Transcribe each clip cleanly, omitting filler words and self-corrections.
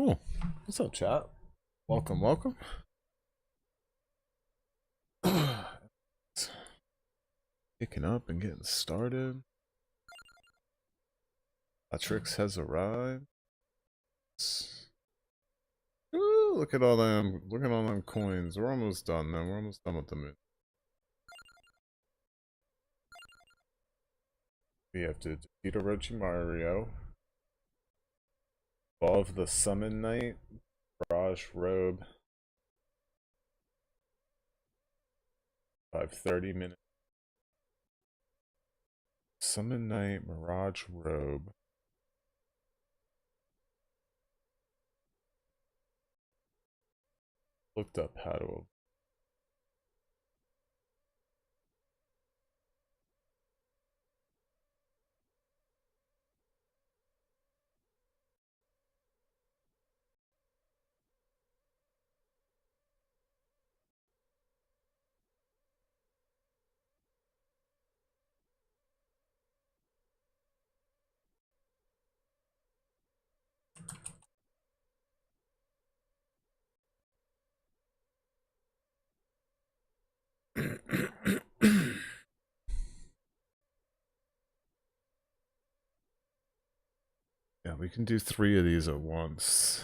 Cool. What's up, chat? Welcome, welcome. Picking up and getting started. Atrix has arrived. Ooh, look at all them. Look at all them coins. We're almost done, man. We're almost done with the moon. We have to defeat Orochimaru. Evolve the Summon Knight. Barrage Robe. 5:30 minutes. Summon Knight, Mirage Robe. Looked up how to. Yeah, we can do 3 of these at once.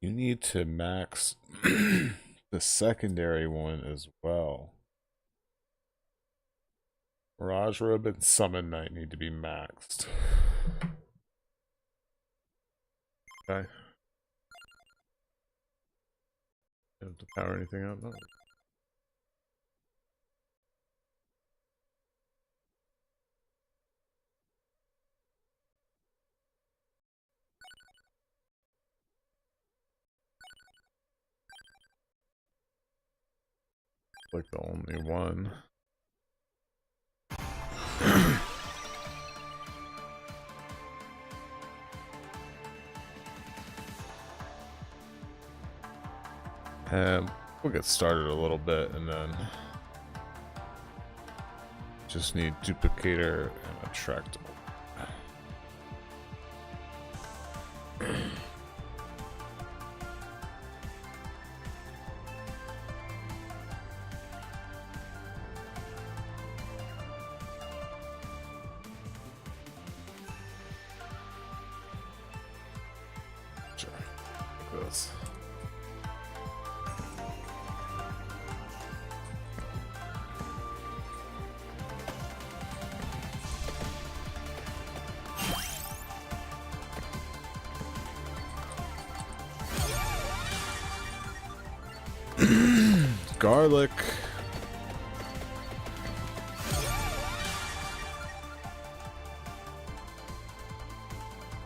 You need to max the secondary one as well. Mirage Robe and Summon Knight need to be maxed. Okay. You have to power anything up? No. Like the only one. We'll get started a little bit and then just need duplicator and attractable. Sure. Like this. Garlic.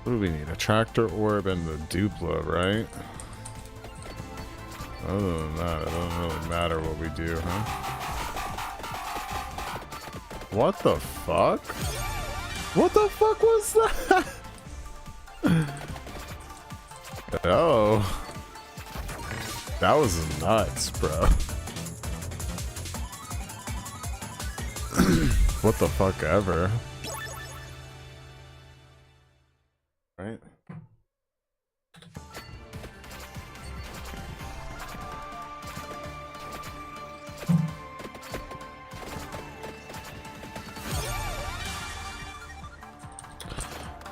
What do we need? A tractor orb and the dupla, right? Other than that, it doesn't really matter what we do, huh? What the fuck? What the fuck was that? Oh. That was nuts, bro. What the fuck ever. Right?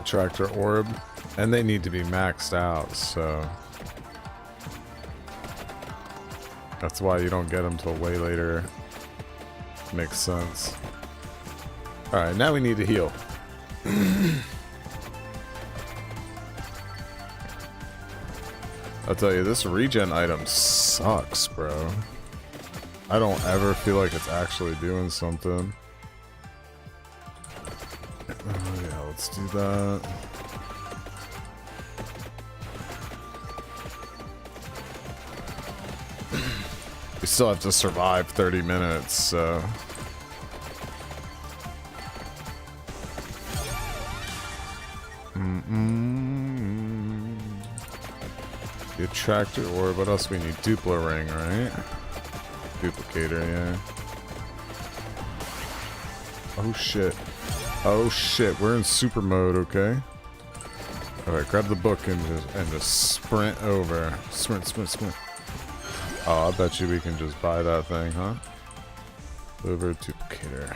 Tractor orb. And they need to be maxed out, so that's why you don't get them till way later. Makes sense. Alright, now we need to heal. I'll tell you, this regen item sucks, bro. I don't ever feel like it's actually doing something. let's do that. We still have to survive 30 minutes, so... The attractor orb, what else we need? Duplo ring, right? Duplicator, yeah. Oh shit. Oh shit, we're in super mode, okay? Alright, grab the book and just sprint over. Sprint, sprint, sprint. Oh, I bet you we can just buy that thing, huh? Over duplicator.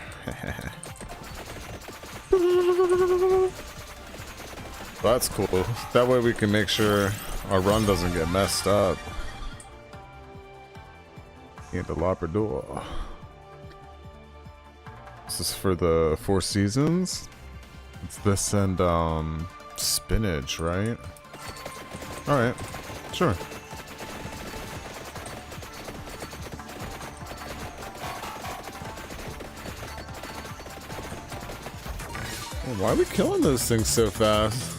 That's cool. That way we can make sure our run doesn't get messed up. And the Labrador. This is for the 4 seasons. It's this and spinach, right? Alright, sure. Why are we killing those things so fast?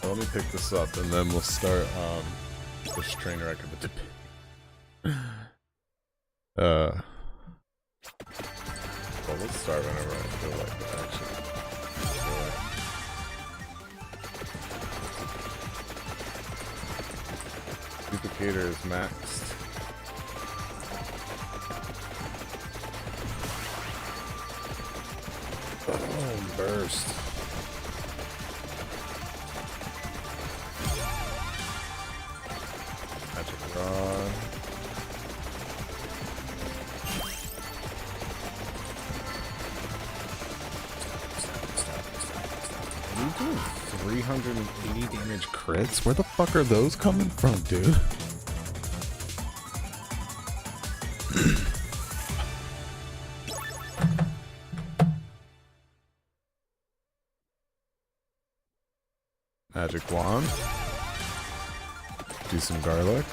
Let me pick this up and then we'll start this train wreck of a dip. Well, let's start whenever I feel like it, actually. Duplicator is maxed. Oh, burst. Magic rod. Are you doing 380 damage crits? Where the fuck are those coming from, dude? Magic wand. Do some garlic.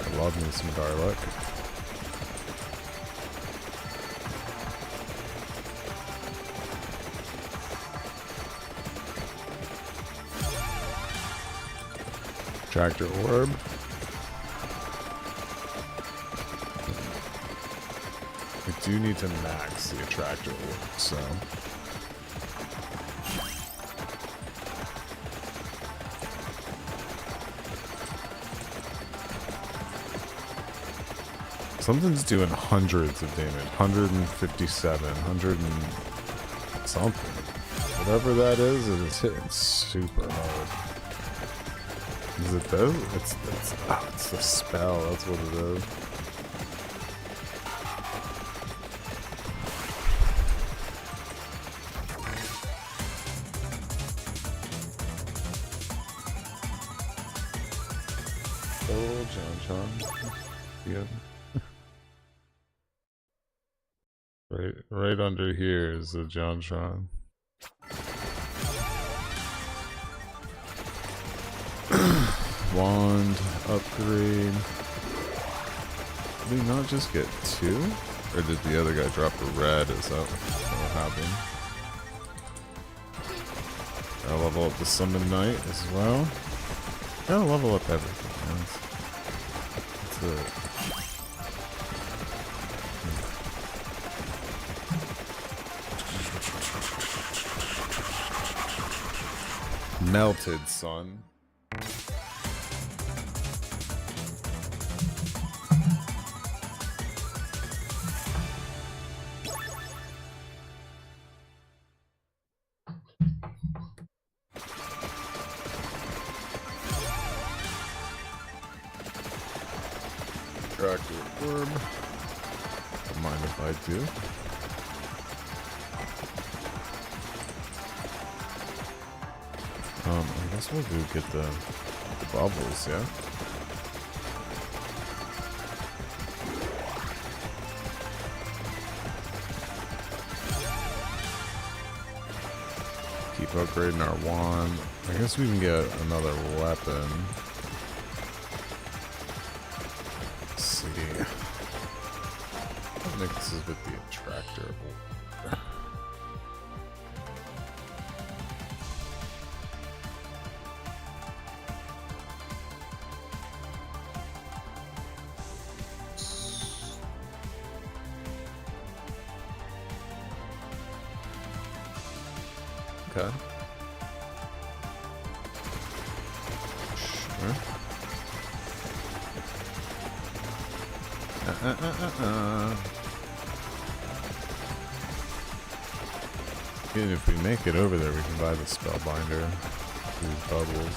I love me some garlic. Tractor orb. We do need to max the attractor orb, so. Something's doing hundreds of damage. 157, 100 and something. Whatever that is, it is hitting super hard. Is it this? It's the spell, that's what it is. Oh, John. Yeah. Right under here is the JonTron. Wand upgrade. Did we not just get 2? Or did the other guy drop a red? Is that what happened? I'll level up the Summon Knight as well. Gotta level up everything, man. That's it. Melted, son. Tractor orb. Don't mind if I do. I guess we'll do get the bubbles, yeah? Keep upgrading our wand. I guess we can get another weapon. Let's see. I think this is with the attractor. Okay. Sure. And if we make it over there, we can buy the spellbinder. These bubbles.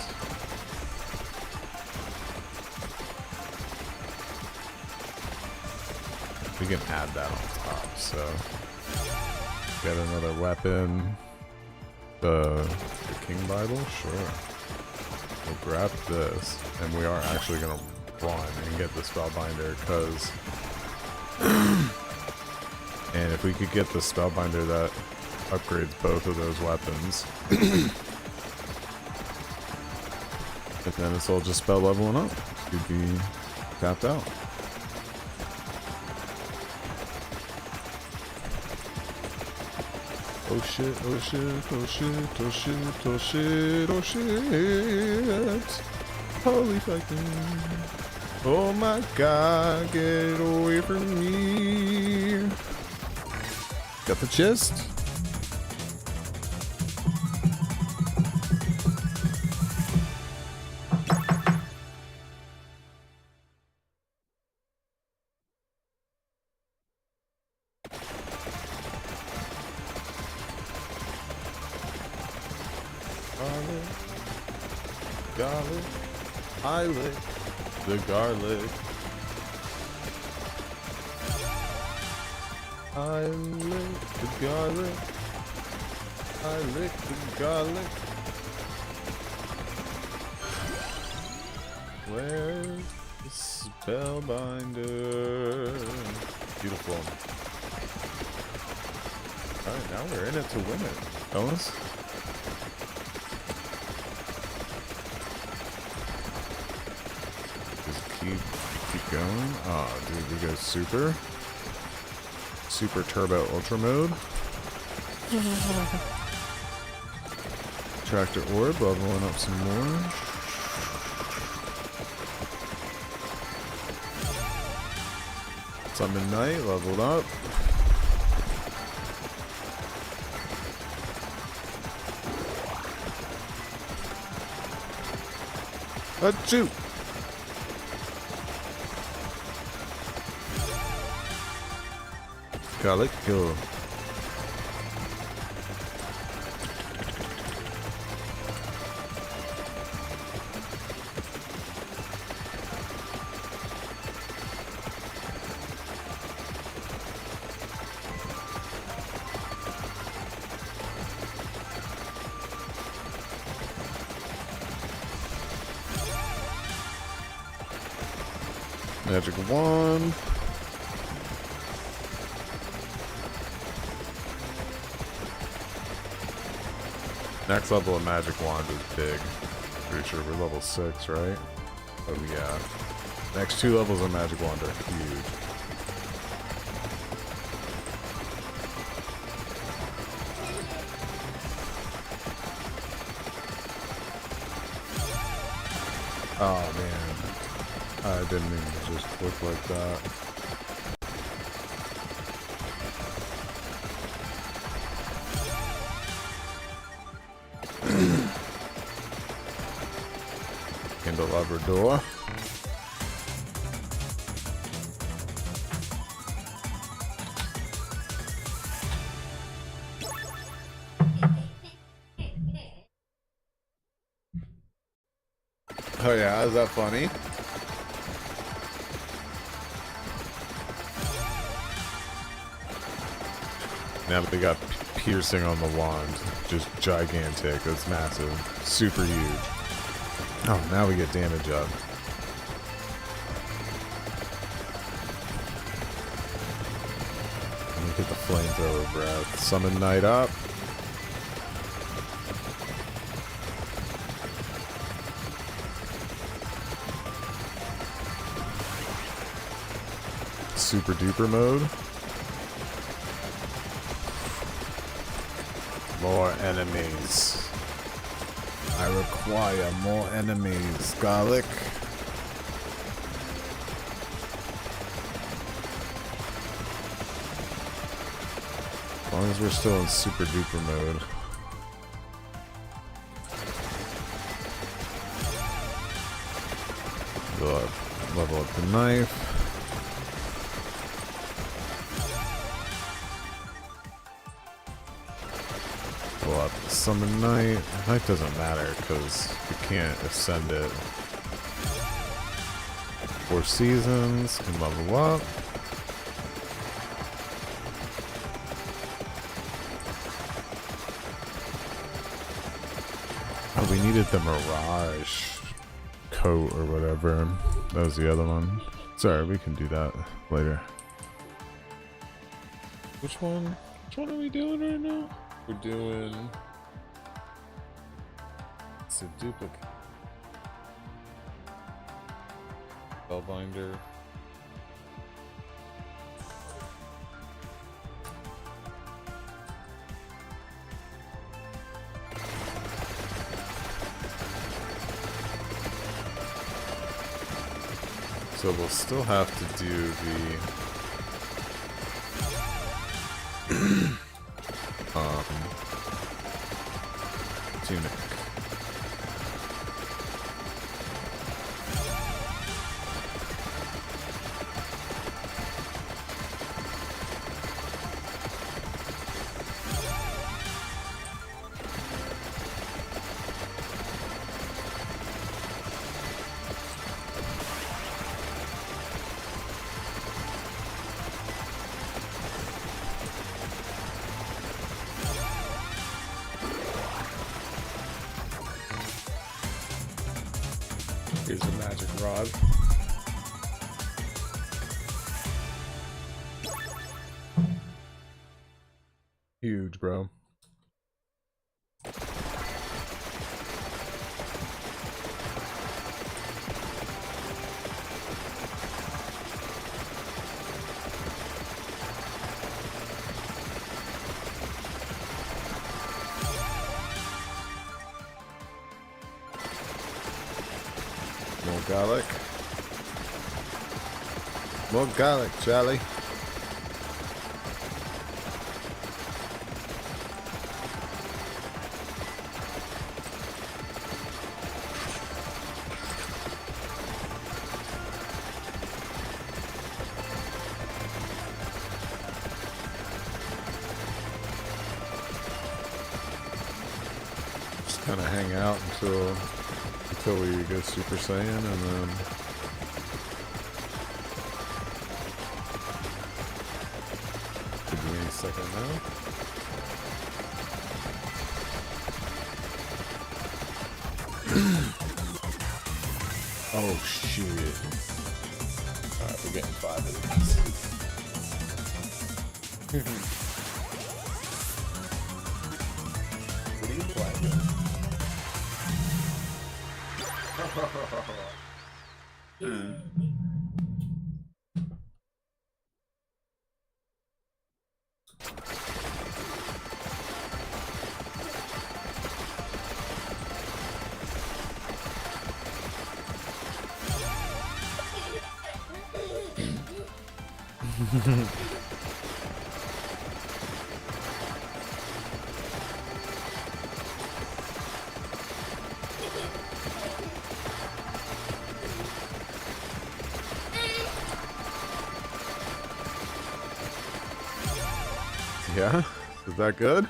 We can add that on top, so get another weapon. The King Bible? Sure. We'll grab this, and we are actually gonna run and get the spellbinder, because and if we could get the spellbinder that upgrades both of those weapons, but then it's all just spell leveling up. You'd be tapped out. Oh shit, oh shit, oh shit, oh shit, oh shit, oh shit. Holy fucking. Oh my god, get away from me. Got the chest? Garlic, I lick the garlic. I lick the garlic. I lick the garlic. Where's the spellbinder? Beautiful. Alright, now we're in it to win it, fellas. Keep going. Oh, dude, we go super turbo ultra mode. Tractor orb, leveling up some more. Summon Knight, leveled up. Achoo! Garlic, go. Magic wand. Next level of magic wand is big. Pretty sure we're level 6, right? Oh yeah. Next 2 levels of magic wand are huge. Oh man. I didn't mean to just click like that. Candelabra door. Oh yeah, is that funny? Now that we got piercing on the wand, just gigantic, that's massive, super huge. Oh, now we get damage up. Let me get the flamethrower breath. Summon Knight up. Super duper mode. More enemies. I require more enemies, garlic. As long as we're still in super duper mode. Level up the knife. Level up the summon knight. Knight doesn't matter because we can't ascend it. 4 seasons can level up. Oh, we needed the Mirage coat or whatever. That was the other one. Sorry, we can do that later. Which one? Which one are we doing right now? We're doing... It's a duplicate. Spellbinder. So we'll still have to do the tunic. Here's a magic rod. Huge, bro. More garlic. More garlic, Charlie. Just kind of hang out until we go Super Saiyan, and then should be any second now. Oh shit! All right, we're getting 5 of these. What are you playing? Yeah? Is that good?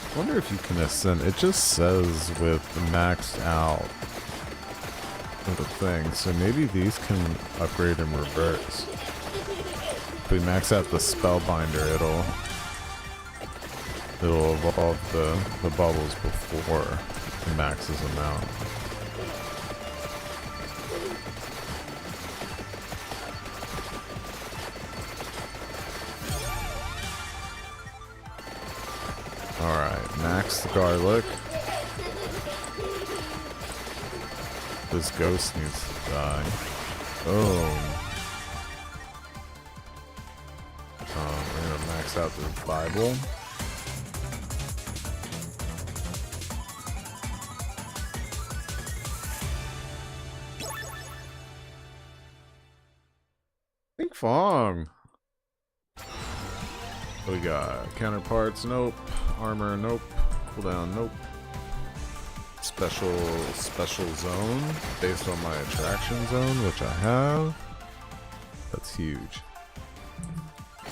I wonder if you can ascend. It just says with maxed out of the thing, so maybe these can upgrade in reverse. If we max out the Spellbinder, it'll evolve the bubbles before it maxes them out. Alright, max the garlic. This ghost needs to die. Boom. We're gonna out the Bible. Ping Fong. What we got? Counterparts, nope. Armor, nope. Cooldown, nope. Special zone based on my attraction zone, which I have. That's huge.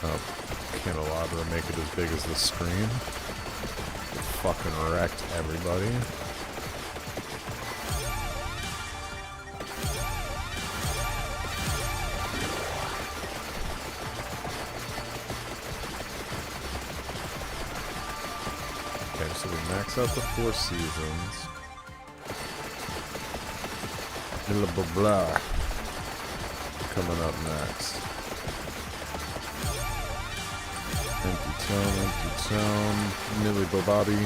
Oh, candelabra make it as big as the screen. It fucking wrecked everybody. Okay, so we max out the 4 seasons. Blah blah blah. Coming up next. Empty town, Millie Bobby.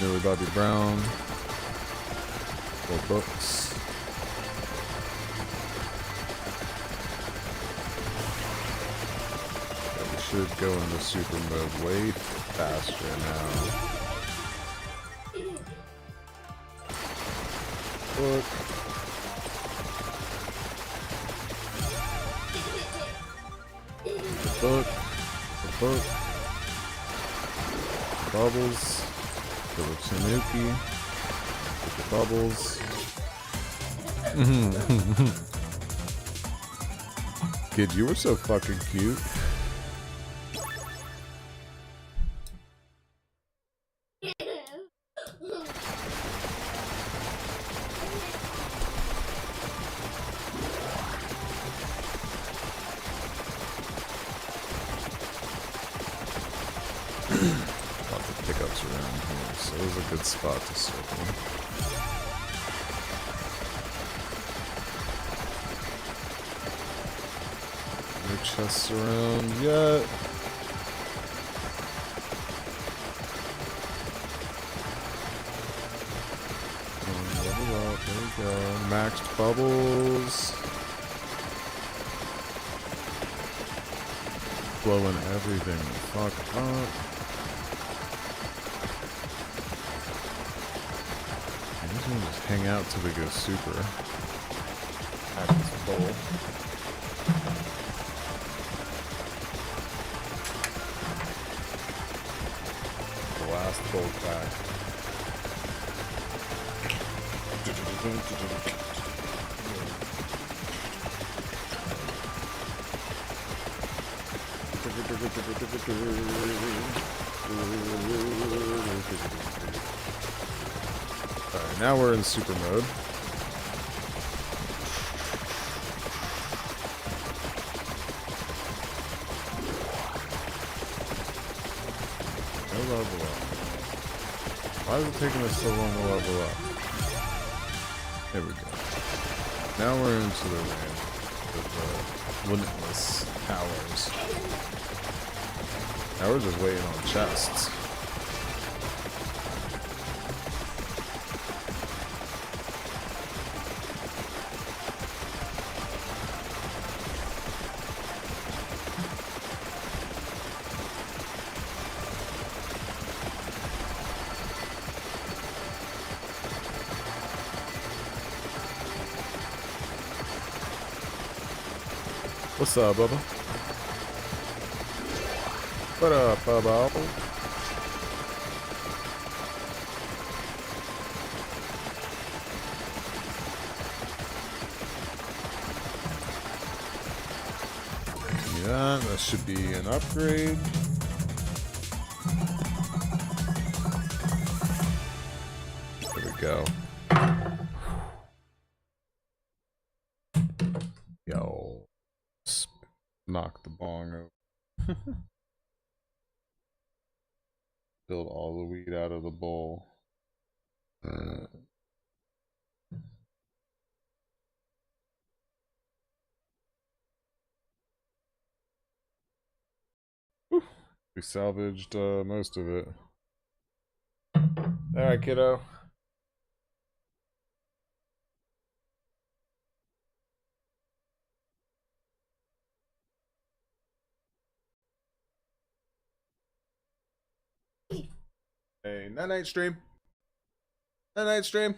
Millie Bobby Brown. 4 books. Yeah, we should go into super mode way faster now. Book. The book, bubbles, the Tanuki, the bubbles. Kid, you were so fucking cute. Pickups around here, so it was a good spot to circle. No chests around yet. Level up, there we go. Maxed bubbles. Blowing everything the fuck up. Just hang out till we go super. At this bowl. The last bowl pack. Alright, now we're in super mode. No level up. Why is it taking us so long to level up? There we go. Now we're into the ramp with the limitless powers. Now we're just waiting on chests. What's up, Bubba? What up, Bubba? Yeah, that should be an upgrade. There we go. Yo. Knock the bong over. Spilled all the weed out of the bowl. We salvaged most of it. Alright, kiddo. Hey, night stream. Night stream.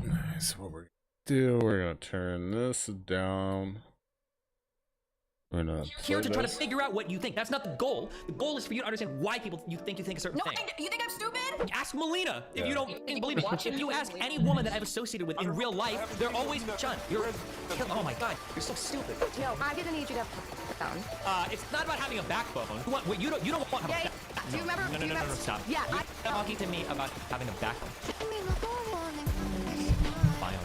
Nice. What we're gonna do? We're gonna turn this down. We're gonna here to try to figure out what you think. That's not the goal. The goal is for you to understand why people you think a certain thing. You think I'm stupid? Ask Melina if you don't believe me. If you ask any woman that I've associated with in real life, they're always Chun. Oh my god, you're so stupid. No, I'm gonna need you to down. It's not about having a backbone. You don't want to have a backbone. Do you remember? No, stop. Yeah, You're talking to me about having a backbone. Finally.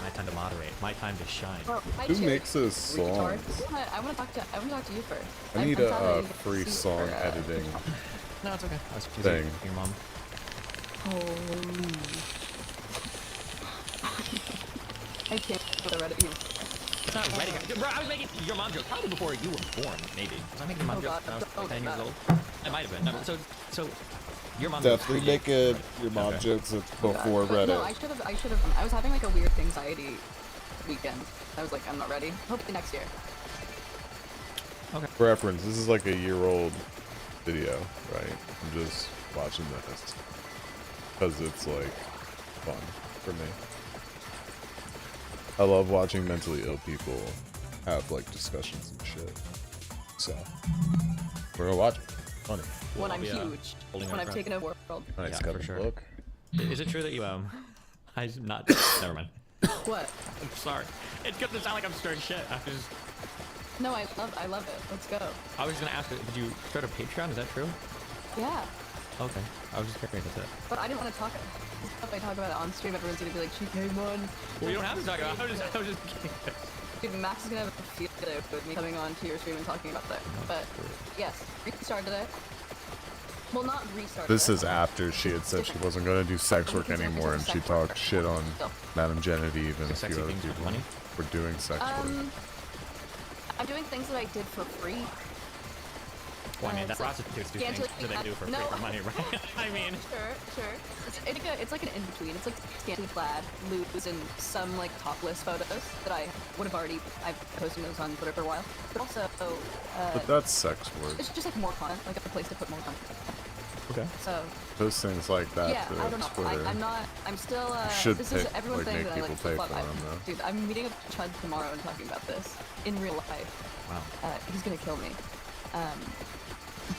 My time to moderate. My time to shine. Who makes this song? I want to talk to you first. I need a free song editing No, it's okay. I was thing. Your mom. I can't put a Reddit here. It's not Reddit. Bro, I was making your mom joke probably before you were born, maybe. Was I making mom jokes when I was 10 years old? I might have been. No, so your mom Definitely make your mom jokes before Reddit. No, I should have. I was having like a weird anxiety weekend. I was like, I'm not ready. Hopefully next year. Okay. For reference, this is like a year-old video, right? I'm just watching this because it's like fun for me. I love watching mentally ill people have like discussions and shit. So we're gonna watch it. Funny. When I'm huge. When I've taken over the world. Nice, Yeah, got for the sure. book. Is it true that you I'm not. Never mind. What? I'm sorry. It's gonna sound like I'm stirring shit. No, I love it. Let's go. I was just gonna ask, did you start a Patreon? Is that true? Yeah. Okay. I was just curious. That's it. But I didn't want to talk. If I talk about it on stream, everyone's gonna be like, she came on. Well, you don't have to talk about it. I was just kidding. Dude, Max is gonna have a field day with me coming on to your stream and talking about that. But yes, restarted it. Well, not restarted. This is after she had said she wasn't gonna do sex work anymore, and she talked shit on Madame Genevieve and a few other people for doing sex work. I'm doing things that I did for free. Well, I mean, that prostitutes do things that they do for free for money, right? I mean... Sure. It's like an in-between. It's like scantily clad, lewds, and some, like, topless photos that I would have already... I've posted those on Twitter for a while. But also, but that's sex work. it's just, like, more content. Like, a place to put more content. Okay. So... Those things like that yeah, I don't know. Twitter. I'm still, should this pay, is everyone like, saying make that I, like, people pay flip for flop. them, though. Dude, I'm meeting up with Chud tomorrow and talking about this in real life. Wow. He's gonna kill me.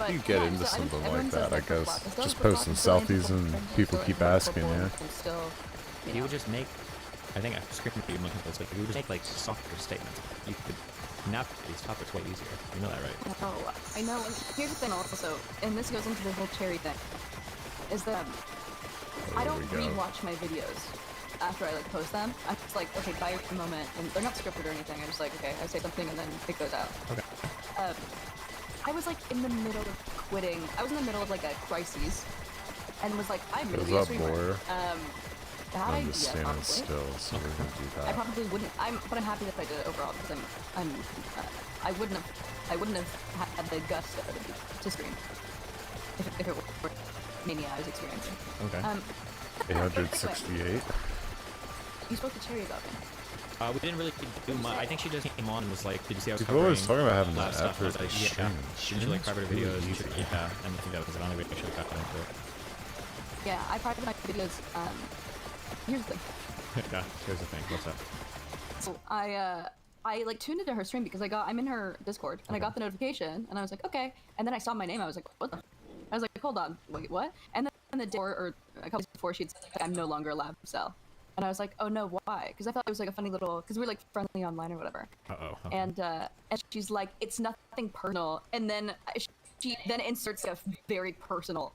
But You get yeah, into so something everyone like says that, I flip-flop. guess. I'm still Just flip-flop, post some I'm still selfies into and flip-flop, people I'm keep still asking, into yeah. I'm still, You would just make... I think I screened you looking at this, like, you would just make, like, softer statements. You could navigate these topics way easier. You know that, right? Oh, I know. And here's the thing also, and this goes into the whole cherry thing, is that I don't rewatch my videos after I like post them. I'm just like, okay, buy your moment, and they're not scripted or anything. I'm just like, okay, I say something and then it goes out. Okay. I was like in the middle of quitting. I was in the middle of like a crisis, and was like, I'm gonna be a streamer. Bad I'm idea, just standing probably. still, so we're gonna do I that. probably wouldn't. But I'm happy that I did it overall because I wouldn't have had the guts to stream if it were mania I was experiencing. Okay. 868. You spoke to Cherry about me. We didn't really do much. I think she just came on and was like, did you see I was People always talking about having that stuff? I was effort. like, yeah. Didn't you like private videos? You should, yeah. And I think that was the only way we should have gotten into it. Yeah, I private my videos. Here's the thing. Yeah, here's the thing. What's up? So I like tuned into her stream because I'm in her Discord and I got the notification and I was like, okay. And then I saw my name. I was like, what the? I was like, hold on, wait, what? And then the day or a couple days before she'd said, I'm no longer allowed to sell. And I was like, oh no, why? Because I thought it was like a funny little, because we were like friendly online or whatever. Uh-oh. And she's like, it's nothing personal. And then she then inserts a very personal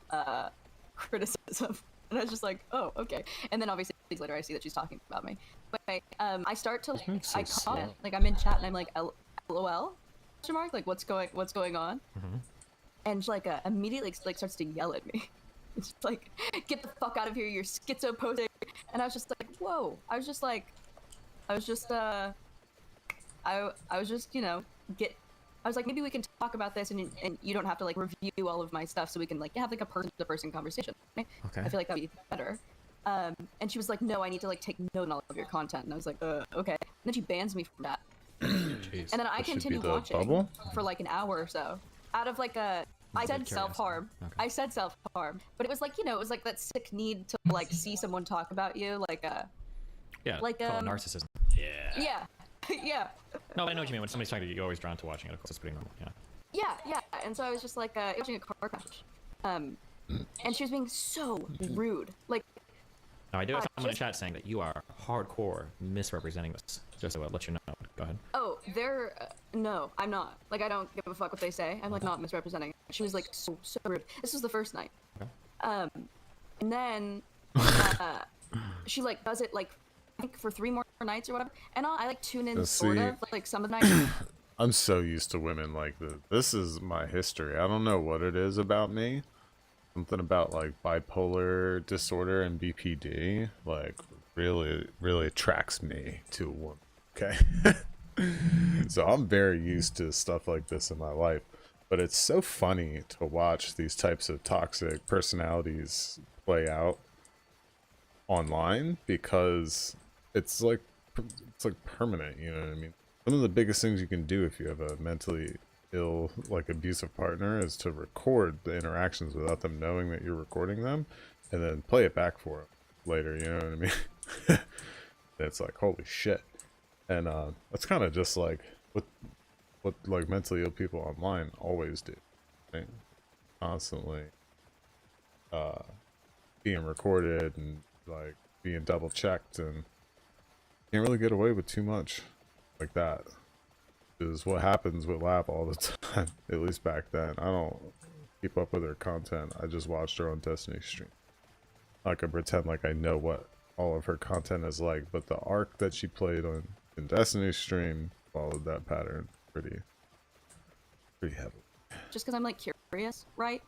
criticism. And I was just like, oh, okay. And then obviously later I see that she's talking about me. But I start to, I comment, like I'm in chat and I'm like, LOL? Question mark? Like what's going on? And she like immediately like starts to yell at me. It's just like, get the fuck out of here, you're schizo posting. And I was just like, whoa. I was just, you know, I was like, maybe we can talk about this and you don't have to like review all of my stuff so we can like have like a person-to-person conversation. Okay. I feel like that'd be better. And she was like, no, I need to like take note on all of your content. And I was like, okay. And then she bans me from that. Jeez. And then I continued watching for like an hour or so. Out of like I said self-harm. Okay. I said self-harm, but it was like, you know, it was like that sick need to like see someone talk about you, like like call it narcissism. Yeah. Yeah. No, I know what you mean. When somebody's talking to you, you're always drawn to watching it. Of course, it's pretty normal. Yeah. And so I was just like watching a car crash, and she was being so rude. Like, no, I do have someone in chat saying that you are hardcore misrepresenting this. Just to let you know. Go ahead. Oh, they're no, I'm not. Like, I don't give a fuck what they say. I'm like not misrepresenting. She was like so rude. This was the first night. Okay. And then she like does it like I think for 3 more nights or whatever. And I like tune in sort of like some of the nights. I'm so used to women like this. This is my history. I don't know what it is about me. Something about like bipolar disorder and BPD like really attracts me to a woman. Okay. So I'm very used to stuff like this in my life, but it's so funny to watch these types of toxic personalities play out online because it's like permanent, you know what I mean? One of the biggest things you can do if you have a mentally ill, like abusive partner is to record the interactions without them knowing that you're recording them and then play it back for them later, you know what I mean? It's like, holy shit. And that's kind of just like what like mentally ill people online always do, right? Constantly being recorded and like being double checked, and can't really get away with too much like that. Is what happens with Lab all the time. At least back then. I don't keep up with her content. I just watched her on Destiny stream. I can pretend like I know what all of her content is like, but the arc that she played on in Destiny stream followed that pattern pretty heavily. Just because I'm like curious, right?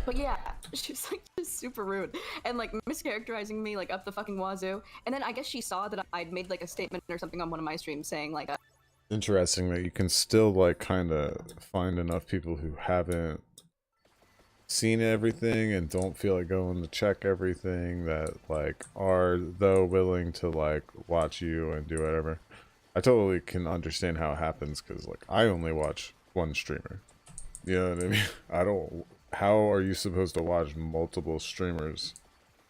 But yeah, she was like just super rude and like mischaracterizing me like up the fucking wazoo. And then I guess she saw that I'd made like a statement or something on one of my streams saying like interesting that you can still like kind of find enough people who haven't seen everything and don't feel like going to check everything, that like are though willing to like watch you and do whatever. I totally can understand how it happens because like I only watch one streamer, you know what I mean? I don't, how are you supposed to watch multiple streamers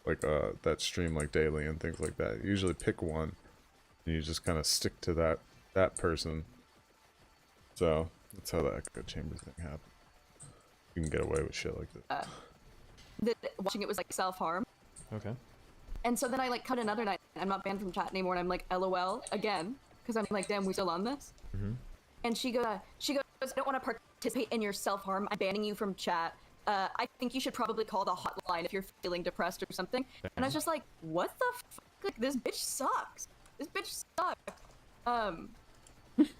like that stream like daily and things like that? You usually pick one and you just kind of stick to that person. So that's how the echo chamber thing happens. You can get away with shit like this. That watching it was like self-harm. Okay. And so then I like cut another night. I'm not banned from chat anymore, and I'm like LOL again because I'm like, damn, we still on this? And she goes, I don't want to participate in your self-harm. I'm banning you from chat. I think you should probably call the hotline if you're feeling depressed or something. And I was just like, what the fuck? Like, this bitch sucks. This bitch sucks.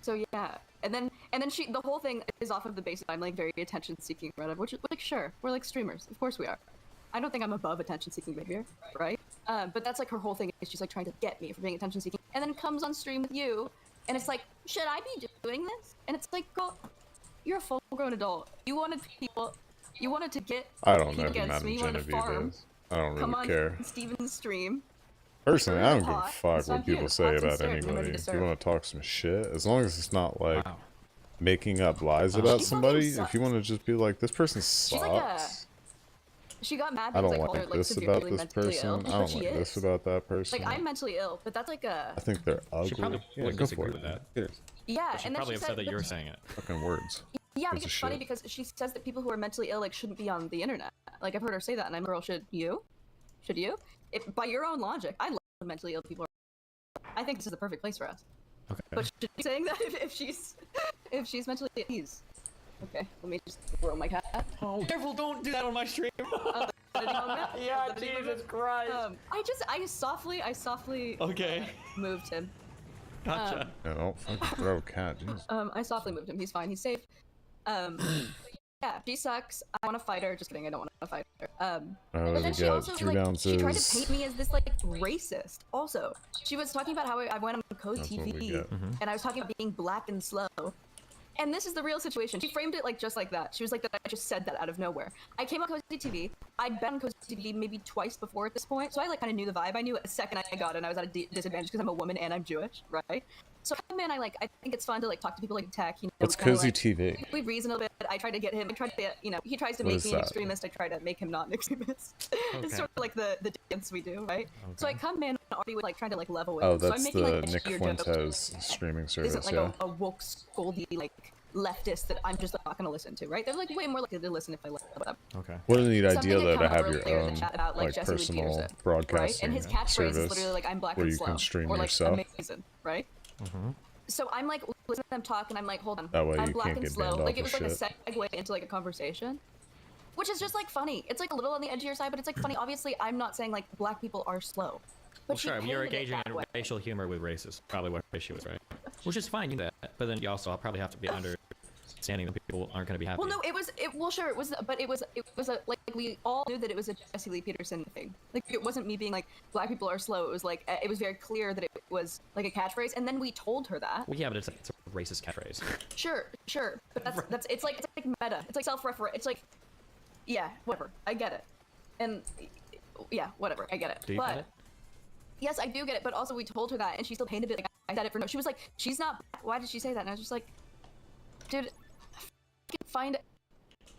So yeah, and then the whole thing is off of the basis I'm like very attention seeking or whatever, which is like, sure, we're like streamers, of course we are. I don't think I'm above attention seeking behavior, right? But that's like her whole thing is she's like trying to get me for being attention seeking, and then comes on stream with you, and it's like, should I be doing this? And it's like, girl, you're a full grown adult. You wanted to get I don't know people who against Madam me. You wanted to Genevieve farm. is. I don't Come really on, care. Steven's stream. Personally, I don't give a Hot. fuck So I'm what here people to say hot and about stir, and I'm ready anybody. to If serve. you want to talk some shit, as long as it's not like Wow. making up lies She about fucking somebody. sucks. If you want to just be like, this person She's like sucks. she got mad I because don't I called her like like this severely about this mentally person. ill, I but don't she like is. this about that person. Like, I'm mentally ill, but that's like I think they're ugly. She probably Yeah, would go disagree for it. with that. Cheers. yeah, But she's and then probably she upset said that you're saying it. Fucking words. yeah, Piece because of it's funny shit. because she says that people who are mentally ill like shouldn't be on the internet. Like, I've heard her say that, and I'm girl, should you? by your own logic, I love when mentally ill people. I think this is the perfect place for us. Okay. But should be saying that if she's mentally at ease. Okay, let me just throw my cat. Oh, careful! Don't do that on my stream. Yeah, Jesus Christ. I softly Okay. moved him. Gotcha. Yeah, don't fucking throw a cat. Jeez. I softly moved him. He's fine. He's safe. Yeah, she sucks. I want to fight her. Just kidding. I don't want to fight her. But then she also she tried to paint me as this like racist. Also, she was talking about how I went on Code TV, and I was talking about being black and slow. And this is the real situation. She framed it like just like that. She was like, that I just said that out of nowhere. I came on Cozy TV. I'd been on Cozy TV maybe twice before at this point, so I like kind of knew the vibe. I knew it the second I got it, and I was at a disadvantage because I'm a woman and I'm Jewish, right? So I come in, I think it's fun to like talk to people like tech. You know, What's Cozy TV? We reason a little bit. I try to get him. I try to get, he tries to make me an extremist. I try to make him not an extremist. It's sort of like the dance we do, right? So I come in already with like trying to like level with. Oh, so that's I'm making, the like, Nick Fuentes streaming service. Isn't like a woke scoldy like leftist that I'm just not gonna listen to, right? They're like way more likely to listen if I listen to them. Okay. What a neat Something idea that though to came up have earlier your in the own chat about, like, Jesse Lee personal Peterson, right? broadcasting And his catchphrase service is literally like, I'm black where and you slow, can stream or like yourself. amazing, right? So I'm like listening to them talk, and I'm like, hold on, That way I'm you black can't and get slow. banned Like off it was of like shit. a segue into like a conversation, which is just like funny. It's like a little on the edge of your side, but it's like funny. Obviously, I'm not saying like black people are slow. But Well, sure, she you're painted it engaging that in way. racial humor with racists. Probably what the issue is, right? Which is fine, you do that. But then you also probably have to be understanding that people aren't going to be happy. Well, no, well, sure, it was a, like, we all knew that it was a Jesse Lee Peterson thing. Like, it wasn't me being like, black people are slow. It was like, it was very clear that it was like a catchphrase, and then we told her that. Well, yeah, but it's a racist catchphrase. Sure, but that's, it's like meta. It's like self-referent. It's like, yeah, whatever. I get it. And, yeah, whatever. I get it. Do you get it? Yes, I do get it, but also we told her that, and she still painted it like I said it for no. She was like, she's not, why did she say that? And I was just like, dude, find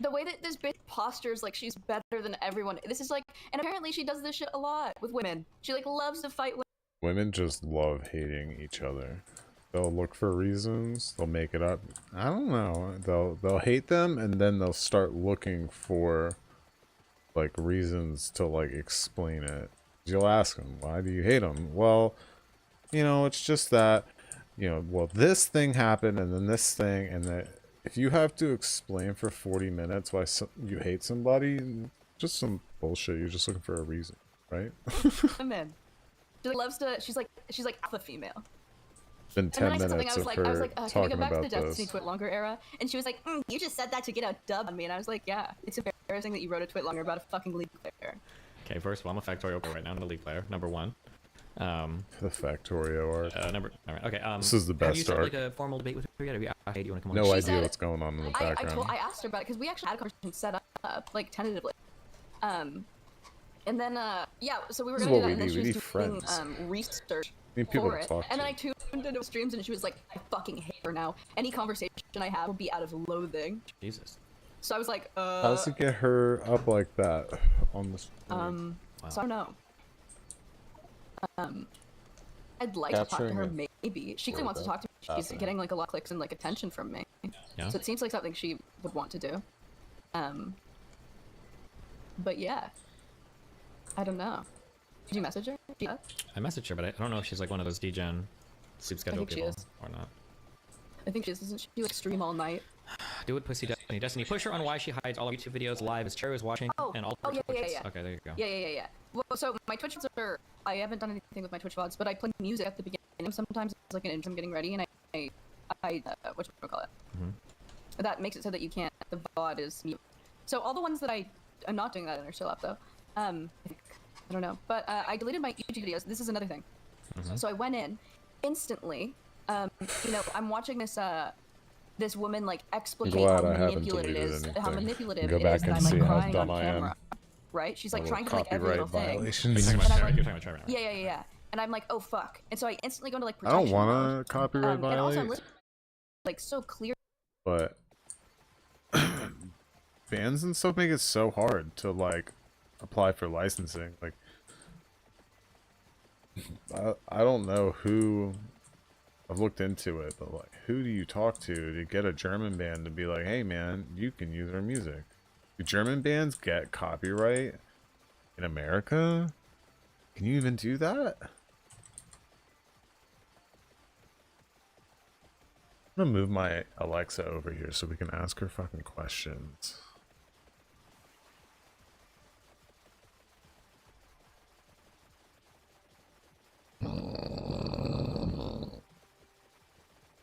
the way that this bitch postures like she's better than everyone. This is like, and apparently she does this shit a lot with women. She like loves to fight women. Women just love hating each other. They'll look for reasons. They'll make it up. I don't know. They'll hate them, and then they'll start looking for like reasons to like explain it. You'll ask them, why do you hate them? Well, it's just that, well, this thing happened, and then this thing, and that. If you have to explain for 40 minutes why you hate somebody, just some bullshit. You're just looking for a reason, right? Women. She like, loves to. She's like alpha female. Been 10 minutes I was of like, her can we go talking back to about the Destiny this. Twit Longer era? And she was like, you just said that to get a dub on me. And I was like, yeah, it's embarrassing that you wrote a Twit Longer about a fucking League player. Okay, first of all, I'm a Factorio player right now. I'm a League player, number one. The Factorio arc. Alright, okay, this is the have best you started arc. like a formal debate with her yet? Have you asked, hey, do you want to come on? No She idea said- what's going on in the background. I asked her about it because we actually had a conversation set up, like tentatively. And then, yeah, so we were This is gonna do what that, we and then need. she We was need doing friends. research We need people for to it. talk And then to. I tuned into streams, and she was like, I fucking hate her now. Any conversation I have will be out of loathing. Jesus. So I was like, How does it get her up like that on the screen? So I don't know. I'd like to talk to Capturing her, it. maybe. She really wants to talk to me. She's getting like a lot of clicks and like attention from me. Yeah. So it seems like something she would want to do. But yeah. I don't know. Did you message her? Yeah. I messaged her, but I don't know if she's like one of those DGen sleep schedule think she people is. or not. I think she is. Doesn't she like stream all night? Do it, Pussy Destiny. Destiny, push her on why she hides all of YouTube videos live as Cherry is watching and all oh, her yeah, yeah, Twitches. yeah. Okay, there you go. Yeah. Well, so my Twitch VODs are. I haven't done anything with my Twitch VODs, but I play music at the beginning. Sometimes it's like an intro getting ready, and I what you call it? That makes it so that you can't. The VOD is mute. So all the ones that I'm not doing that and are still up though. I don't know, but I deleted my YouTube videos. This is another thing. So I went in instantly. I'm watching this this woman like explicate glad how I haven't manipulative it deleted is. anything. How manipulative Go it back is that and I'm like see how crying on dumb I am. camera. Right? She's like Little trying to like every little copyright thing. violations. You're talking about And I'm Cherry, like- you're talking about Cherry right now. Yeah. And I'm like, oh fuck. And so I instantly go into like I don't protection want mode. to copyright And also I'm violate, listening, like so clear. but fans and stuff make it so hard to like apply for licensing. Like, I don't know who. I've looked into it, but like, who do you talk to get a German band to be like, hey man, you can use our music? Do German bands get copyright in America? Can you even do that? I'm gonna move my Alexa over here so we can ask her fucking questions.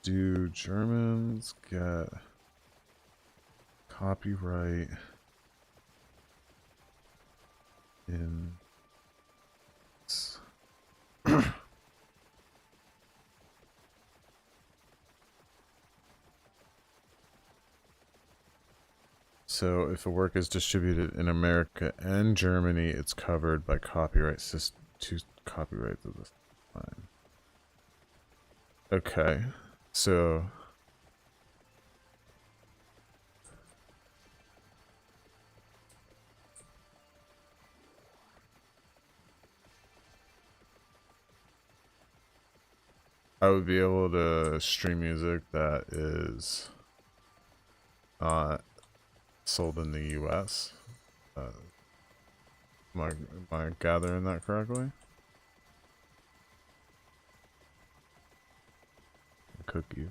Do Germans get copyright in So if a work is distributed in America and Germany, it's covered by copyright system to copyrights of this time. Okay, so I would be able to stream music that is sold in the US. Am I gathering that correctly? Cookie.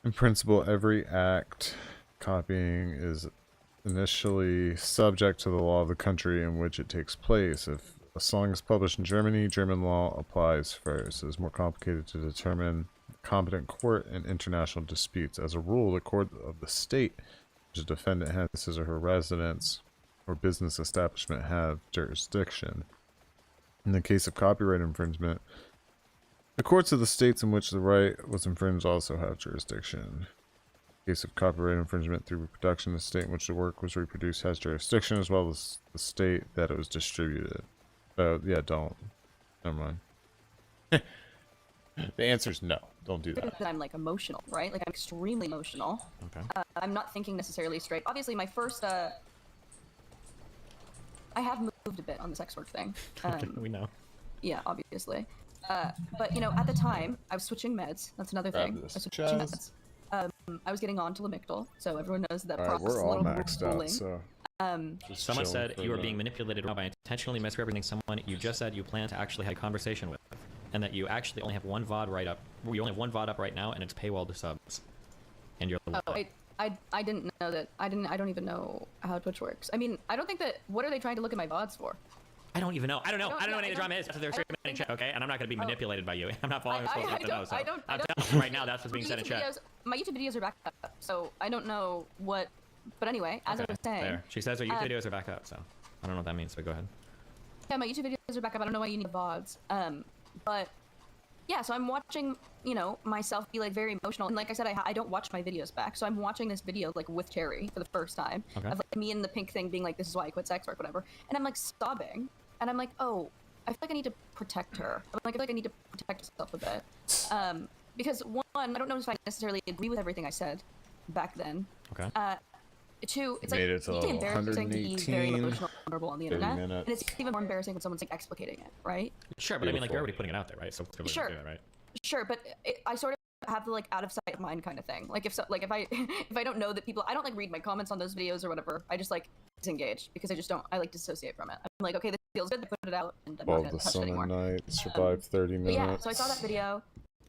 In principle, every act copying is initially subject to the law of the country in which it takes place. If a song is published in Germany, German law applies first. It is more complicated to determine competent court in international disputes. As a rule, the court of the state which a defendant has his or her residence or business establishment have jurisdiction. In the case of copyright infringement, the courts of the states in which the right was infringed also have jurisdiction. In the case of copyright infringement through reproduction, the state in which the work was reproduced has jurisdiction, as well as the state that it was distributed. So, yeah, don't. Never mind. The answer is no. Don't do that. I'm like emotional, right? Like I'm extremely emotional. Okay. I'm not thinking necessarily straight. Obviously, my first, I have moved a bit on the sex work thing. We know. Yeah, obviously. But you know, at the time, I was switching meds. That's another thing. I was switching meds. I was getting on to Lamictal, so everyone knows that process we're is a all little maxed grueling. out, so Someone said you are being manipulated by intentionally misrepresenting someone you just said you plan to actually have a conversation with, and that you actually only have one VOD right up. You only have one VOD up right now, and it's paywall to subs. And you're. Oh, I didn't know that. I don't even know how Twitch works. I mean, I don't think that. What are they trying to look at my VODs for? I don't even know. I don't know what any of the drama is. That's what they're streaming in chat, okay? And I'm not going to be manipulated by you. I'm not following what's supposed to know. So I'm telling you right now, that's what's being said in chat. My YouTube videos are back up, so I don't know what. But anyway, as I was saying, there. She says her YouTube videos are back up, so I don't know what that means. So go ahead. Yeah, my YouTube videos are back up. I don't know why you need VODs. But yeah, so I'm watching, you know, myself be like very emotional, and like I said, I don't watch my videos back, so I'm watching this video like with Terry for the first time of like me in the pink thing being like, "This is why I quit sex work," whatever, and I'm like sobbing. And I'm like, oh, I feel like I need to protect her. I'm like, I feel like I need to protect myself a bit. Because one, I don't know if I necessarily agree with everything I said back then. Okay. Two, it's made like it to really embarrassing to be very 118, emotional and vulnerable on the internet. minutes. And it's even more embarrassing when someone's like explicating it, right? Sure, but I mean, like, you're already putting it out there, right? So Sure. Do that, right? Sure, but I sort of have the like out of sight of mind kind of thing. Like if I if I don't know that people, I don't like read my comments on those videos or whatever. I just like disengage because I just don't. I like dissociate from it. I'm like, okay, this feels good. I put it out, and I'm not gonna touch it anymore. Night, survived 30 minutes. Yeah, so I saw that video.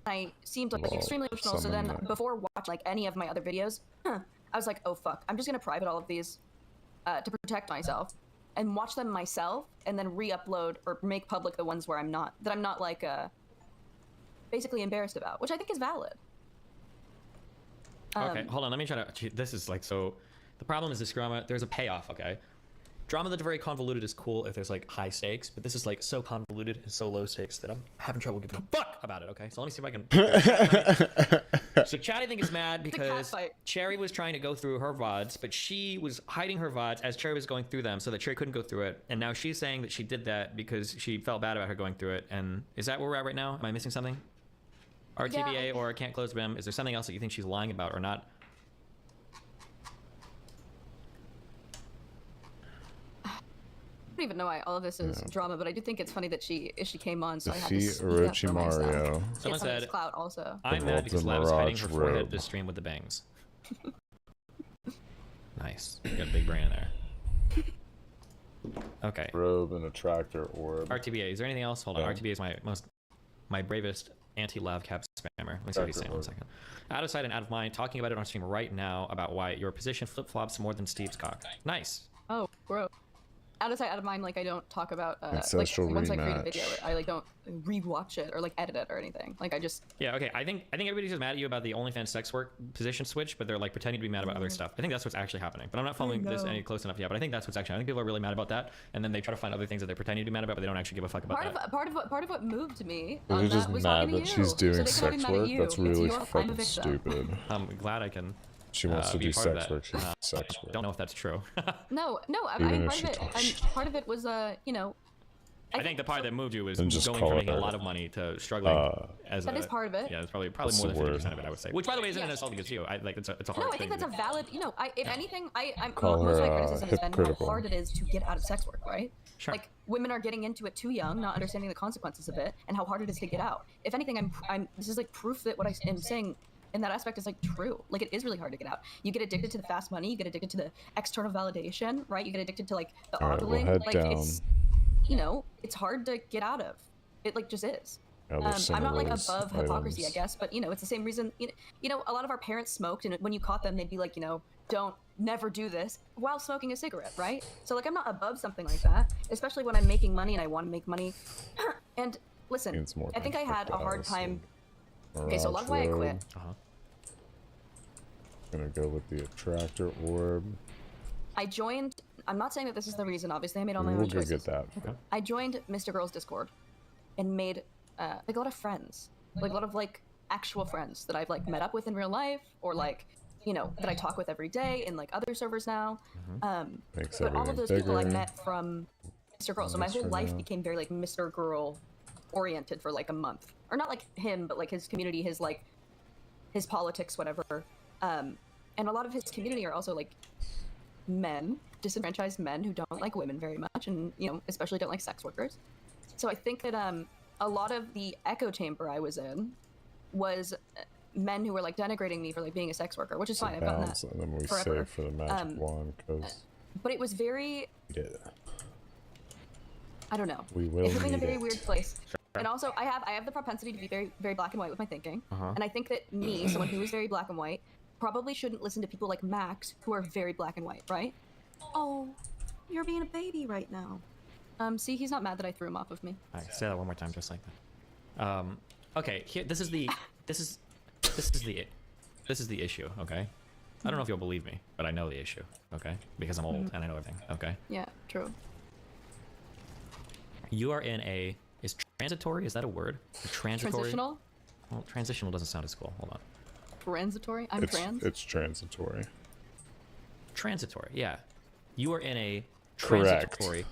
I seemed like extremely emotional. So then, before watching like any of my other videos, I was like, oh fuck, I'm just gonna private all of these to protect myself, and watch them myself, and then re-upload or make public the ones where I'm not like basically embarrassed about, which I think is valid. Okay, hold on. Let me try to. This is like so. The problem is this drama. There's a payoff. Okay, drama that's very convoluted is cool if there's like high stakes, but this is like so convoluted and so low stakes that I'm having trouble giving a fuck about it, okay? So let me see if I can... So Chad, I think, is mad because Cherry was trying to go through her VODs, but she was hiding her VODs as Cherry was going through them so that Cherry couldn't go through it. And now she's saying that she did that because she felt bad about her going through it. And is that where we're at right now? Am I missing something? RTBA or Can't Close BIM? Is there something else that you think she's lying about or not? I don't even know why all of this is drama, but I do think it's funny that she came on, so I had to Defeat speak up for Orochimaru. myself. Someone said, clout also. I'm mad because Lav is hiding her forehead this stream with the bangs. Nice. You got a big brain in there. Okay. Robe and a tractor orb. RTBA, is there anything else? Hold on. RTBA is my bravest anti-lav cap spammer. Let me see what he's saying. 1 second. Out of sight and out of mind, talking about it on stream right now about why your position flip-flops more than Steve's cock. Nice. Oh, bro. Out of sight, out of mind, like I don't talk about like Ancestral once I create a rematch. video, I like don't rewatch it or like edit it or anything. Like I just Okay. I think everybody's just mad at you about the OnlyFans sex work position switch, but they're like pretending to be mad about other stuff. I think that's what's actually happening. But I'm not following this any close enough yet. But I think that's what's actually. I think people are really mad about that, and then they try to find other things that they're pretending to be mad about, but they don't actually give a fuck about that. part of what moved me They're on just that was mad talking to that you. she's doing So they sex can be mad at work. you. That's It's really your crime fucking victim. stupid. I'm glad I can. She wants to be do part of sex that. work. She's sex work. Don't know if that's true. No, I Even mean if part she of it. talks And shit. part of it was you know. I think the part that moved you was Then just going call from making a her, lot of money to struggling as That is part of it. Yeah, it's probably What's more the than word? 50% of it, I would say. Which, by the way, isn't insulting against you. I like it's a hard No, I thing think that's to a do. valid. You know, if anything, I'm Call most of my her, criticism has been how hypocritical. hard it is to get out of sex work, right? Sure. Like women are getting into it too young, not understanding the consequences of it, and how hard it is to get out. If anything, I'm this is like proof that what I am saying in that aspect is like true. Like it is really hard to get out. You get addicted to the fast money. You get addicted to the external validation, right? You get addicted to like the All right, we'll ogling. head Like down. it's, you know, it's hard to get out of. It like just is. Yeah, there's some I'm of not like those above hypocrisy, I items. guess, but you know, it's the same reason. You know, a lot of our parents smoked, and when you caught them, they'd be like, you know, don't never do this while smoking a cigarette, right? So like, I'm not above something like that, especially when I'm making money and I want to make money. And listen, It's more I think I had a hard Palace time. and Okay, so a lot of why I Mirage quit. Road. Gonna go with the attractor orb. I joined. I'm not saying that this is the reason. Obviously, I made all my We'll own go choices. get that. I joined Mr. Girl's Discord, and made like a lot of friends, like a lot of like actual friends that I've like met up with in real life, or like, you know, that I talk with every day in like other servers now. Makes But all of everything those people I bigger. met from Mr. Girl, so my whole for life now. became very like Mr. Girl oriented for like a month, or not like him, but like his community, his like his politics, whatever. And a lot of his community are also like men, disenfranchised men who don't like women very much, and you know, especially don't like sex workers. So I think that a lot of the echo chamber I was in was men who were like denigrating me for like being a sex worker, which is fine. I've gotten that Bounce, and then we forever. save for the magic wand because But it was very, I don't know. we will It put me in a need very it. weird place. And also, I have the propensity to be very, very black and white with my thinking. And I think that me, someone who is very black and white, probably shouldn't listen to people like Max, who are very black and white, right? Oh, you're being a baby right now. See, he's not mad that I threw him off of me. All right, say that one more time, just like that. Okay, here. This is the issue. Okay. I don't know if you'll believe me, but I know the issue. Okay, because I'm old and I know everything. Okay. Yeah, true. You are in a. Is transitory? Is that a word? A transitory. Transitional? Well, transitional doesn't sound as cool. Hold on. Transitory? I'm trans? It's transitory. Transitory. Yeah. You are in a Correct. transitory.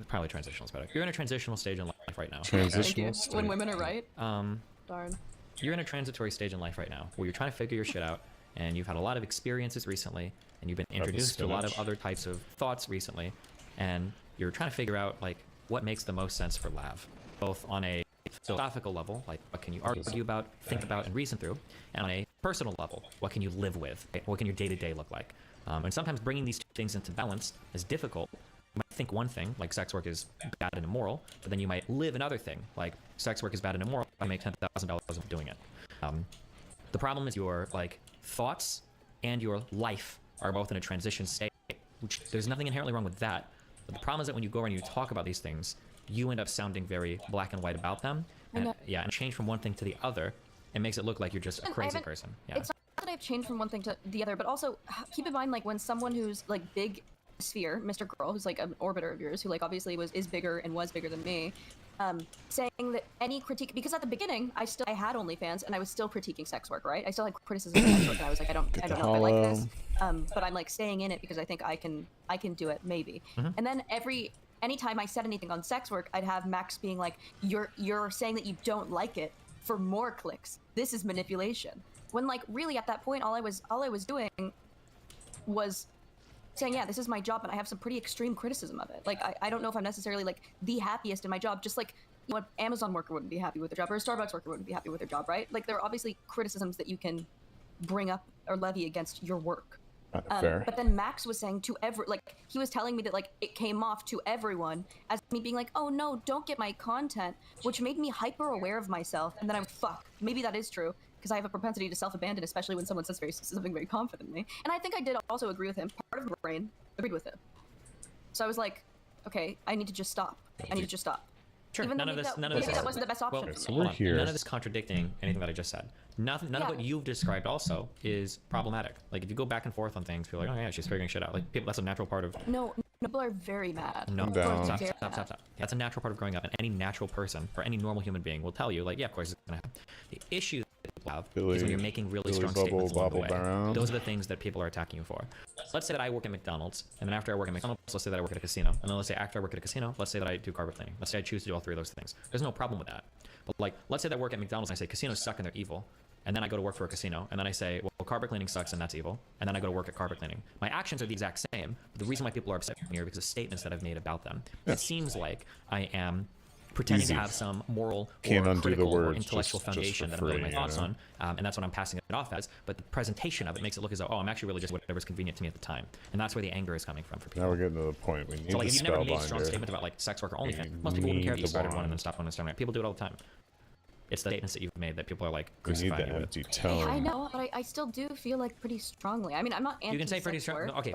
Probably transitional is better. You're in a transitional stage in life right now. Thank you. Transitional state. When women are right? Um, Darn. you're in a transitory stage in life right now where you're trying to figure your shit out, and you've had a lot of experiences recently, and you've been introduced to a lot of spinach. other types of thoughts recently, and you're trying to figure out like what makes the most sense for Lav, both on a philosophical level, like what can you argue about, think about, and reason through, and on a personal level, what can you live with, what can your day-to-day look like. And sometimes bringing these two things into balance is difficult. You might think one thing, like sex work is bad and immoral, but then you might live another thing, like sex work is bad and immoral, I make $10,000 of doing it. The problem is your like thoughts and your life are both in a transition state, which there's nothing inherently wrong with that. But the problem is that when you go around and you talk about these things, you end up sounding very black and white about them. And, yeah, and change from one thing to the other, it makes it look like you're just a crazy person. Yeah. It's not that I've changed from one thing to the other, but also keep in mind, like, when someone who's like big sphere, Mr. Girl, who's like an orbiter of yours, who like obviously is bigger and was bigger than me, saying that any critique, because at the beginning I had OnlyFans and I was still critiquing sex work, right? I still had criticism of sex work, and I was like, I don't know if I like this, but I'm like staying in it because I think I can do it, maybe. And then anytime I said anything on sex work, I'd have Max being like, you're saying that you don't like it for more clicks. This is manipulation. When like really at that point, all I was doing was saying, yeah, this is my job and I have some pretty extreme criticism of it. Like, I don't know if I'm necessarily like the happiest in my job, just like, you know, an Amazon worker wouldn't be happy with their job or a Starbucks worker wouldn't be happy with their job, right? Like, there are obviously criticisms that you can bring up or levy against your work. Fair. But then Max was saying to he was telling me that like it came off to everyone as me being like, oh no, don't get my content, which made me hyper aware of myself. And then I'm fuck, maybe that is true, because I have a propensity to self-abandon, especially when someone says something very confidently. And I think I did also agree with him. Part of my brain agreed with him. So I was like, okay, I need to just stop. I need to just stop. Sure. Even none of this that wasn't the best option. Well, so we're here. None of this contradicting anything that I just said. None of what you've described also is problematic. Like if you go back and forth on things, people are like, oh yeah, she's figuring shit out. Like people, that's a natural part of. No, people are very mad. No, down. Stop. That's a natural part of growing up, and any natural person or any normal human being will tell you, like, yeah, of course it's gonna happen. The issue that people have is when you're making really strong statements along the way. Those are the things that people are attacking you for. Let's say that I work at McDonald's, and then after I work at McDonald's, let's say that I work at a casino, and then let's say after I work at a casino, let's say that I do carpet cleaning. Let's say I choose to do all three of those things. There's no problem with that. But like, let's say that I work at McDonald's and I say casinos suck and they're evil. And then I go to work for a casino, and then I say, well, carpet cleaning sucks and that's evil. And then I go to work at carpet cleaning. My actions are the exact same, but the reason why people are upset with me are because of statements that I've made about them. It seems like I am pretending to have some moral or critical or intellectual foundation that I'm building my thoughts on, and that's what I'm passing it off as. But the presentation of it makes it look as though, oh, I'm actually really just whatever's convenient to me at the time. And that's where the anger is coming from for people. Now we're getting to the point. We need so like, the if you've never made a spellbinder. strong statement about like sex work or OnlyFans, most people wouldn't care if you started one and then stopped one and started right. People do it all the time. It's the statements that you've made that people are like crucifying you with. Empty tone. I know, but I still do feel like pretty strongly. I mean, I'm not anti-sex work. You can say pretty strong. No, okay,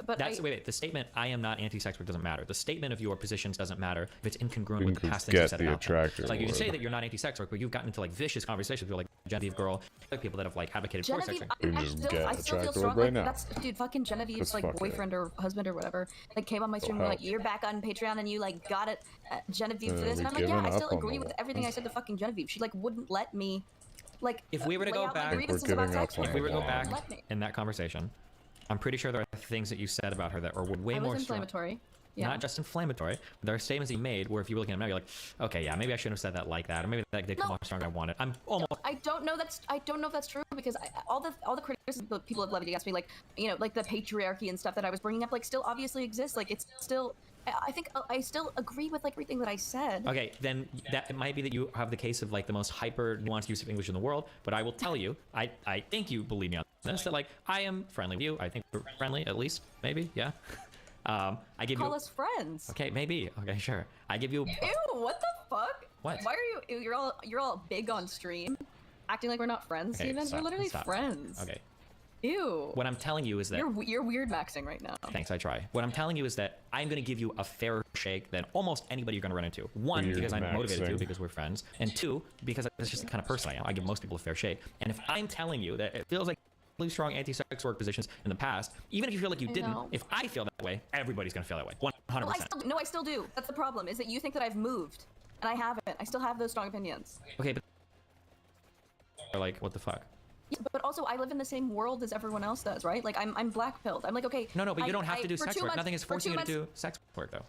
but, wait. The statement "I am not anti-sex work" doesn't matter. The statement of your positions doesn't matter if it's incongruent with the past things you said about them. So, like you can say that you're not anti-sex work, but you've gotten into like vicious conversations with like Genevieve girl, other people that have like advocated for sex work. I still feel strong. Like, that's dude, fucking Genevieve's like boyfriend or husband or whatever, like came on my stream and were like, you're back on Patreon and you like got it, Genevieve for this, and I'm like, yeah, I still agree with everything I said to fucking Genevieve. She like wouldn't let me. Like, if we were to go back, in that conversation, I'm pretty sure there are things that you said about her that were way more inflammatory. Yeah. Not just inflammatory. But there are statements you made where if you were looking at them now, you're like, okay, yeah, maybe I shouldn't have said that like that, or maybe that did come off stronger than I wanted. I'm almost. I don't know if that's true because all the criticism that people have levied against me, like like the patriarchy and stuff that I was bringing up, like still obviously exists. Like it's still. I think I still agree with like everything that I said. Okay, then it might be that you have the case of like the most hyper nuanced use of English in the world, but I will tell you, I think you believe me on this, that like I am friendly with you. I think we're friendly, at least, maybe, yeah. I give Call us friends. Okay, maybe. Okay, sure. I give you. Ew! What the fuck? What? Why are you? You're all big on stream, acting like we're not friends. Okay, Steven, we're literally friends. Okay. Ew. What I'm telling you is that you're weird maxing right now. Thanks, I try. What I'm telling you is that I'm going to give you a fairer shake than almost anybody you're going to run into. One, weird because I'm motivated to, because we're friends, and two, because that's just the kind of person I am. I give most people a fair shake. And if I'm telling you that it feels like really strong anti-sex work positions in the past, even if you feel like you didn't, if I feel that way, everybody's going to feel that way. 100%. No, I still do. That's the problem. Is that you think that I've moved, and I haven't. I still have those strong opinions. Okay, but like, what the fuck? Yeah, but also I live in the same world as everyone else does, right? Like I'm black pilled. I'm like, okay. No, but you don't have to do sex work. Nothing is forcing you to do sex work, though.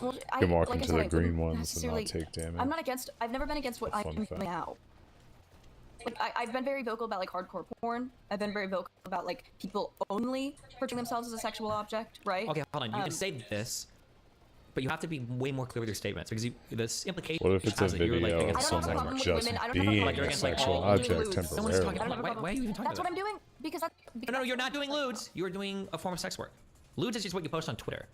Well, you can walk into the green ones and not take damage. I'm not against. I've never been against what I'm doing now. Like I've been very vocal about like hardcore porn. I've been very vocal about like people only portraying themselves as a sexual object, right? Okay, hold on. You can say this, but you have to be way more clear with your statements because this implication. What if it's a video of someone just being a sexual object temporarily? Why are you even talking about that? That's what I'm doing because that's. No, you're not doing lewds. You're doing a form of sex work. Lewds is just what you post on Twitter.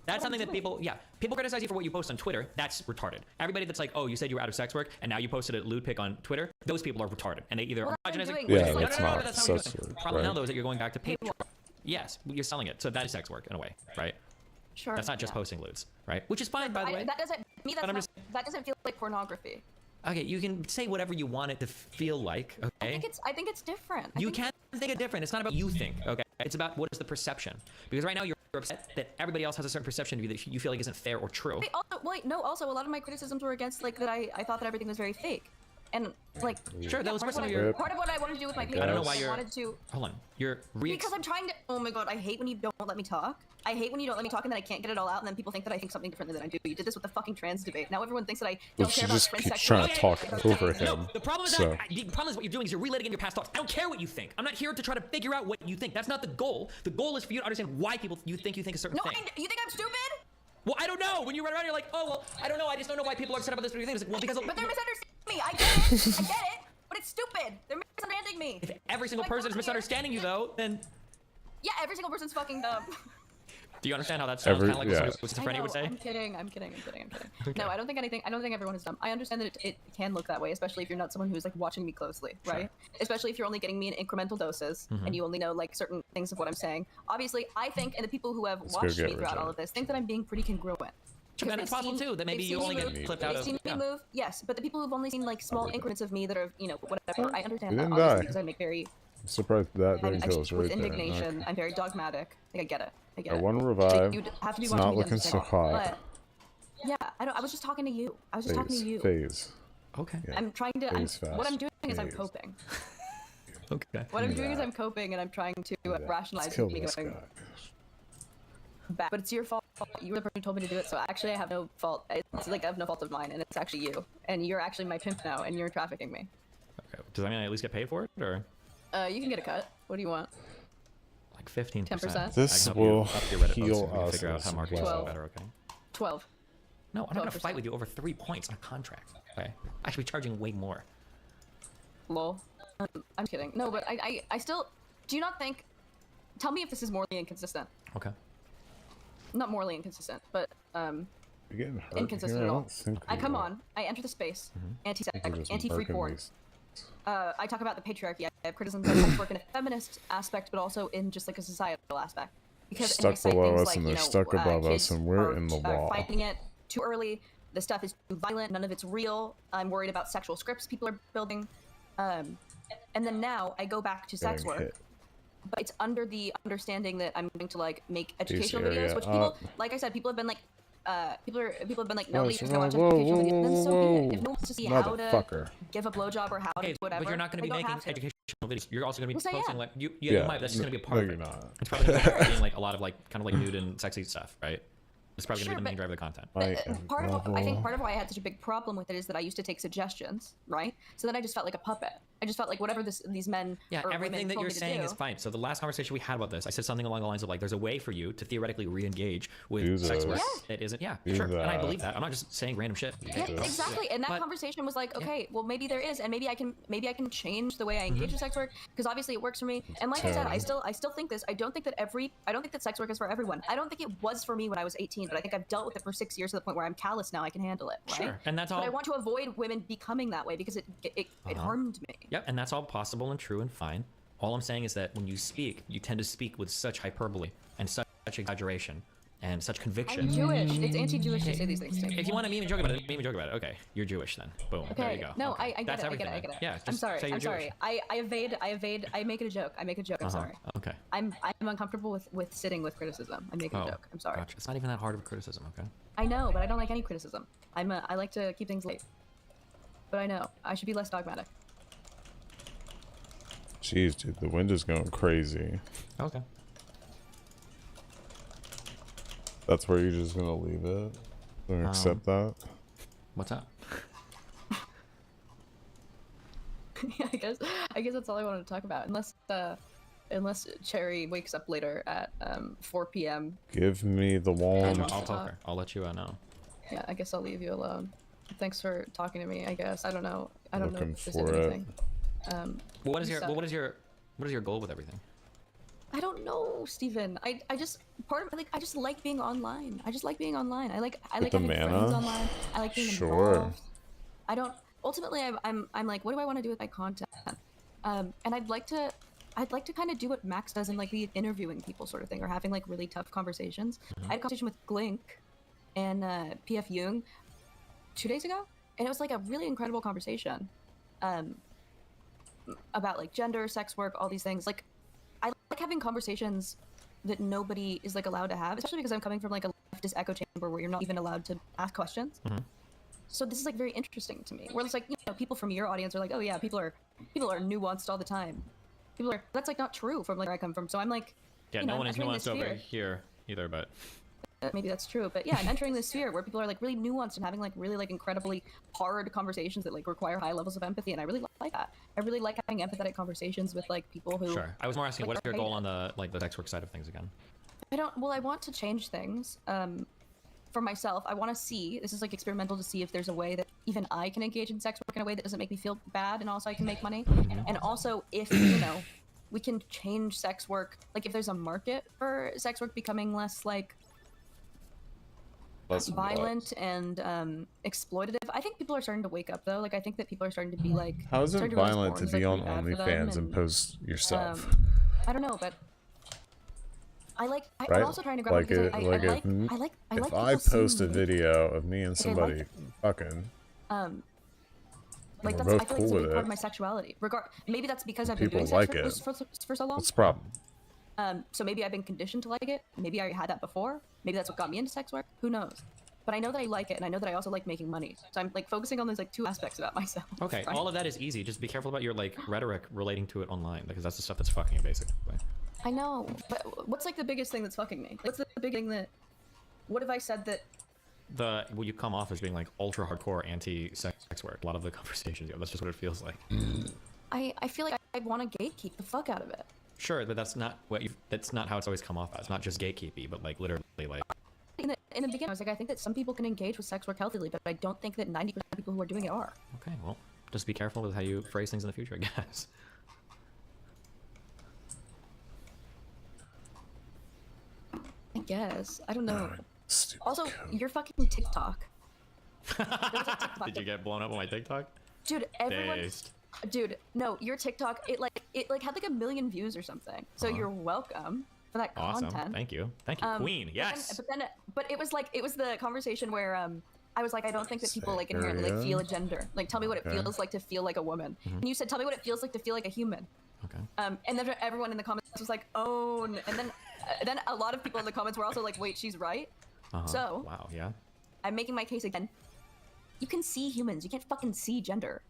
That's something that people criticize you for what you post on Twitter. That's retarded. Everybody that's like, oh, you said you were out of sex work, and now you posted a lewd pic on Twitter. Those people are retarded, and they either are misogynistic. Yeah, that's not sex work. The problem now, though, is that you're going back to Patreon. Yes, you're selling it, so that is sex work in a way, right? Sure. That's not just posting lewds, right? Which is fine, by the way. That doesn't feel like pornography. Okay, you can say whatever you want it to feel like. Okay. I think it's different. You can think it different. It's not about you think. Okay. It's about what is the perception. Because right now you're upset that everybody else has a certain perception of you that you feel like isn't fair or true. Also, a lot of my criticisms were against like that I thought that everything was very fake. And like, sure, that was part of what I wanted to do with my page. I don't know why wanted to. Hold on, because I'm trying to. Oh my god, I hate when you don't let me talk. I hate when you don't let me talk and then I can't get it all out, and then people think that I think something differently than I do. You did this with the fucking trans debate. Now everyone thinks that I don't care about just trans keep sexuality. trying to talk over him. No, the problem is that the problem is what you're doing is you're relitigating your past thoughts. I don't care what you think. I'm not here to try to figure out what you think. That's not the goal. The goal is for you to understand why you think a certain thing. You think I'm stupid? Well, I don't know. When you run around, you're like, oh well, I don't know. I just don't know why people are upset about this particular thing. It's like, well, because but they're misunderstanding me. I get it. I get it. But it's stupid. They're misunderstanding me. If every single person is misunderstanding you, though, then yeah, every single person's fucking dumb. Do you understand how that sounds? Kind of like what schizophrenia would say? I'm kidding. Okay. No, I don't think everyone is dumb. I understand that it can look that way, especially if you're not someone who's like watching me closely, right? Especially if you're only getting me in incremental doses and you only know like certain things of what I'm saying. Obviously, I think, and the people who have watched me throughout all of this think that I'm being pretty congruent. And it's possible too that maybe you only get clipped out of. They've seen me move, yes, but the people who've only seen like small increments of me that are, you know, whatever. I understand that obviously because I make very. I'm surprised that didn't kill us right with indignation. There. I'm very dogmatic. Like, I get it. I want to revive. You'd have to be it's not looking so hot. But, yeah, I was just talking to you. I was just talking to you. Phase. Okay. Yeah. I'm trying to. What I'm doing is I'm coping. Okay. What I'm doing is I'm coping and I'm trying to rationalize me going back. But it's your fault. You were the person who told me to do it, so actually I have no fault. It's like I have no fault of mine, and it's actually you. And you're actually my pimp now, and you're trafficking me. Okay. Does that mean I at least get paid for it, or? You can get a cut. What do you want? Like 15%. 10%. This will heal us. Figure out how much is better, okay? 12. No, I'm not gonna fight with you over 3 points on a contract. Okay. I should be charging way more. Lol. I'm kidding. No, but I still. Do you not think? Tell me if this is morally inconsistent. Okay. Not morally inconsistent, but You're getting hurt inconsistent here? at all. I come are. on. I enter the space. Anti-free porn. I talk about the patriarchy. I have criticisms of sex work in a feminist aspect, but also in just like a societal aspect. Because stuck below us and they're stuck above us, and we're in the wall. Finding it too early. The stuff is too violent. None of it's real. I'm worried about sexual scripts people are building. And then now I go back to sex work. But it's under the understanding that I'm going to like make educational videos, which people, like I said, people have been like, people have been like, nobody should watch educational videos. Then so be it. If no one wants to see how to give a blowjob or how to do whatever, but you're not going to be making educational videos. You're also going to be posting like, that's just going to be a part no, of it. You're not. It's probably going to be being like a lot of like kind of like nude and sexy stuff, right? It's probably going to be the main driver of the content. I think part of why I had such a big problem with it is that I used to take suggestions, right? So then I just felt like a puppet. I just felt like whatever these men or everything that you're saying is fine. So the last conversation we had about this, I said something along the lines of like, there's a way for you to theoretically re-engage with sex work. It isn't. Yeah, sure. And I believe that. I'm not just saying random shit. Yeah, exactly. And that conversation was like, okay, well maybe there is, and maybe I can change the way I engage with sex work because obviously it works for me. And like I said, I still think this. I don't think that sex work is for everyone. I don't think it was for me when I was 18, but I think I've dealt with it for 6 years to the point where I'm callous now. I can handle it. Right? Sure. And that's all. But I want to avoid women becoming that way because it harmed me. Yep. And that's all possible and true and fine. All I'm saying is that when you speak, you tend to speak with such hyperbole and such exaggeration and such conviction. I'm Jewish. It's anti-Jewish to say these things to me. If you want to meme and joke about it, okay, you're Jewish then. Boom. Okay. There you go. No, okay. I get it. I get it. Yeah. I'm sorry. I'm sorry. I evade. I make it a joke. I'm sorry. Okay. I'm uncomfortable with sitting with criticism. I make it a joke. I'm sorry. Gotcha. It's not even that hard of a criticism. Okay. I know, but I don't like any criticism. I like to keep things light. But I know I should be less dogmatic. Jeez, dude, the wind is going crazy. Okay. That's where you're just gonna leave it? Don't accept that? What's up? Yeah, I guess that's all I wanted to talk about. Unless Cherry wakes up later at 4 p.m. Give me the wand. I'll tell her. I'll let you know. Yeah, I guess I'll leave you alone. Thanks for talking to me. I guess I don't know. I don't know if there's for anything. What is your goal with everything? I don't know, Steven. I just I just like being online. I just like being online. I like having friends online. I like being involved. I don't. Ultimately, I'm like, what do I want to do with my content? And I'd like to kind of do what Max does and like be interviewing people sort of thing, or having like really tough conversations. I had a conversation with Glink and PF Jung 2 days ago, and it was like a really incredible conversation about like gender, sex work, all these things. Like, I like like having conversations that nobody is like allowed to have, especially because I'm coming from like a leftist echo chamber where you're not even allowed to ask questions. So this is like very interesting to me. Where it's like, you know, people from your audience are like, oh yeah, people are nuanced all the time. That's like not true from like where I come from. So I'm like, yeah, no one is nuanced over here either, but maybe that's true. But yeah, I'm entering this sphere where people are like really nuanced and having like really like incredibly hard conversations that like require high levels of empathy, and I really like that. I really like having empathetic conversations with like people who. Sure. I was more asking, like, what's your goal on the like the sex work side of things again? I want to change things. For myself, I want to see, this is like experimental to see if there's a way that even I can engage in sex work in a way that doesn't make me feel bad, and also I can make money. And also if, you know, we can change sex work, like if there's a market for sex work becoming less like violent and exploitative. I think people are starting to wake up though. Like I think that people are starting to be like, how is it violent to be on OnlyFans and post yourself? I don't know, but I'm Right? also trying to grab Like, because if I post a video of me and somebody fucking, like that's, we're I both feel like cool it's a with big part it. of my sexuality. Maybe that's because I've been People doing sex like work it. for so long. What's the problem? So maybe I've been conditioned to like it. Maybe I had that before. Maybe that's what got me into sex work. Who knows? But I know that I like it, and I know that I also like making money. So I'm like focusing on those like two aspects about myself. Okay, all of that is easy. Just be careful about your like rhetoric relating to it online, because that's the stuff that's fucking you basically. I know, but what's like the biggest thing that's fucking me? What's the big thing that? What have I said that? Well, you come off as being like ultra hardcore anti-sex work. A lot of the conversations, that's just what it feels like. I feel like I want to gatekeep the fuck out of it. Sure, but that's not that's not how it's always come off as. Not just gatekeepy, but like literally like. In the beginning, I was like, I think that some people can engage with sex work healthily, but I don't think that 90% of people who are doing it are. Okay, well, just be careful with how you phrase things in the future, I guess. I guess. I don't know. Stupid Also, code. your fucking TikTok. Did you get blown up on my TikTok? Dude, everyone. Dazed. Dude, no, your TikTok. It had like 1 million views or something. So you're welcome for that Awesome. content. Thank you, Queen. Yes. But it was the conversation where I was like, I don't think that people like inherently like feel a gender. Like, tell me what it feels like to feel like a woman. And you said, tell me what it feels like to feel like a human. Okay. And then everyone in the comments was like, own. And then a lot of people in the comments were also like, wait, she's right. So wow, yeah. I'm making my case again. You can see humans. You can't fucking see gender.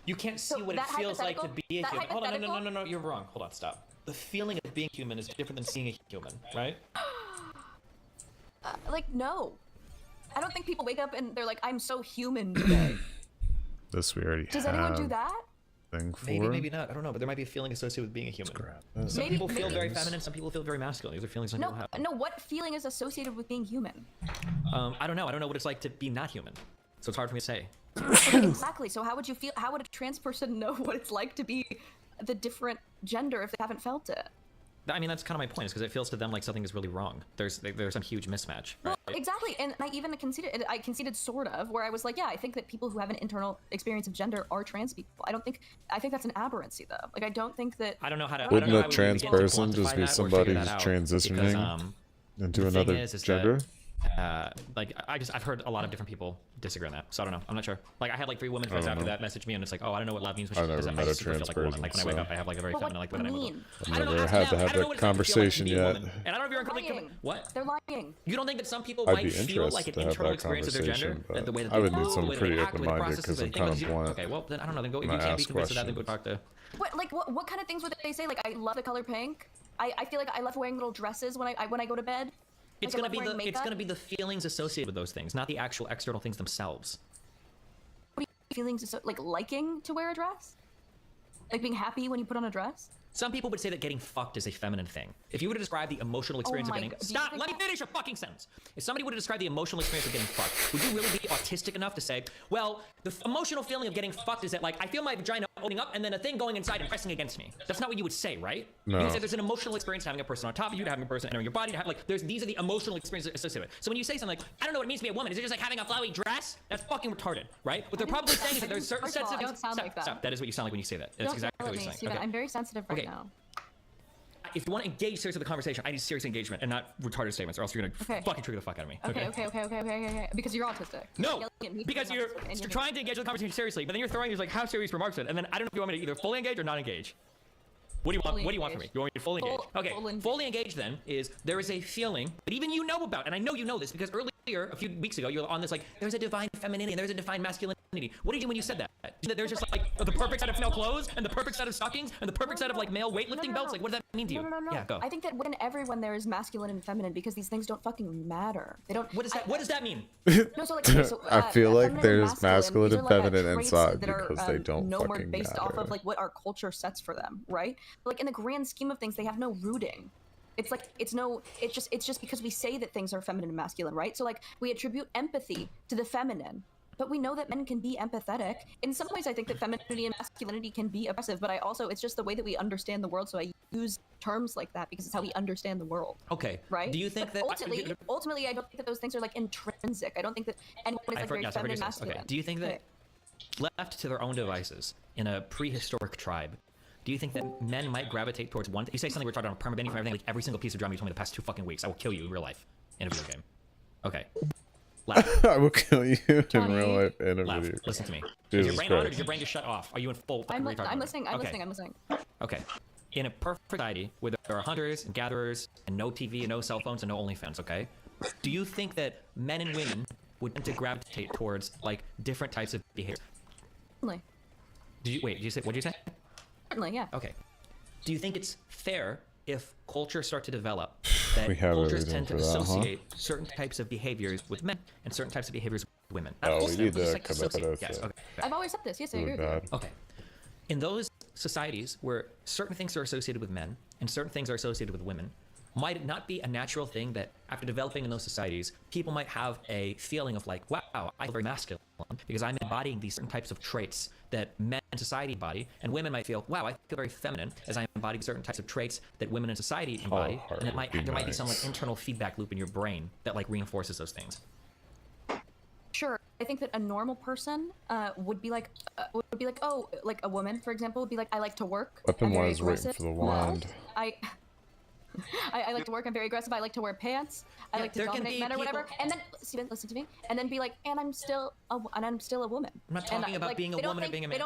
You can't see what it feels like to be a human. Hold on, no, you're wrong. Hold on, stop. The feeling of being human is different than seeing a human, right? Like, no. I don't think people wake up and they're like, I'm so human today. This we already Does have. anyone do that? Thing for. Maybe not. I don't know, but there might be a feling associated with being a human. Some people feel very feminine. Some people feel very masculine. These are feelings some people have. No. What feeling is associated with being human? I don't know. I don't know what it's like to be not human, so it's hard for me to say. Exactly. So how would you feel? How would a trans person know what it's like to be the different gender if they haven't felt it? I mean, that's kind of my point, is because it feels to them like something is really wrong. There's some huge mismatch. Right? Well, exactly, and I even conceded. I conceded sort of, where I was like, yeah, I think that people who have an internal experience of gender are trans people. I think that's an aberrancy, though. Like, I don't think that. I don't know how to. Wouldn't a trans person just be somebody who's transitioning into another gender? Like I've heard a lot of different people disagree on that, so I don't know. I'm not sure. Like I had like 3 women friends after that message me, and it's like, oh, I don't know what love means. I've never met a trans person. Like when I wake up, I have like a very feminine like when I move. I've never had to have that conversation yet. And I don't know if you're like, what? They're lying. You don't think that some people I'd might be feel like an interested to have internal that experience of their gender, conversation, the way that but they I would need move, someone the way they pretty act, the way they open-minded process because I'm it, kind of you- blunt. Okay, well then I don't know. Then go. If when you I can't be ask convinced of that, then go questions. talk to. What kind of things would they say? Like, I love the color pink. I feel like I love wearing little dresses when I go to bed. It's Like, gonna be the feelings associated with those things, not the actual external things themselves. Feelings like liking to wear a dress, like being happy when you put on a dress. Some people would say that getting fucked is a feminine thing. If you were to describe the emotional experience of my getting... God. Do you Stop! think Let me that- finish a fucking sentence. If somebody were to describe the emotional experience of getting fucked, would you really be autistic enough to say, well, the emotional feeling of getting fucked is that, like, I feel my vagina opening up and then a thing going inside and pressing against me. That's not what you would say, right? No. You would say there's an emotional experience to having a person on top of you, to having a person entering your body, to have, like, these are the emotional experiences associated with it. So when you say something like, I don't know what it means to be a woman, is it just like having a flowy dress? That's fucking retarded, right? What they're probably saying is that there's certain First of all, sensitive... I don't sound like that. Stop. That is what you sound like when you say that. That's Don't exactly yell what at you're me, saying. Steven. I'm very sensitive right Okay. now. If you want to engage seriously with the conversation, I need serious engagement and not retarded statements, or else you're gonna fucking trigger the fuck out of me. Okay. Because you're autistic. No, Yelling at me because because you're I'm autistic, and you're trying to engage with the conversation seriously, but then you're throwing these like how serious remarks in, and then I don't know if you want me to either fully engage or not engage. What do you want? What do you want from me? You want me to fully engage? Okay, Full fully engaged then is there is a feeling that even you know about, and I know you know this because earlier, a few weeks ago, you were on this like, there's a divine femininity and there's a divine masculinity. What did you do when you said that? That there's just like the perfect set of female clothes and the perfect set of stockings and the perfect set of like male weightlifting belts? Like, what does that mean to you? No. Yeah, go. I think that within everyone there is masculine and feminine because these things don't fucking matter. They don't. What does that mean? No, so like, okay, so, I feel like feminine there's masculine these and are, like, feminine traits inside that are, because they don't no more fucking based off matter. of like what our culture sets for them, right? But, like in the grand scheme of things, they have no rooting. It's like it's just because we say that things are feminine and masculine, right? So like we attribute empathy to the feminine. But we know that men can be empathetic. In some ways, I think that femininity and masculinity can be oppressive, but it's just the way that we understand the world, so I use terms like that because it's how we understand the world. Okay. Right? Do you think that... Ultimately, I don't think that those things are, like, intrinsic. I don't think that anyone is, like, very feminine masculine. Okay. Do you think that left to their own devices in a prehistoric tribe, do you think that men might gravitate towards one... You say something we're talking about permabanning for everything, like every single piece of drama you told me the past 2 fucking weeks. I will kill you in real life in a video game. Okay. Laugh. I will kill you Johnny, in real life in a Laugh. video. Listen to me. Jesus Is your brain Christ. on or does your brain just shut off? Are you in full fucking retard I'm mode? listening. I'm listening. Okay. In a perfect society where there are hunters and gatherers and no TV and no cell phones and no OnlyFans, okay? Do you think that men and women would tend to gravitate towards like different types of behavior? Certainly. Did you say, what did you say? Certainly, yeah. Okay. Do you think it's fair if cultures start to develop that We have cultures everything tend to for that, huh? associate certain types of behaviors with men and certain types of behaviors with women? Oh, we need Just to like come up associate. with Yes, a- okay. I've always said this. Yes, I Really agree with you. bad. Okay. In those societies where certain things are associated with men and certain things are associated with women, might it not be a natural thing that after developing in those societies, people might have a feeling of like, wow, I feel very masculine because I'm embodying these certain types of traits that men in society embody, and women might feel, wow, I feel very feminine as I embody certain types of traits that women in society embody, and it might, there might be some like internal feedback loop in your brain that like reinforces those things. Sure. I think that a normal person would be like, oh, like a woman, for example, would be like, I like to work. I'm very Weapon-wise, waiting aggressive. for the wand. I like to work. I'm very aggressive. I like to wear pants. I like to there can dominate be men or people- whatever. And then, Steven, listen to me. And then be like, and I'm still a woman. I'm not talking about being a they don't woman or think- being a man.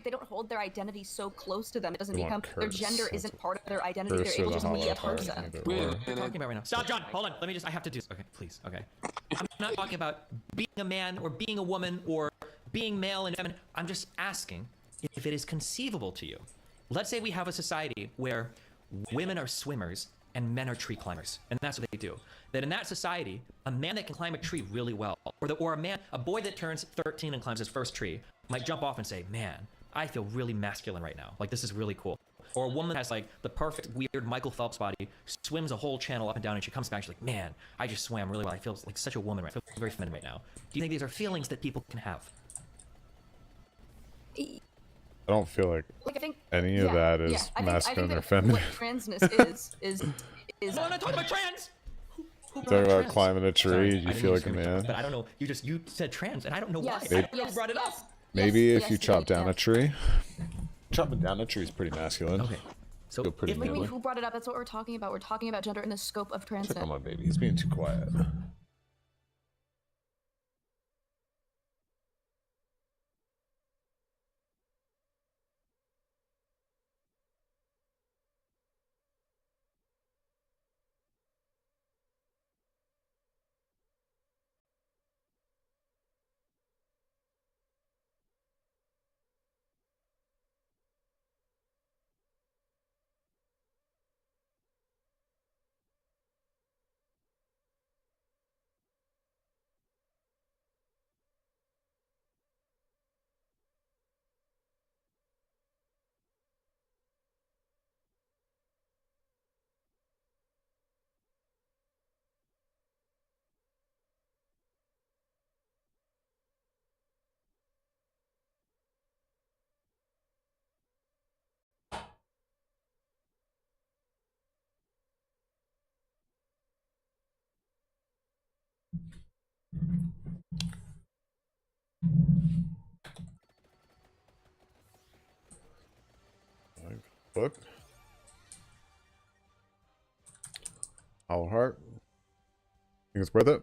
They don't hold their identity so close to them. It doesn't They want become their curse. gender That's isn't part of their identity. Curse They're or able the to just be a hollow heart, person. either What or. are you talking about right now? Stop, John. Hold on. Let me just. I have to do this. Okay, please. Okay. I'm not talking about being a man or being a woman or being male and feminine. I'm just asking if it is conceivable to you. Let's say we have a society where women are swimmers and men are tree climbers, and that's what they do. That in that society, a man that can climb a tree really well, or a boy that turns 13 and climbs his first tree, might jump off and say, "Man, I feel really masculine right now. Like this is really cool." Or a woman has like the perfect weird Michael Phelps body, swims a whole channel up and down, and she comes back, she's like, "Man, I just swam really well. I feel like such a woman. I feel very feminine right now." Do you think these are feelings that people can have? I don't feel like Like I think any of that is I think masculine that or feminine. What transness is No, I'm not talking about trans. Who brought Talking up about trans? climbing a tree, Sorry, you I didn't feel mean like to a scream at you, man. But I don't know. You said trans, and I don't know Yes, why. I don't know yes, who brought it up. yes. Maybe Yes, if you yes, chop down yeah. a tree. Chopping down a tree is pretty masculine. Okay. So Feel pretty if What do you mean, manly. who brought it up? That's what we're talking about. We're talking about gender in the scope of Check transnet. on my baby. He's being too quiet. Book. Hollow heart. Think it's worth it?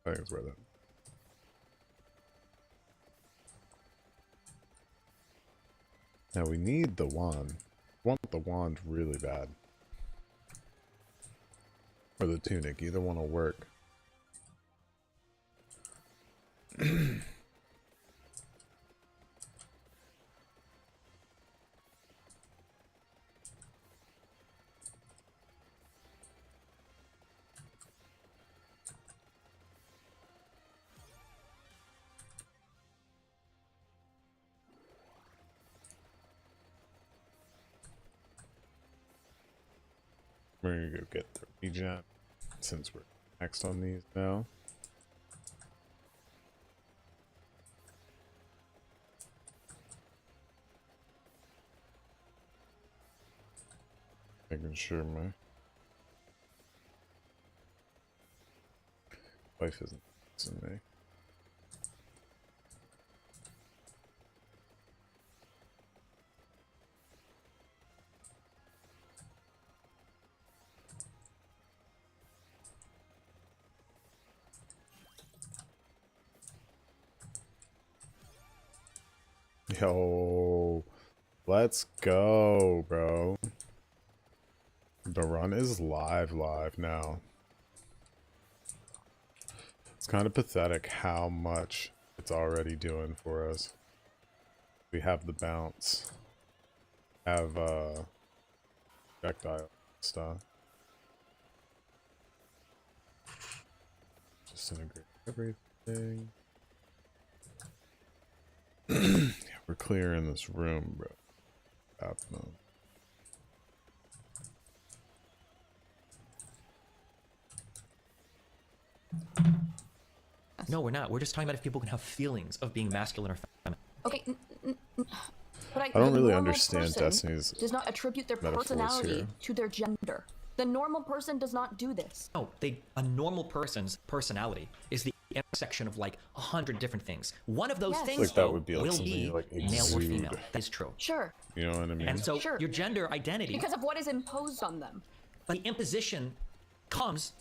I think it's worth it. Now we need the wand. want the wand really bad. Or the tunic, either one will work. We're gonna go get the regen since we're next on these now. Making sure my wife isn't missing me. Yo, let's go, bro. The run is live now. It's kind of pathetic how much it's already doing for us. We have the bounce. Have projectile stuff. Just integrate everything. Yeah, we're clearing this room, bro. Mode. No, we're not. We're just talking about if people can have feelings of being masculine or feminine. Okay, but I don't the really normal understand person Destiny's does not attribute their metaphors personality here. to their gender. The normal person does not do this. No, a normal person's personality is the intersection of like 100 different things. One of those Yes. things Like that though, would be like will something be you, like, male or exude. female. That is true. Sure, You know what I mean? And so Sure. your gender identity, because of what is imposed on them. the imposition comes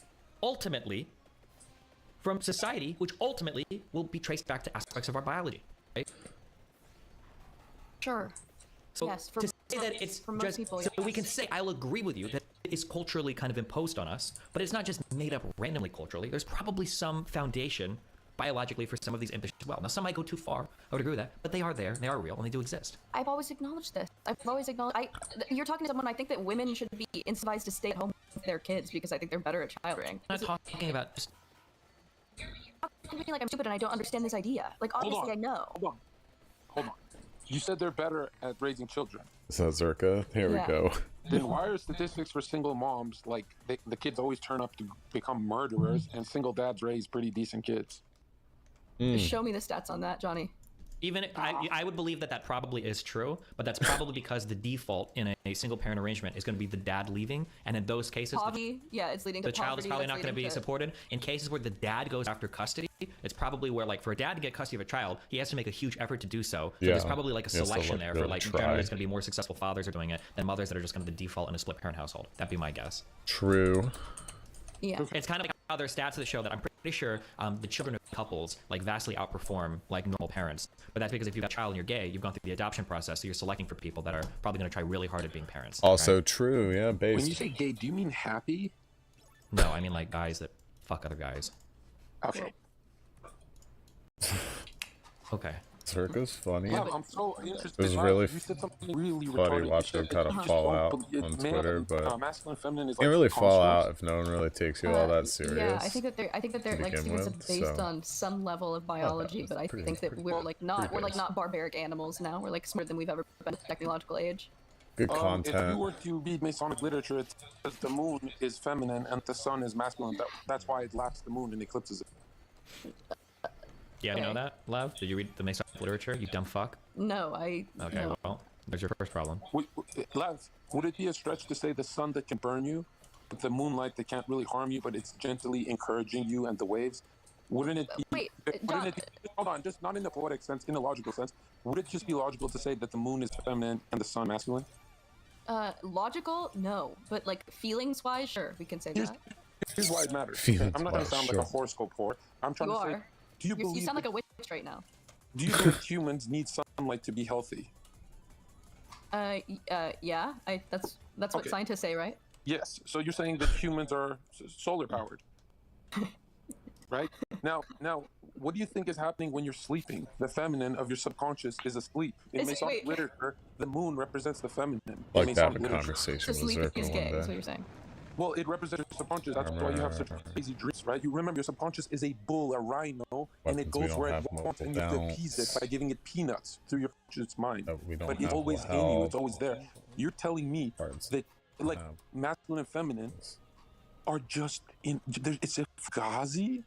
ultimately from society, which ultimately will be traced back to aspects of our biology, right? Sure. So Yes, to say that it's for most just people, so we can yes. say I'll agree with you that it is culturally kind of imposed on us, but it's not just made up randomly culturally. There's probably some foundation biologically for some of these impositions as well. Now some might go too far. I would agree with that, but they are there, they are real, and they do exist. I've always acknowledged this. I've always acknowledged. You're talking to someone. I think that women should be incentivized to stay at home with their kids because I think they're better at child rearing. I'm not talking about just Like I'm stupid and I don't understand this idea. Like obviously I know. Hold on. You said they're better at raising children. Is that Zerka? Here Yeah. we go. Then why are statistics for single moms like the kids always turn up to become murderers, and single dads raise pretty decent kids? Show me the stats on that, Johnny. even I would believe that probably is true, but that's probably because the default in a single parent arrangement is going to be the dad leaving, and in those cases Poverty, yeah, it's leading to the child is poverty, probably that's not going to leading be supported. In cases where the dad goes after custody, it's probably where, like, for a dad to get custody of a child, he has to make a huge effort to do so. So there's probably like a He has to, selection like, there really for, like, try. generally it's going to be more successful fathers are doing it than mothers that are just going to default in a split parent household. That'd be my guess. True. Yeah. It's kind of like other stats that show that I'm pretty sure the children of couples like vastly outperform like normal parents. But that's because if you've got a child and you're gay, you've gone through the adoption process, so you're selecting for people that are probably going to try really hard at being parents. Also right? true, yeah, When you based. say gay, do you mean happy? No, I mean like guys that fuck other guys. Okay. Okay. Circus funny. Yeah, I'm so interested. It was really you said something really funny retarded. watching You him kind said of fall out on Twitter, but masculine, feminine is you can't like really fall constructs. out if no one really takes you all that serious. Yeah, I think that they're to like begin students with, are based so- on some level of biology, that's but I pretty- think that pretty- we're like not pretty base. not barbaric animals now. We're like smarter than we've ever been at the technological age. Good If you content. were to read Masonic literature, it says the moon is feminine and the sun is masculine. That's why it lacks the moon and eclipses it. Yeah, you know Okay. that, Lev? Did you read the Masonic literature, you dumb fuck? No, I Okay, no. well, there's your first problem. Lav, would it be a stretch to say the sun that can burn you, but the moonlight that can't really harm you, but it's gently encouraging you and the waves? Wouldn't it be? Wait, wouldn't John- it be, hold on, just not in the poetic sense, in the logical sense. Would it just be logical to say that the moon is feminine and the sun masculine? Logical, no, but like feelings wise, sure, we can say Here's- that. Here's why it matters. Feelings I'm not going wise, to sound like sure. a horoscope whore. I'm trying You to say, are. do you You believe? sound like a witch right now. Do you believe humans need sunlight to be healthy? Yeah. That's what Okay. scientists say, right? Yes. So you're saying that humans are solar powered, right? Now, what do you think is happening when you're sleeping? The feminine of your subconscious is asleep. In Masonic literature, the moon represents the feminine. Like in to have Masonic a literature. conversation So with sleep is Zerka gay, one is what day. you're saying. Well, it represents your subconscious. That's why you have such crazy dreams, right? You remember your subconscious is a bull, a rhino, and it Weapons we goes don't where it have wants, and multiple you appease it bounce. by giving it peanuts through your conscious mind. We don't But it's have always in you. It's always there. You're telling me Parts that, like, have. masculine and feminine are just in. It's a fugazi.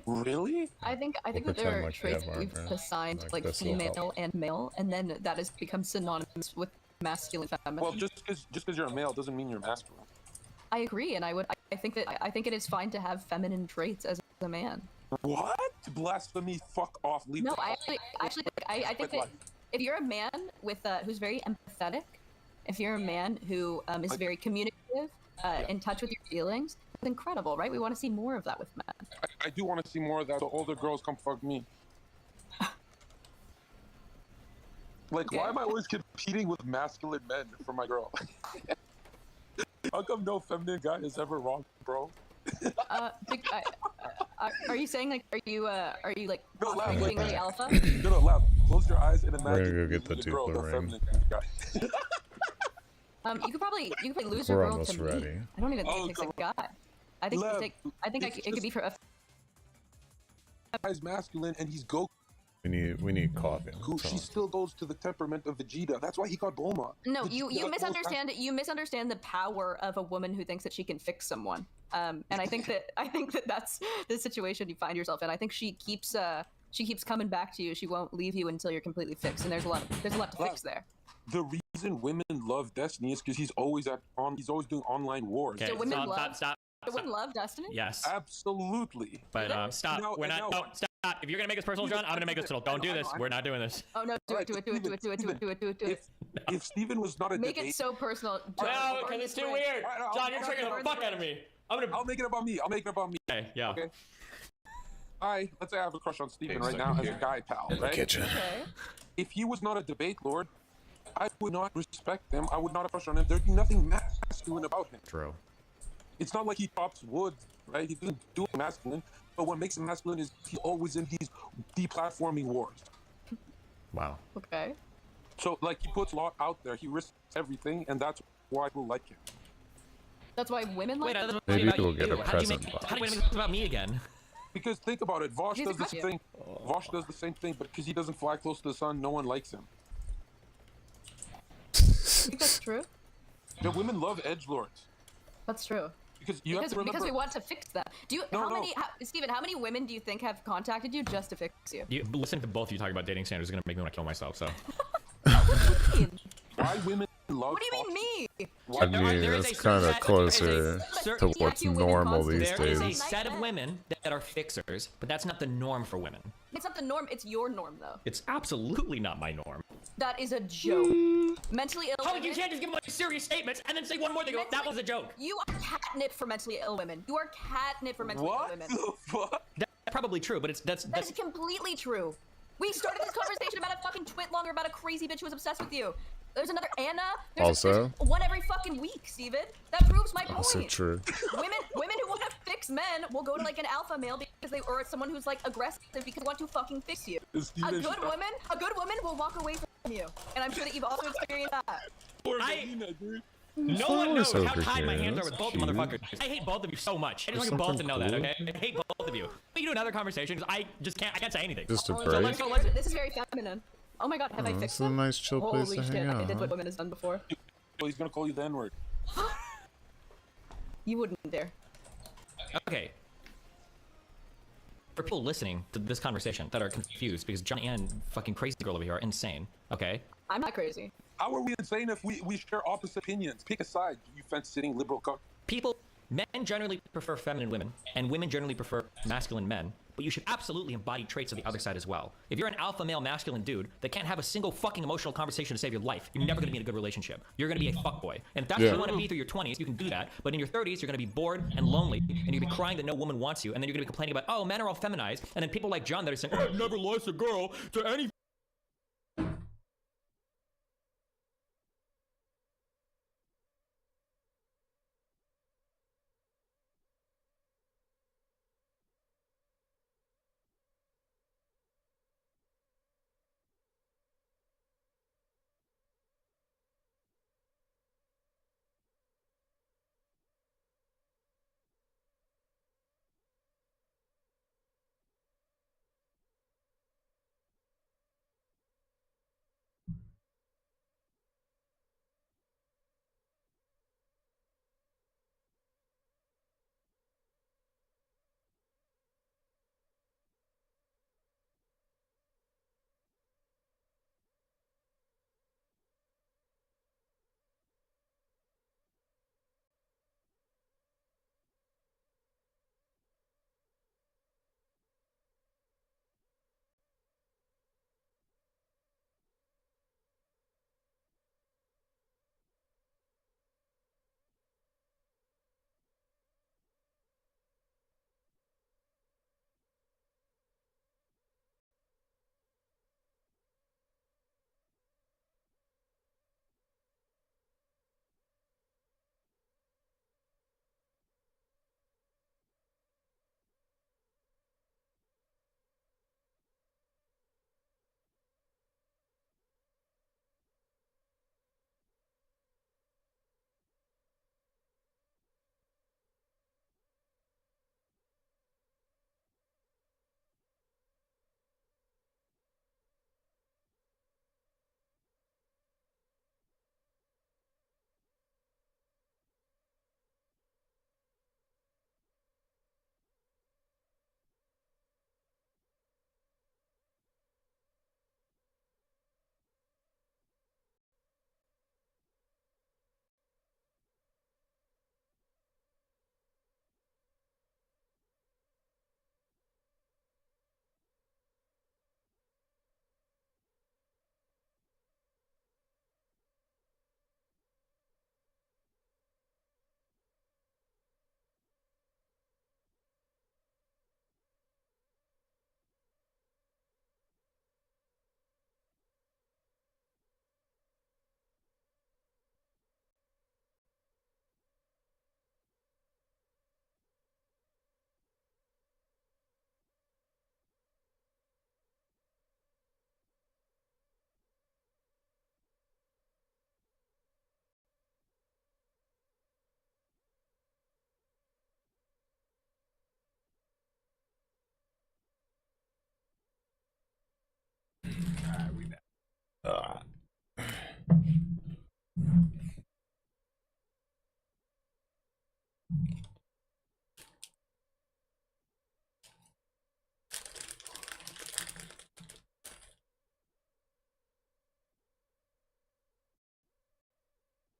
Really? I think We'll that there pretend are like we traits have that we've armor. assigned Like like this will female help. and male, and then that has become synonymous with masculine, feminine. Well, just because you're a male doesn't mean you're masculine. I agree, and I think it is fine to have feminine traits as a man. What? Blasphemy! Fuck off! Leave. No, I think that if you're a man with who's very empathetic, if you're a man who is very communicative, in touch with your feelings, it's incredible, right? We want to see more of that with men. I do want to see more of that. So older girls come fuck me. Like, Okay. why am I always competing with masculine men for my girl? How come no feminine guy is ever wrong, bro? Are you saying like are you like No, laugh, being like, really alpha? No, laugh. Close your eyes and imagine go get the losing your girl, duplo no ring. feminine guy. You could probably lose We're your girl almost to me. ready. I don't even Oh, think it takes a come guy. I think Lev, it could be for a. Guy's masculine and he's Goku. We need coffee. She still goes to the temperament of Vegeta. That's why he got Bulma. No, Vegeta you goes misunderstand it. You misunderstand the power of a woman who thinks that she can fix someone. And I think that that's the situation you find yourself in. I think she keeps coming back to you. She won't leave you until you're completely fixed. And there's a lot to fix there. The reason women love Destiny is because he's always doing online wars. Okay, So women stop. Do women love Destiny? Yes. Absolutely. But stop. Now- We're not. now- No, stop. If you're gonna make this personal, John, I'm gonna make this personal. Don't do this. We're not doing this. Oh no! Do it! If Steven was not a Make debate, it so personal. No, because it's too weird. Alright, John, you're I'll- triggering the fuck out of me. I'll make it about me. Okay, yeah. Okay. Let's say I have a crush on Steven right now as a guy pal, right? Kitchen. Okay. If he was not a debate lord, I would not respect him. I would not have crush on him. There'd be nothing masculine about him. True. It's not like he chops wood, right? He doesn't do it masculine. But what makes him masculine is he's always in these deplatforming wars. Wow. Okay. So, like, he puts a lot out there. He risks everything, and that's why people like him. That's why women like. Wait, that's Maybe about we'll you. get a How do you present make? box. How do you make this about me again? Because think about it. Vosh He's does the got you. thing. Vosh does the same thing, but because he doesn't fly close to the sun, no one likes him. I think that's true. The women love edgelords. That's true. Because you have to remember. Because we want to fix them. Do you? No, Steven, how many women do you think have contacted you just to fix you? Listening to both of you talking about dating standards is gonna make me want to kill myself. So. Why women love What do you mean me? I mean, it's kind of closer to what's normal these There is a days. set of women that are fixers, but that's not the norm for women. It's not the norm. It's your norm, though. It's absolutely not my norm. That is a joke. Mentally ill. How women, you can't just give like serious statements and then say one more thing. That was a joke. You are catnip for mentally ill women. You are catnip for mentally ill What women. the fuck? That's probably true, but That is completely true. We started this conversation about a fucking twit longer about a crazy bitch who was obsessed with you. There's another Anna. There's one every fucking week, Steven. That proves my point. Also true. Women who want to fix men will go to like an alpha male because they, or someone who's like aggressive because they want to fucking fix you. A good woman will walk away from you, and I'm sure that you've also experienced that. No one knows over how tied my here. hands are with both motherfuckers. I hate both of you so much. I just want you both to know that, okay? I hate both of you. We can do another conversation because I can't say anything. Just a So break. this is very feminine. Oh my god, have I This fixed is a him? nice chill place Holy to shit, hang I out. did what Huh? women has done before. Well, he's gonna call you the N-word. You wouldn't dare. Okay. For people listening to this conversation that are confused because Johnny and fucking crazy girl over here are insane, okay? I'm not crazy. How are we insane if we share opposite opinions? Pick a side, you fence-sitting liberal cuck. Men generally prefer feminine women, and women generally prefer masculine men, but you should absolutely embody traits of the other side as well. If you're an alpha male masculine dude that can't have a single fucking emotional conversation to save your life, you're never gonna be in a good relationship. You're gonna be a fuckboy. And if that's what you wanna be through your 20s, you can do that, but in your 30s, you're gonna be bored and lonely, and you're gonna be crying that no woman wants you, and then you're gonna be complaining about, oh, men are all feminized, and then people like John that are saying, I've never lost a girl to any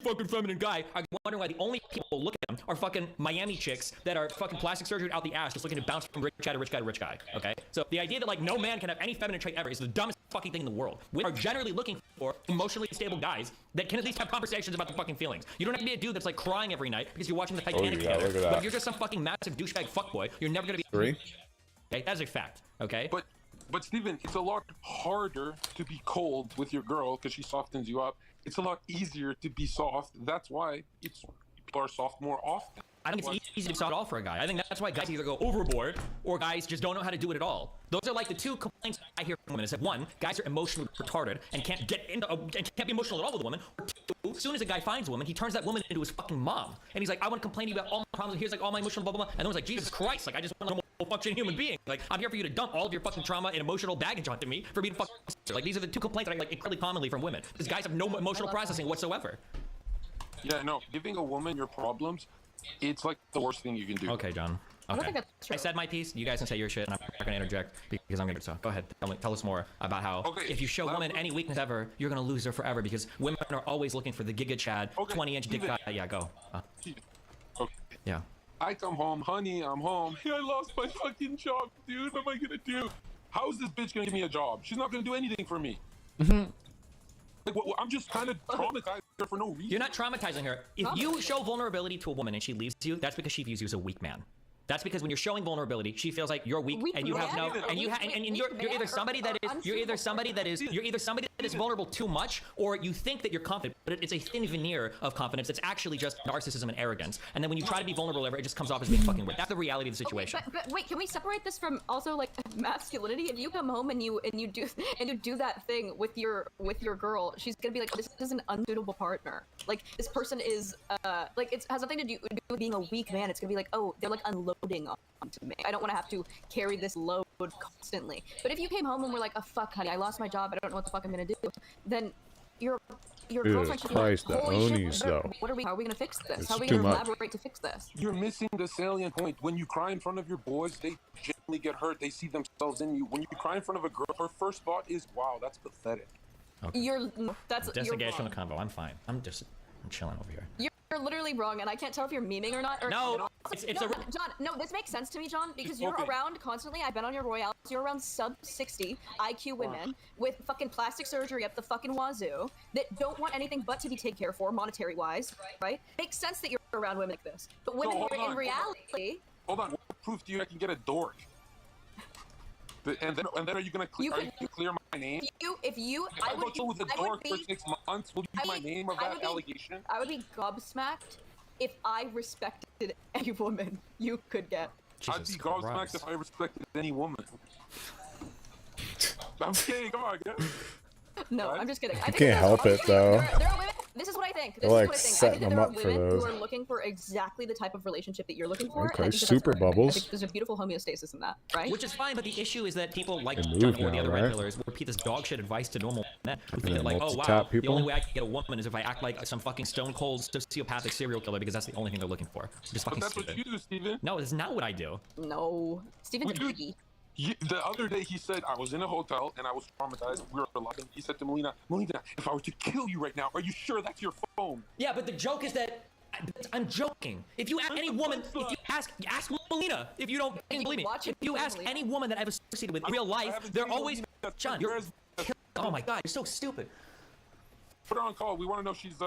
Fucking feminine guy, I'm wondering why the only people look at him are fucking Miami chicks that are fucking plastic surgery out the ass, just looking to bounce from rich guy to rich guy to rich guy. Okay, so the idea that like no man can have any feminine trait ever is the dumbest fucking thing in the world. We are generally looking for emotionally stable guys that can at least have conversations about the fucking feelings. You don't have to be a dude that's like crying every night because you're watching the Titanic together. Look at that. But if you're just some fucking massive douchebag fuckboy, you're never gonna be. 3. Okay, that's a fact. Okay. But Steven, it's a lot harder to be cold with your girl because she softens you up. It's a lot easier to be soft. That's why people are soft more often. I think it's easy to solve it all for a guy. I think that's why guys either go overboard or guys just don't know how to do it at all. Those are like the two complaints I hear from women. Is that one, guys are emotionally retarded and can't get into and can't be emotional at all with a woman. Or two, as soon as a guy finds a woman, he turns that woman into his fucking mom. And he's like, I want to complain to you about all my problems. Here's like all my emotional blah blah blah. And then was like, Jesus Christ, like I just want a normal functioning human being. Like I'm here for you to dump all of your fucking trauma and emotional baggage onto me for me to fucking. Like these are the two complaints that I like incredibly commonly from women. Because guys have no emotional processing whatsoever. Yeah, no, giving a woman your problems, it's like the worst thing you can do. Okay, John. Okay. I said my piece. You guys can say your shit, and I'm not gonna interject because I'm gonna. So go ahead. Tell us more about how if you show women any weakness ever, you're gonna lose her forever because women are always looking for the Giga Chad, 20-inch dick guy. Yeah, go. Okay. Yeah. I come home, honey, I'm home. Hey, I lost my fucking job, dude. What am I gonna do? How is this bitch gonna give me a job? She's not gonna do anything for me. Like, I'm just kind of traumatized her for no reason. You're not traumatizing her. If you show vulnerability to a woman and she leaves you, that's because she views you as a weak man. That's because when you're showing vulnerability, she feels like you're weak and you have no, and you're either somebody that is, you're either somebody that is vulnerable too much, or you think that you're confident, but it's a thin veneer of confidence that's actually just narcissism and arrogance. And then when you try to be vulnerable, it just comes off as being fucking weak. That's the reality of the situation. Okay, but wait, can we separate this from also like masculinity? If you come home and you do that thing with your girl, she's gonna be like, this is an unsuitable partner. Like this person is like it has nothing to do with being a weak man. It's gonna be like, oh, they're like unloading onto me. I don't want to have to carry this load constantly. But if you came home and were like, oh fuck, honey, I lost my job. I don't know what the fuck I'm gonna do. Then your girlfriend should be like, holy shit, how are we gonna fix this? How are we gonna collaborate to fix this? You're missing the salient point. When you cry in front of your boys, they generally get hurt. They see themselves in you. When you cry in front of a girl, her first thought is, wow, that's pathetic. Okay. Disengage from the convo. I'm fine. I'm chilling over here. You're literally wrong, and I can't tell if you're memeing or not. No, John, no, this makes sense to me, John, because you're around constantly. I've been on your Royales. You're around sub 60 IQ women with fucking plastic surgery up the fucking wazoo that don't want anything but to be taken care for, monetary wise, right? Makes sense that you're around women like this, but women who are in reality. Hold on, what proof do you I can get a dork? And then are you gonna clear my name? I would go with a dork for 6 months. Will you be my name of that allegation? I would be gobsmacked if I respected any woman you could get. I'd be gobsmacked if I respected any woman. I'm kidding. Come on, guys. No, I'm just kidding. I can't help it though. There are women. This is what I think. This is what I think. I think that there are women who are looking for exactly the type of relationship that you're looking for. Okay, super bubbles. I think there's a beautiful homeostasis in that, right? Which is fine, but the issue is that people like John or the other red pillars repeat this dog shit advice to normal men who think that like, oh wow, the only way I can get a woman is if I act like some fucking stone cold sociopathic serial killer because that's the only thing they're looking for. Just fucking but that's stupid. what you do, Steven. No, it's not what I do. No, Steven's a biggie. The other day he said, I was in a hotel and I was traumatized. We were laughing. He said to Melina, if I were to kill you right now, are you sure that's your phone? Yeah, but the joke is that I'm joking. If you ask any woman, if you ask Melina, if you don't believe me, if you ask any woman that I've associated with in real life, they're always, John, oh my god, you're so stupid. Put her on call. We want to know if she's,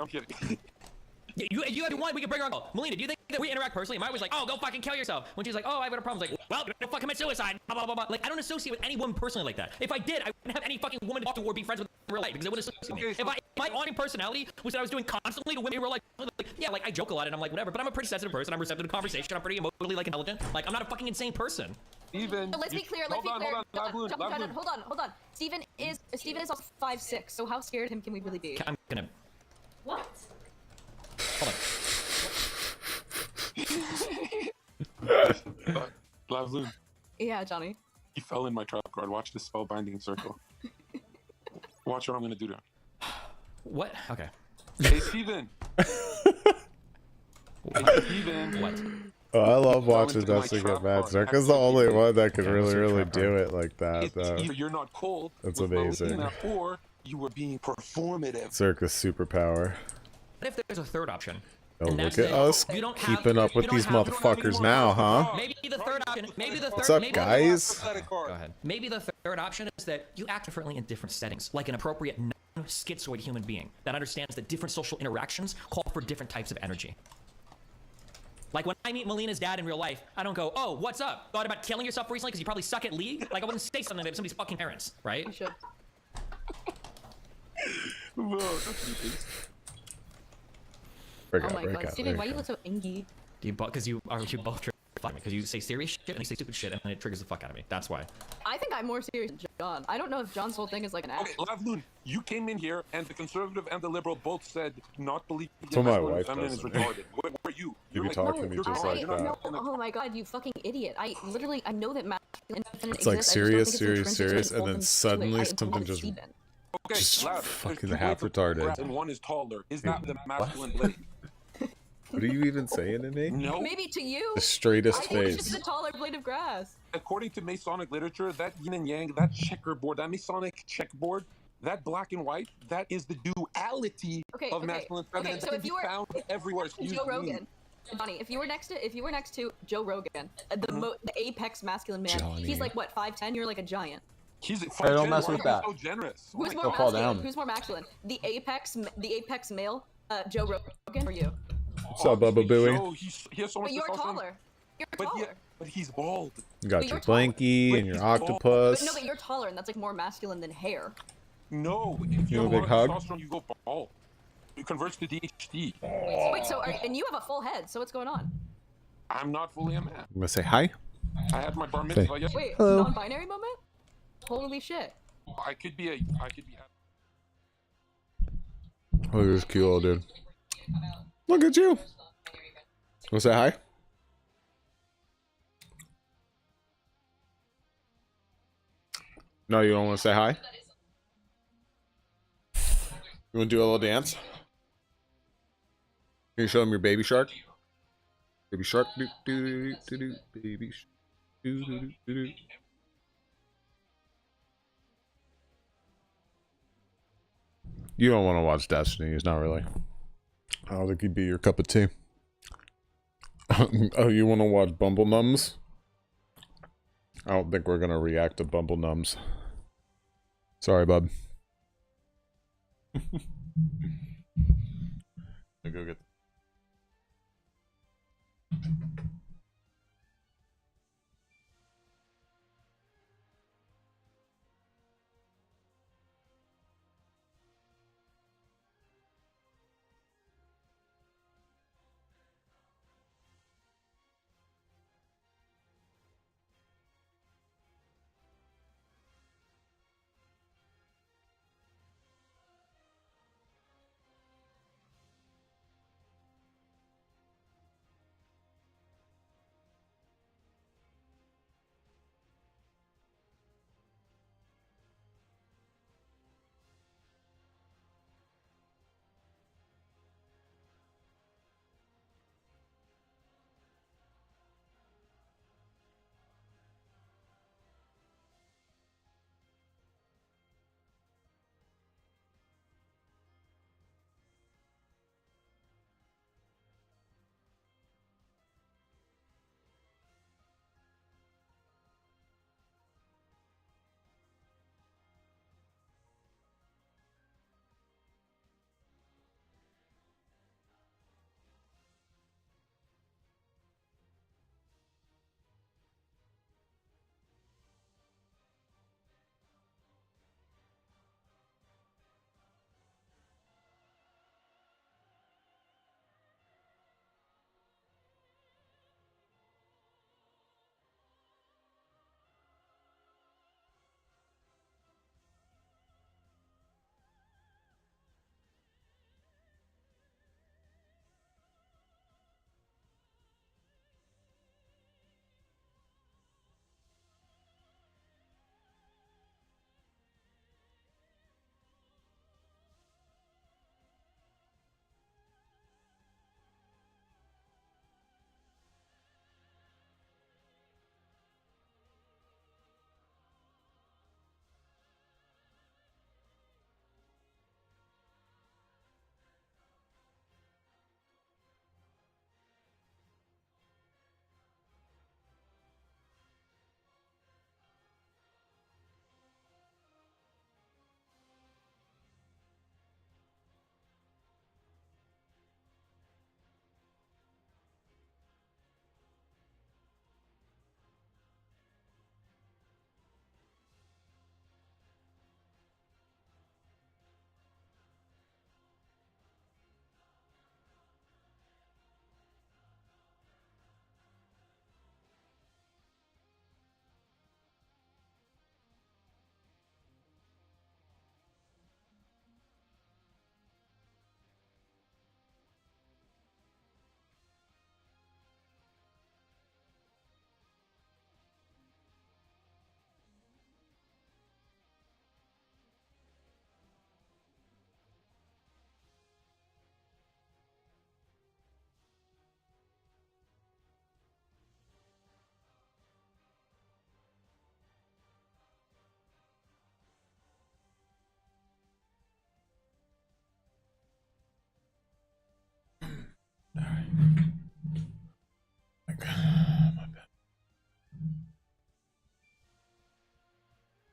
I'm kidding. You if you want, we can bring her on call. Melina, do you think that we interact personally? Am I always like, oh, go fucking kill yourself? When she's like, oh, I've got a problem. It's like, well, go fucking commit suicide. Blah, blah, blah, blah. Like, I don't associate with any woman personally like that. If I did, I wouldn't have any fucking woman to talk to or be friends with in real life because it wouldn't associate me. If my on personality was that I was doing constantly to women who were like, yeah, like I joke a lot and I'm like, whatever, but I'm a pretty sensitive person. I'm receptive to conversation. I'm pretty emotionally like intelligent. Like, I'm not a fucking insane person. Steven, let's be clear. Hold on. Steven is also 5'6", so how scared of him can we really be? I'm gonna. What? Hold on. Lavloon. Yeah, Johnny. He fell in my trap card. Watch this spellbinding circle. Watch what I'm gonna do to him. What? Okay. Hey, Steven. Hey, Steven. What? Oh, I love watching into my Dustin get trap mad. card. Circa's the only one that can Okay, really, what's your really trap do card? it like that, It's though. either you're not cold That's with amazing. Melina, or you were being performative. Circa's superpower. What if there's a third option? Oh, And look that's at that us you don't have- keeping up you with don't these have- motherfuckers now, huh? Maybe the third option. Maybe the third. What's up, maybe, guys? Go ahead. Maybe the third option is that you act differently in different settings, like an appropriate non-schizoid human being that understands that different social interactions call for different types of energy. Like when I meet Melina's dad in real life, I don't go, "Oh, what's up? Thought about killing yourself recently because you probably suck at League?" Like I wouldn't say something to somebody's fucking parents, right? You should. Break Oh out, my break god, out, Steven, break why you out. look so ingy? Because you both trigger me. Because you say serious shit and you say stupid shit and then it triggers the fuck out of me. That's why. I think I'm more serious than John. I don't know if John's whole thing is like an act. Okay, Lavloon, you came in here and the conservative and the liberal both said not believing So my masculine and wife feminine is doesn't. retarded. Where were you? You be like, talking to me you're just right. like that. No, oh my god, you fucking idiot. I know that masculine and feminine It's like exists, I just don't think serious, it's serious, intrinsic to and then both suddenly I something love just Steven. Okay, Just Lav, fucking there's two half blades of retarded. grass And one is taller. Is that the masculine blade? What are you even saying to me? No. Maybe to you. The straightest I think it's face. just a taller blade of grass. According to Masonic literature, that yin and yang, that checkerboard, that Masonic checkboard, that black and white, that is the duality of masculine and feminine. Okay, so that if can you be were found everywhere. Excuse Joe me. Rogan, Johnny, if you were next to Joe Rogan, the apex masculine man, Johnny. he's like what, 5'10"? You're like a giant. He's don't mess with that. so generous. Who's more He'll fall masculine? down. Who's more masculine? The apex male, Joe Rogan, or you? What's up, Bubba Booey? Joe, he has so much But you're testosterone. taller. You're But taller. yeah, but he's bald. You got But your you're taller. blankie But and your he's bald. octopus. But no, but you're taller, and that's like more masculine than hair. No, if You you want have a a big lot of hug? testosterone, you go bald. It converts to DHT. Wait, and you have a full head, so what's going on? I'm not fully a man. I'm gonna say hi. I had my bar mitzvah yesterday. Wait, Hello. non-binary moment? Holy shit. I could be. Look at this cute old dude. Look at you. Wanna say hi? No, you don't want to say hi? You want to do a little dance? Can you show him your baby shark? Baby shark, do do do do, baby shark, do do do do. You don't want to watch Destiny, he's not really. I don't think he'd be your cup of tea. Oh, you want to watch Bumble Nums? I don't think we're gonna react to Bumble Nums. Sorry, bub. I go get.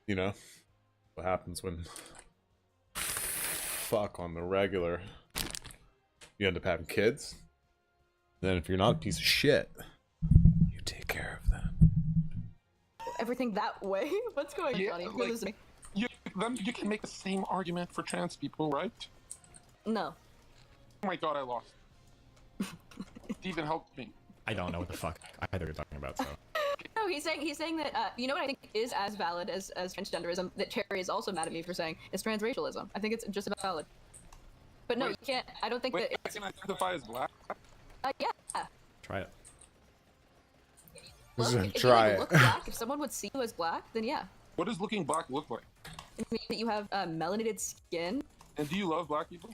you know, what happens when fuck on the regular, you end up having kids. Then if you're not a piece of shit, you take care of them. Everything that way? What's going on, Johnny? Like, you can make the same argument for trans people, right? No. Oh my god, I lost. Steven, help me. I don't know what the fuck either you're talking about, so. No, he's saying that, you know what I think is as valid as transgenderism, that Cherry is also mad at me for saying, is transracialism. I think it's just as valid. But no, you can't, I don't think that it's... I can identify as black? Yeah. Try it. Look, if Try you look black, if someone would see you as black, then yeah. What does looking black look like? It means that you have melanated skin. And do you love black people?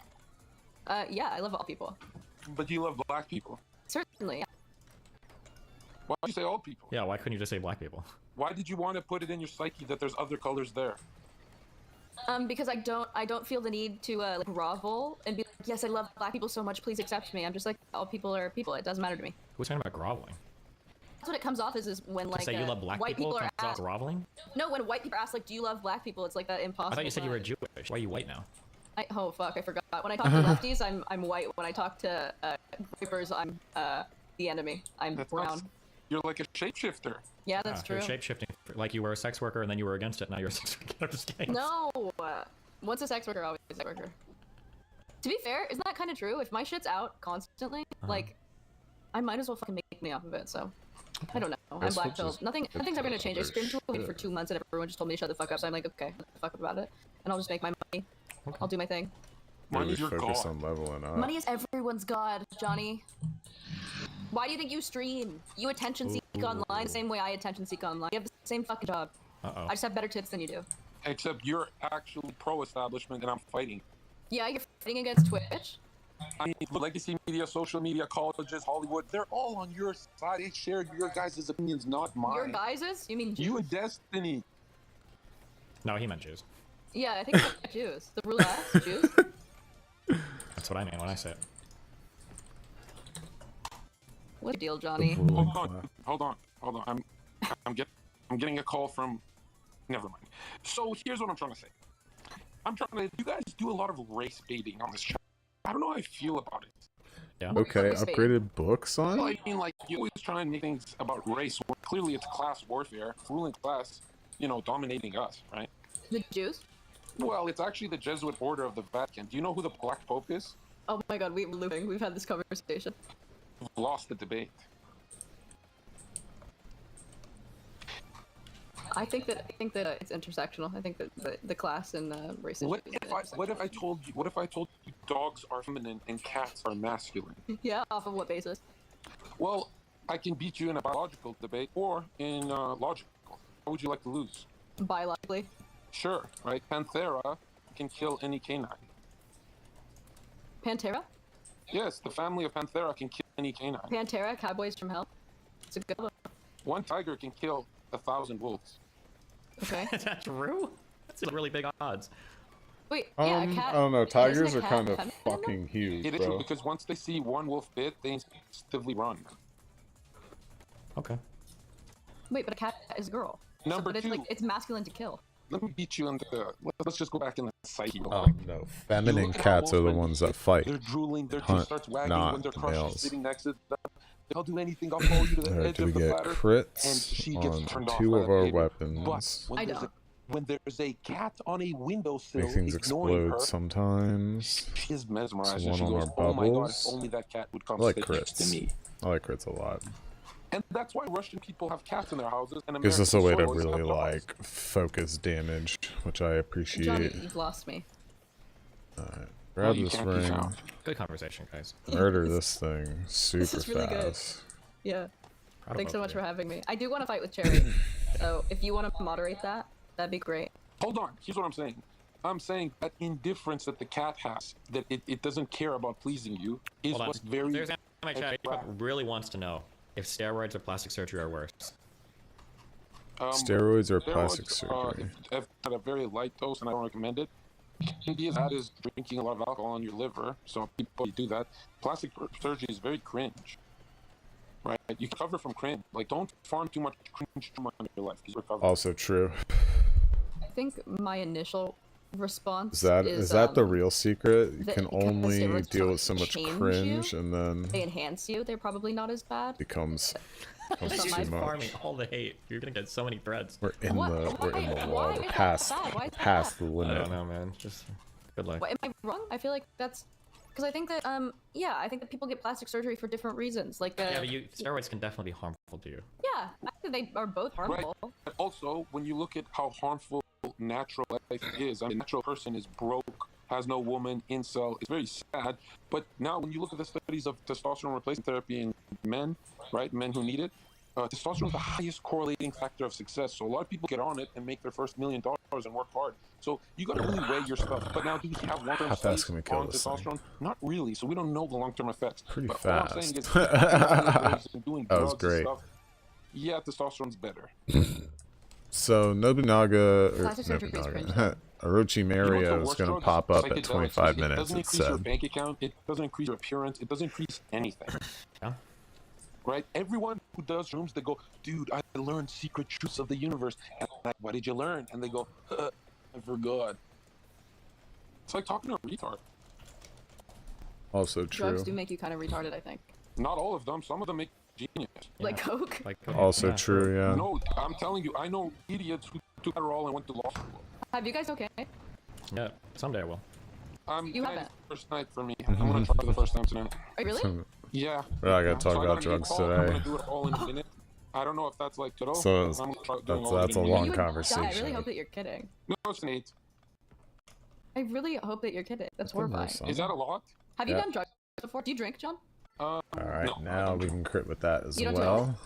Yeah, I love all people. But do you love black people? Certainly, yeah. Why did you say all people? Yeah, why couldn't you just say black people? Why did you want to put it in your psyche that there's other colors there? Because I don't feel the need to like grovel and be like, yes, I love black people so much, please accept me. I'm just like, all people are people. It doesn't matter to me. Who's talking about groveling? That's what it comes off as is when like To say you love black white people are comes off asked. groveling? No, when white people ask like, do you love black people? It's like that impossible. I thought you said you were Jewish. Why are you white now? Oh fuck, I forgot. When I talk to lefties, I'm white. When I talk to rapers, I'm the enemy. I'm brown. You're like a shapeshifter. Yeah, that's true. You're shape-shifting. Like you were a sex worker and then you were against it, now you're a sex worker. I'm just kidding. No! Once a sex worker, always a sex worker. To be fair, isn't that kind of true? If my shit's out constantly, like, I might as well fucking make money off of it, so... I don't know. I'm black pilled. Nothing's ever gonna change. I experimented for 2 months and everyone just told me to shut the fuck up, so I'm like, okay, shut the fuck up about it. And I'll just make my money. Okay. I'll do my thing. Really focus on leveling up. Money is everyone's god, Johnny. Why do you think you stream? You attention seek online the same way I attention seek online. You have the same fucking job. I just have better tips than you do. Except you're actually pro-establishment and I'm fighting. Yeah, you're fighting against Twitch. I mean, legacy media, social media, colleges, Hollywood, they're all on your side. They share your guys' opinions, not mine. Your guys'? You mean Jews? You and Destiny. No, he meant Jews. Yeah, I think it's Jews. The roulette, Jews. That's what I mean when I say it. What's the deal, Johnny? Hold on. I'm getting a call from. Never mind. So here's what I'm trying to say. You guys do a lot of race baiting on this channel. I don't know how I feel about it. Yeah. Okay, upgraded books on? Well, I mean, like, you always try and make things about race. Clearly, it's class warfare. Ruling class, dominating us, right? The Jews? Well, it's actually the Jesuit order of the Vatican. Do you know who the Black Pope is? Oh my god, we're looping. We've had this conversation. We've lost the debate. I think that it's intersectional. I think that the class and race. What if I told you dogs are feminine and cats are masculine? Yeah, off of what basis? Well, I can beat you in a biological debate or in logical. How would you like to lose? Biologically. Sure, right? Panthera can kill any canine. Pantera? Yes, the family of Panthera can kill any canine. Pantera, Cowboys from Hell. It's a good one. One tiger can kill 1,000 wolves. Okay. Is that true? That's really big odds. Wait, yeah, a cat. I don't know. Tigers isn't are a kind cat of fucking huge, It is true because once they see one wolf bit, they instinctively run. Okay. Wait, but a cat is a girl. Number but two. It's masculine to kill. Let me beat you in the. Let's just go back in the psyche. No, feminine cats are the ones that fight. They're drooling. Their Hunt, teeth starts wagging not when their crush males. is sitting next to them. They'll do anything. I'll follow you to the edge Do we of the get platter. And crits she gets on turned off 2 by of the our baby. weapons? But when there's a cat on a windowsill, Make things ignoring explode her, sometimes. she is mesmerized. So And she one on goes, our "Oh my god! bubbles. If only that cat would come I like sit next to crits. me." I like crits a lot. And that's why Russian people have cats in their houses. And Gives us a way to American soils really have dogs. focus damage, which I appreciate. Johnny, you've lost me. Alright, grab you this can't be ring. found. Good conversation, guys. Murder this thing super is really good. fast. Yeah. Proud Thanks so of much you. for having me. I do want to fight with Cherry. So if you want to moderate that, that'd be great. Hold on. Here's what I'm saying. I'm saying that indifference that the cat has, that it doesn't care about pleasing you, is Hold on. what's very. There's an my chat really wants to know if steroids or plastic surgery are worse. Steroids or steroids, plastic surgery? If at a very light dose, and I don't recommend it, can be as bad as drinking a lot of alcohol in your liver. So people do that. Plastic surgery is very cringe. Right? You recover from cringe. Like, don't farm too much cringe trauma in your life. 'Cause you recover. Also true. think my initial response is that the real secret? You that can because only it would deal with so much change cringe, you, and then they enhance you. They're probably not as bad. becomes You're too just much. farming all the hate. You're gonna get so many threads. We're in What? the Why wall. is We're that past bad? Why is that past the I limit. don't know, man. Just good luck. What, am I wrong? I feel like that's because I think that yeah, I think that people get plastic surgery for different reasons. Like Yeah, but steroids can definitely be harmful to you. yeah, I think they are both harmful. Right. But also, when you look at how harmful natural life is, I mean, a natural person is broke, has no woman, incel. It's very sad. But now, when you look at the studies of testosterone replacement therapy in men, right, men who need it, testosterone is the highest correlating factor of success. So a lot of people get on it and make their first $1 million and work hard. So you got to really weigh your stuff. But now, do we have long-term How fast studies can we kill on this testosterone? thing? Not really. So we don't know the long-term effects. Pretty but fast. All I'm saying is, doing That was drugs and great. stuff, yeah, testosterone's better. So Nobunaga, or Plastic surgery is cringe, Nobunaga, Orochimaru is going to pop up at 25 It minutes, doesn't it increase your said. bank account. It doesn't increase your appearance. It doesn't increase anything. Yeah. Right? Everyone who does rooms, they go, dude, I learned secret truths of the universe. And I'm like, what did you learn? And they go, I forgot. It's like talking to a retard. Also true. Drugs do make you kind of retarded, I think. Not all of them. Some of them make genius. Like coke. Like Also true, yeah. No, I'm telling you, I know idiots who took Adderall and went to law school. Have you guys okay? Yeah, someday I will. You Tonight haven't. is the first night for me. I'm gonna try for the first time tonight. Are you really? Yeah. Well, I gotta talk So about got a drugs call. I'm today. gonna do it all in a minute. I don't know if that's like today. So I'm gonna try doing all that's of a it in long You minute. would die. I conversation. really hope that you're kidding. No, it's an 8. I really hope that you're kidding. That's the worst horrifying. song. Is that a lot? Have you Yeah. done drugs before? Do you drink, John? All right, no, I now don't we do- can crit with that as You don't do well.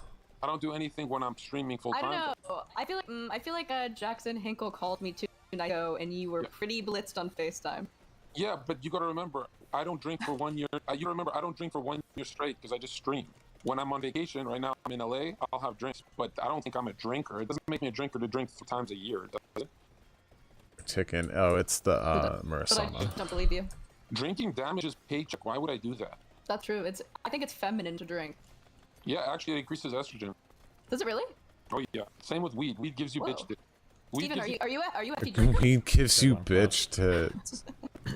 I don't do anything when I'm streaming full I time. don't know. I feel like Jackson Hinkle called me 2 nights ago, and you were pretty blitzed on FaceTime. Yeah, but you gotta remember, I don't drink for 1 year. You remember, I don't drink for 1 year straight because I just stream. When I'm on vacation, right now I'm in LA, I'll have drinks, but I don't think I'm a drinker. It doesn't make me a drinker to drink 3 times a year, does it? Ticking. Oh, it's the But I Murasama. don't believe you. Drinking damages paycheck. Why would I do that? That's true. I think it's feminine to drink. Yeah, actually, it increases estrogen. Does it really? Oh yeah. Same with weed. Weed gives you Whoa. bitch dick. Weed Steven, gives are you a FD drinker? Weed gives you Good one. bitch to. Is that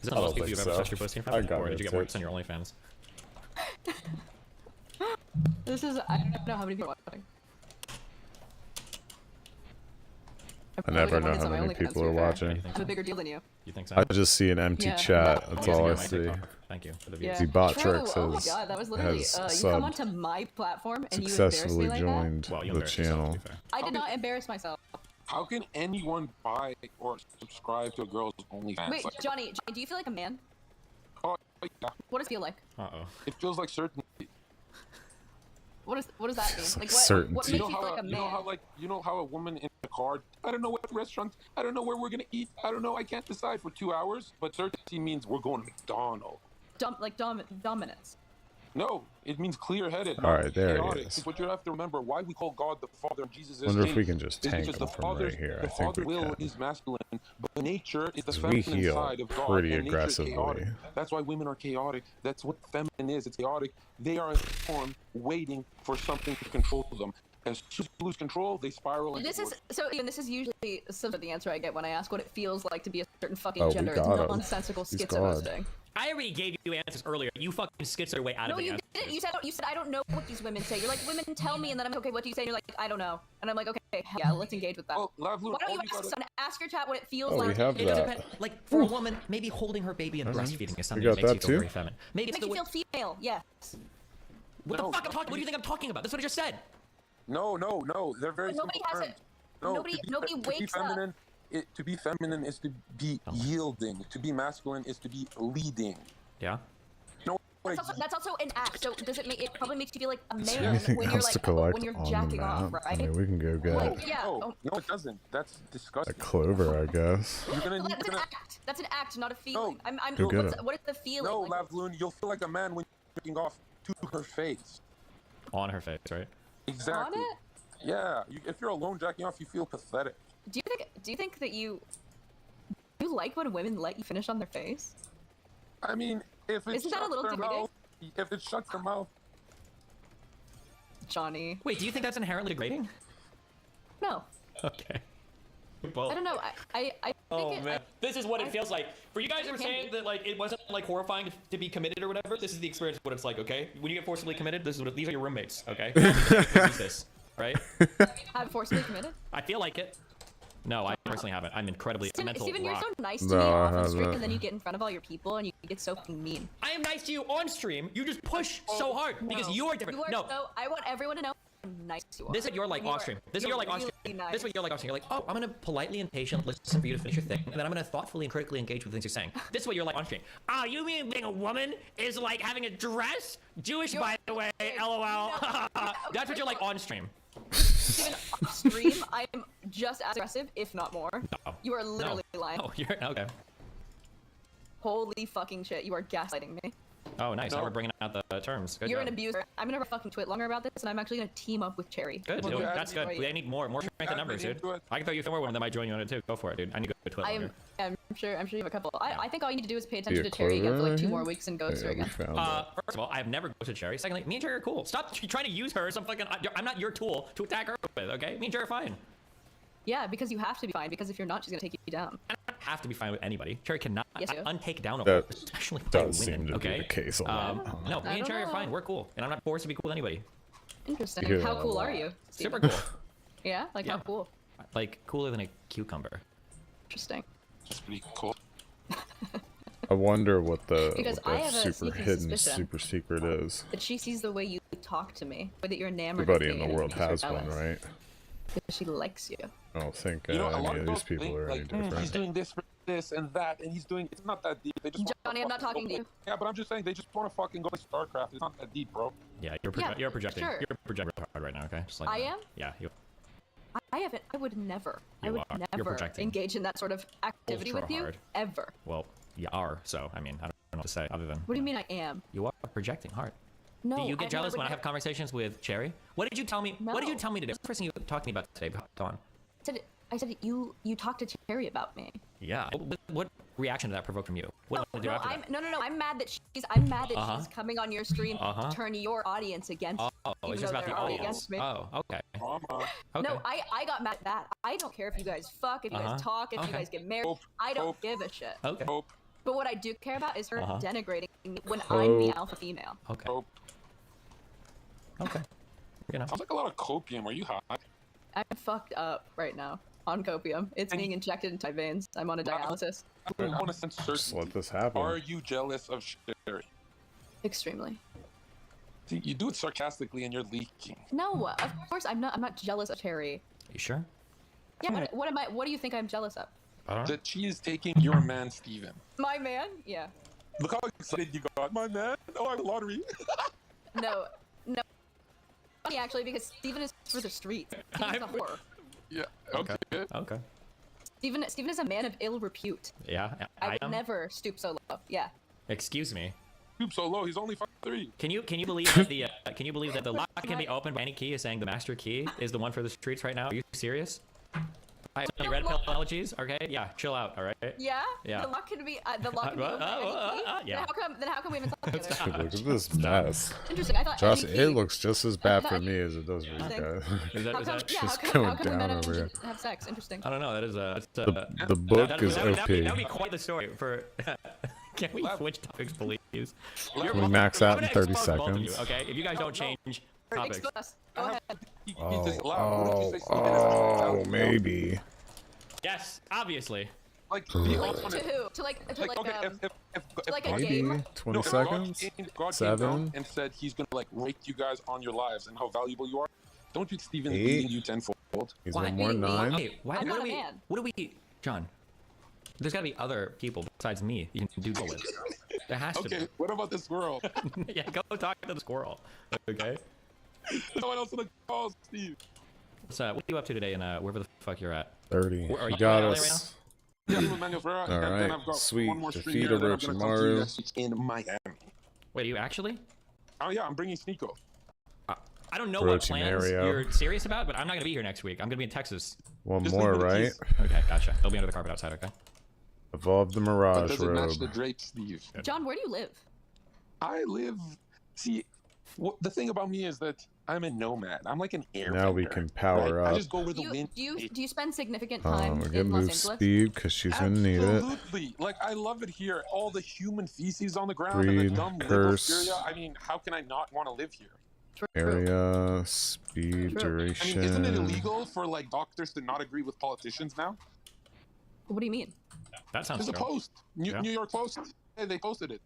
the I don't most think you've so. ever touched your pussy in I front got or did it, you get more tits. on your OnlyFans? This is I don't know how many people are watching. I never know Audience how on my many OnlyFans, people to are be fair. watching. I'm a bigger deal than you. You think so? I just see an empty Yeah. chat. Yeah. That's Yeah, all I my see. TikTok. Thank you for the views. See, Botrix True. Oh my has, god, that was literally has you come subbed, onto my platform and you embarrass successfully me like that. joined Well, you the embarrassed yourself, channel. to be fair. I did not embarrass myself. How can anyone buy or subscribe to a girl's OnlyFans? Wait, Like, Johnny, do you feel like a man? oh, yeah. What does it feel like? Uh-oh. It feels like certainty. What does that mean? It's like Like what certainty. makes you feel like a man? You know how a woman in a car, I don't know what restaurant, I don't know where we're gonna eat, I don't know, I can't decide for 2 hours, but certainty means we're going to McDonald's. Dominance. No, it means clear-headed. All right, there he chaotic. is. But you have to remember why we call God the Father and Jesus is Wonder if King we can just is tank because him the from Father's, right here. the I think Father we will can. is masculine, but nature is the 'Cause we feminine heal side of God, pretty and nature is aggressively. chaotic. That's why women are chaotic. That's what feminine is. It's chaotic. They are a form waiting for something to control them. As soon as they lose control, they spiral. This into is so. Even this is usually some of the answer I get when I ask what it feels like to be a certain fucking Oh, we gender. It's got him. nonsensical He's schizo God. roasting. I already gave you answers earlier. You fucking schizo your way out No, of the you answers. didn't. You said I don't know what these women say. You're like, women tell me, and then I'm like, okay, what do you say? And you're like, I don't know. And I'm like, okay, yeah, let's engage with that. Well, Lavlu, Why don't all you you gotta- ask your chat what it feels Oh, we like? have It that. depends. Like for a woman, maybe holding her baby and breastfeeding is something got that makes that you feel too? very feminine. Maybe It it's makes the you way. feel female. Yes. What No. the fuck? What do you think I'm talking about? That's what I just said. No, they're very Nobody simple has terms. it. No, Nobody to be wakes up. feminine, to be feminine is to be yielding. To be masculine is to be leading. Yeah. No, That's also an act. So does it make it probably makes you feel like a Is there man anything when you're else like to collect when you're on the jacking off, map? right? I mean, we can go get Like, yeah. no, no, it doesn't. That's a disgusting. clover, I guess. You're gonna, That's you're an gonna, act. That's an act, not a feeling. I'm Go get what's, it. what is the feeling? no, Like, Lavloon, you'll feel like a man when you're jerking off to her face. On her face, right? Exactly. On it? Yeah, if you're alone jacking off, you feel pathetic. Do you think that you like when women let you finish on their face? I mean, if it Isn't that a shuts little their degrading? mouth, if it shuts their mouth, Johnny. Wait, do you think that's inherently degrading? No. Okay. Both. I don't know. I think Oh it, man, this is what it feels like. For you guys who are can saying be. that like it wasn't like horrifying to be committed or whatever, this is the experience of what it's like. Okay, when you get forcibly committed, these are your roommates. Okay, use this, right? Have forcibly committed. I feel like it. No, I personally haven't. I'm incredibly mental Steven, you're rock. so nice to No, me I off the stream, haven't. and then you get in front of all your people, and you get so fucking mean. I am nice to you on stream. You just push so hard because you're different. You are No, so. I want everyone to know how nice you are. this is what you're like You off are- stream. This is you're what you're like on really stream. nice. This is what you're like off stream. You're like, oh, I'm gonna politely and patiently listen for you to finish your thing, and then I'm gonna thoughtfully and critically engage with things you're saying. This is what you're like on stream. Oh, you mean being a woman is like having a dress? Jewish, by the way. LOL. That's what you're like on stream. Even off stream, I am just as aggressive, if not more. No. You are literally lying. Oh, you're okay. Holy fucking shit, you are gaslighting me. Oh, nice. Now No. we're bringing out the terms. Good You're job. an abuser. I'm gonna fucking twit longer about this, and I'm actually gonna team up with Cherry. Good, We're dude. gonna That's good. destroy We you. need more strength in add numbers, me dude. into it. I can throw you somewhere, one of them might join you on it too. Go for it, dude. I need to go twit I longer. am. I'm sure you have a couple. I think all you need to do is pay attention a to Cherry again for like 2 clover more right weeks and go Yeah, through we again. found that. First of all, I've never ghosted Cherry. Secondly, me and Cherry are cool. Stop trying to use her as some fucking. I'm not your tool to attack her with, okay? Me and Cherry are fine. Yeah, because you have to be fine. Because if you're not, she's gonna take you down. I don't have to be fine with anybody. Cherry cannot Yes, you do. untake down That especially by does women, seem to be okay? the case a lot, huh? No, me I and don't Cherry are know. fine. We're cool, and I'm not forced to be cool with anybody. Interesting. hear How that a cool lot. are you? Super Steven? cool. Yeah, like Yeah. how cool. Like cooler than a cucumber. Interesting. That's pretty cool. I wonder what the, Because what I the have a super sneaky hidden, suspicion. super secret is. But she sees the way you talk to me, or that you're enamored. Everybody of me in the and it world makes her has one, jealous. right? Because she likes you. I don't think You know, a lot any of of these girls people think, are any like, different. he's doing this for this and that, and he's doing. It's not that deep. They just. wanna Johnny, I'm not fucking talking to go- you. Yeah, but I'm just saying they just want to fucking go to StarCraft. It's not that deep, bro. Yeah, you're Yeah, you're projecting. sure. You're projecting really hard right now, okay? Just like I am? Yeah, you. I haven't. I would never. I You would are. You're never projecting. engage in that sort of activity Ultra with you hard. ever. Well, you are. So I mean, I don't know what to say other than. What do you mean I am? You are projecting hard. No. Do you get I jealous would when I never- have conversations with Cherry? What did you tell me? What did you No. tell me today? What's the first thing you talked to me about today, Dawn? I said you talked to Cherry about me. Yeah. What reaction did that provoke from you? What did you do after that? No. I'm mad that she's she's coming on your stream to turn your audience against. Oh, even it's just though about the they're already audience. against me. Oh, okay. Drama. Okay. No, I got mad at that. I don't care if you guys fuck, if you guys talk, if you Okay. guys get married. Hope, I don't hope. give a shit. Okay. Hope. But what I do care about is her denigrating me when I'm Hope. the alpha female. Okay. Hope. Okay. You know. Sounds like a lot of copium. Are you high? I'm fucked up right now on copium. It's being injected into my veins. I'm on a dialysis. I want to sense Just let certainty. this happen. Are you jealous of Sherry? Extremely. See, you do it sarcastically and you're leaking. No, of course I'm not. I'm not jealous of Cherry. You sure? Yeah, what am I? What do you think I'm jealous of? That she is taking your man, Steven. My man? Yeah. Look how excited you got. My man. Oh, I have a lottery. No. Funny actually, because Steven is for the streets. Steven's a whore. Yeah. Okay. Okay. Steven is a man of ill repute. Yeah. I I would am. never stoop so low. Yeah. Excuse me. Stoop so low. He's only 5'3". Can you believe that the lock can be opened by any key? Is saying the master key is the one for the streets right now? Are you serious? I have any red pill allergies. Okay, yeah, chill out. All right. Yeah. Yeah. The lock can be. The lock can be. opened by any key? yeah. Then how come we haven't talked together? Look at this mess. Interesting. I thought. Josh, any it key- looks just as bad for I- me as it does for you Interesting. guys. Is that, How is come? that, Yeah. just How going come down women over here. have sex? Interesting. I don't know. That is a. The book that is would be OP. quite the story for. Can we switch topics, please? We max out in 30 seconds. Okay, if you guys don't change topics. Express us. Go ahead. Oh, maybe. Yes, obviously. Like, be honest. To who? To like Okay, if like a Maybe game. 20 God seconds? God came 7? down and said he's gonna like rate you guys on your lives and how valuable you are, don't you think Steven's 8? beating you tenfold? He's Why? one more 9. Okay, why, I'm what not do a we? man. What do we? John, there's gotta be other people besides me you can do deal with. There has to Okay, what about this squirrel? be. Yeah, go talk to the squirrel. Okay. No one else in the call, Steve. So, what are you up to today, and wherever the fuck you're at? 30. Where are You you got at right us. Yeah, I'm Emmanuel Ferreira, and then Alright, I've got sweet. one more stream Defeat here that I'm Orochimaru. gonna talk to you next week in Miami. Wait, are you actually? Oh yeah, I'm bringing Sneeko. I don't know what plans Orochimaru. you're serious about, but I'm not gonna be here next week. I'm gonna be in Texas. One Just more, leave me the right? keys. Okay, gotcha. They'll be under the carpet outside. Okay. Evolve the But Mirage does it match Robe. the drapes, Steve? John, where do you live? I live. See, the thing about me is that I'm a nomad. I'm like an airbender. Now we can power up. I just go where the wind. Do you spend significant time We're in gonna Los move Angeles? speed because she's gonna need it. Absolutely. Like, I love it here. All the human feces on the ground and Breed, the dumb curse. libosphera. I mean, how can I not want to live here? Area, speed, True. duration. I mean, isn't it illegal for like doctors to not agree with politicians now? What do you mean? That sounds There's a true. post. New York Post. Hey, they posted it.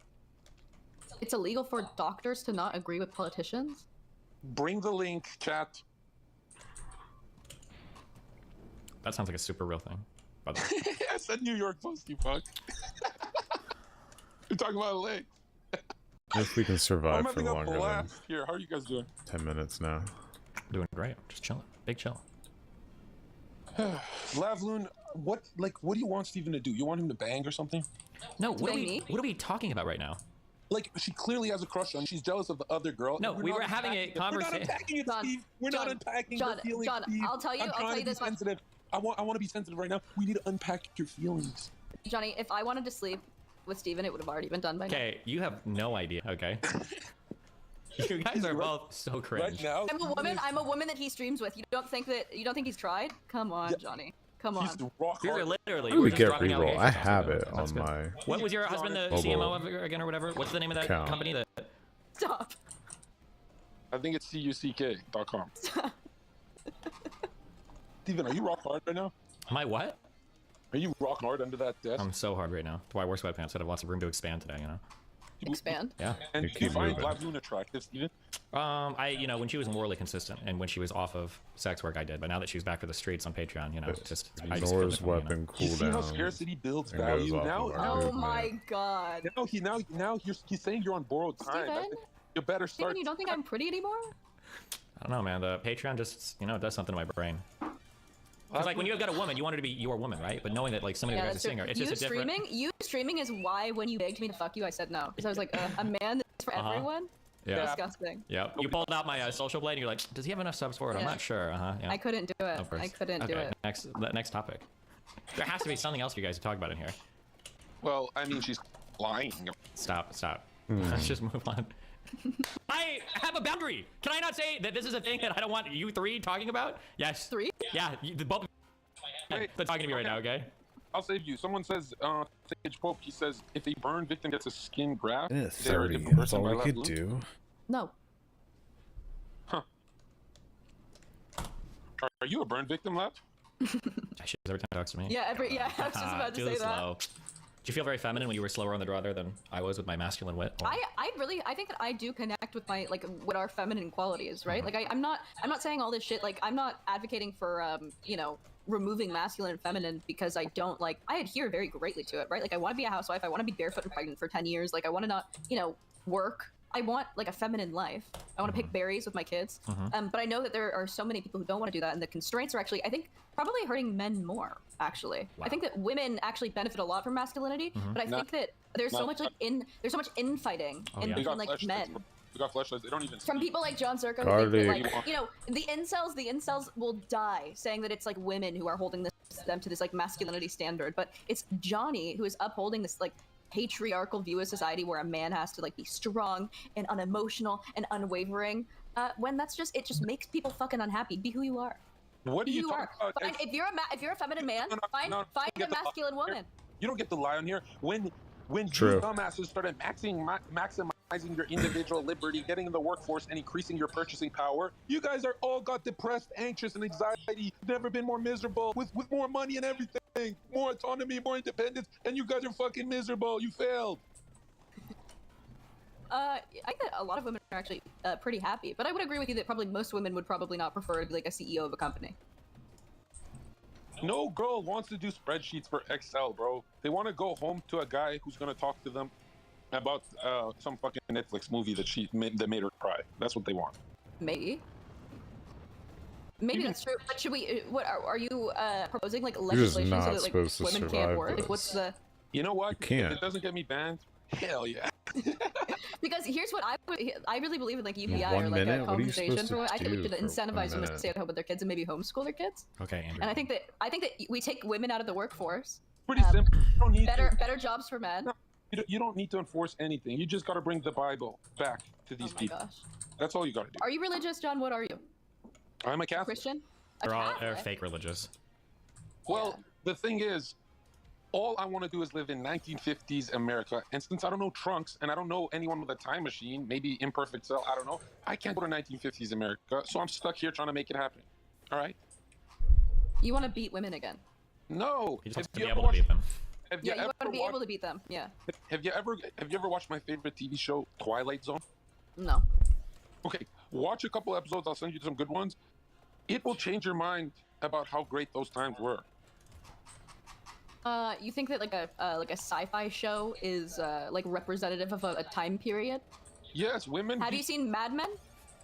It's illegal for doctors to not agree with politicians? Bring the link, chat. That sounds like a super real thing. By the way. I said New York Post, you fuck. You're talking about legs. If we can I'm survive for having a longer than blast here. How are you guys doing? 10 minutes now. Doing great. Just chilling. Big chill. Lavloon, what do you want Steven to do? You want him to bang or something? No, what are, bang we, me? what are we talking about right now? Like, she clearly has a crush on you. She's jealous of the other girl. No, we not were having a unpacking it. conversation. We're not unpacking it, John, Steve. We're not unpacking John, the feelings, John, Steve. I'll tell you I'm trying this to be much. sensitive. I want to be sensitive right now. We need to unpack your feelings. Johnny, if I wanted to sleep with Steven, it would have already been done by now. Okay, you have no idea, okay? You guys are both so cringe. Right now, I'm a woman that he streams with. You don't think he's tried? Come on, Johnny. Come on. he's rock We were hard. literally. How do we just get dropping reroll? allegations I on have Steven. it That's on good. my What was your husband the Mobile CMO of again or whatever? What's the name of that account. company? That Stop. I think it's cuck.com. Steven, are you rock hard right now? my what? Are you rock hard under that desk? I'm so hard right now. That's why I wear sweatpants. So I have lots of room to expand today. You know. Expand. Yeah. And You do you keep find moving. Lavloon attractive, Steven? When she was morally consistent and when she was off of sex work, I did. But now that she's back to the streets on Patreon, you know, just I just feel Ignores differently, you know? weapon You see how cooldown. scarcity builds and goes value? off Now, of our now, Oh movement. my god. now he's saying you're on borrowed time. Steven? You better start. Steven, you don't think I'm pretty anymore? I don't know, man. The Patreon just, does something to my brain. Because like when you've got a woman, you want her to be your woman, right? But knowing that like somebody Yeah, else is that's seeing her, true. it's just a different. You streaming is why when you begged me to fuck you, I said no. Because I was like, a man that's for everyone? Yeah. Disgusting. Yep. You pulled out my social blade and you're like, does he have enough subs for it? I'm Yeah. not sure. Yeah. I couldn't do it. Of course. I couldn't do Okay, it. Next topic. There has to be something else you guys to talk about in here. Well, I mean, she's lying. Stop. Let's just move on. I have a boundary. Can I not say that this is a thing that I don't want you three talking about? Yes. Three? Yeah. The both. Wait, They're talking to me right now. Okay. I'll save you. Someone says, Sage Pope, he says, if a burn victim gets a skin graft, Yeah, they're a 30. different That's person all by we could Lavloon? do. No. Are you a burn victim, Lav? Shit, every time he talks to me. Yeah, I was just about to Too say that. slow. Did you feel very feminine when you were slower on the draw there than I was with my masculine wit? Or- I think that I do connect with my with our feminine qualities, right? Like I'm not saying all this shit. Like I'm not advocating for removing masculine and feminine because I don't I adhere very greatly to it, right? Like I want to be a housewife. I want to be barefoot and pregnant for 10 years. Like I want to not work. I want a feminine life. I want to pick berries with my kids. But I know that there are so many people who don't want to do that, and the constraints are actually, I think, probably hurting men more. Actually, Wow. I think that women actually benefit a lot from masculinity, but I think that there's so much infighting Oh, in yeah. We got between flashlights. men. We got flashlights. They don't even From speak. people like John Zerko, who Garlic. think that, the incels will die saying that it's women who are holding them to this masculinity standard, but it's Johnny who is upholding this patriarchal view of society where a man has to be strong and unemotional and unwavering. When it just makes people fucking unhappy. Be who you are. What are Who you you are. talking about? If you're a feminine man, find no, a get the- masculine woman. You don't get the lie on here. When True. you dumbasses started maximizing your individual liberty, getting in the workforce, and increasing your purchasing power, you guys are all got depressed, anxious, and anxiety. Never been more miserable with more money and everything, more autonomy, more independence, and you guys are fucking miserable. You failed. I think that a lot of women are actually pretty happy, but I would agree with you that probably most women would probably not prefer to be a CEO of a company. No girl wants to do spreadsheets for Excel, bro. They want to go home to a guy who's gonna talk to them about some fucking Netflix movie that made her cry. That's what they want. Maybe You that's true. But should we? What are you proposing? just Legislation so not that supposed to women can't survive work? this. What's the? You know what? can't. If it doesn't get me banned, hell yeah. Because here's what I really believe in UBI 1 or minute? a What are you compensation supposed for to what I think we do should for incentivize 1 women to minute? stay at home with their kids and maybe homeschool their kids. Okay, Andrew. And I think that we take women out of the workforce. Pretty simple. You don't need Better jobs for men. You don't need to enforce anything. You just got to bring the Bible back. to these Oh my people. gosh. That's all you gotta do. Are you religious, John? What are you? I'm a Catholic. Christian? A They're all Catholic? fake religious. Well, the thing is, all I want to do is live in 1950s America. And since I don't know trunks and I don't know anyone with a time machine, maybe imperfect cell, I don't know, I can't go to 1950s America. So I'm stuck here trying to make it happen. All right? You want to beat women again? No. You just have to you be ever able to beat them. Have Yeah, you want to be watched- able to beat them. Yeah. Have you ever watched my favorite TV show, Twilight Zone? No. Okay, watch a couple episodes. I'll send you some good ones. It will change your mind about how great those times were. You think that like a sci-fi show is like representative of a time period? Yes, women. Have you seen Mad Men?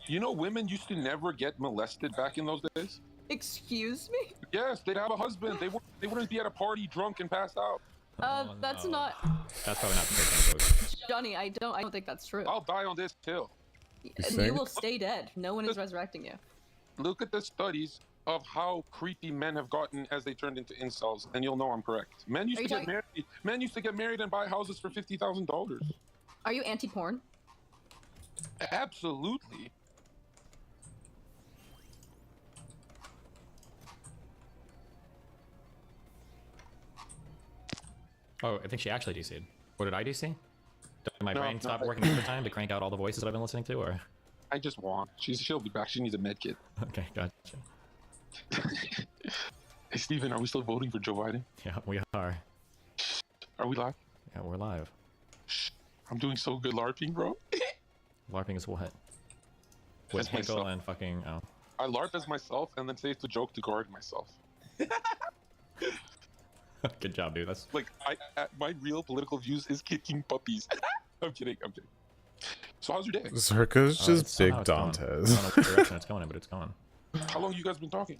You know, women used to never get molested back in those days. Excuse me? Yes, they'd have a husband. They wouldn't be at a party drunk and passed out. That's no. not That's probably not the case. Goes. Johnny. I don't think that's true. I'll die on this hill. And think? you will stay dead. No one is resurrecting you. Look at the studies of how creepy men have gotten as they turned into incels, and you'll know I'm correct. Men used Are to you get talking- married. Men used to get married and buy houses for $50,000. Are you anti-porn? Absolutely. Oh, I think she actually DC'd. What did I DC? Did my No, brain no, stop I- working overtime to crank out all the voices that I've been listening to, or? I just want. She'll be back. She needs a med kit. Okay, gotcha. Hey, Steven, are we still voting for Joe Biden? Yeah, we are. Are we live? Yeah, we're live. I'm doing so good LARPing, bro. LARPing is what? With As Hinkle myself. and fucking, oh. I LARP as myself and then say it's a joke to guard myself. Good job, dude. That's Like, my real political views is kicking puppies. I'm kidding. So how's your day? Zerka's just big somehow it's going. I Dantes. don't know which direction it's going in, but it's going. How long you guys been talking?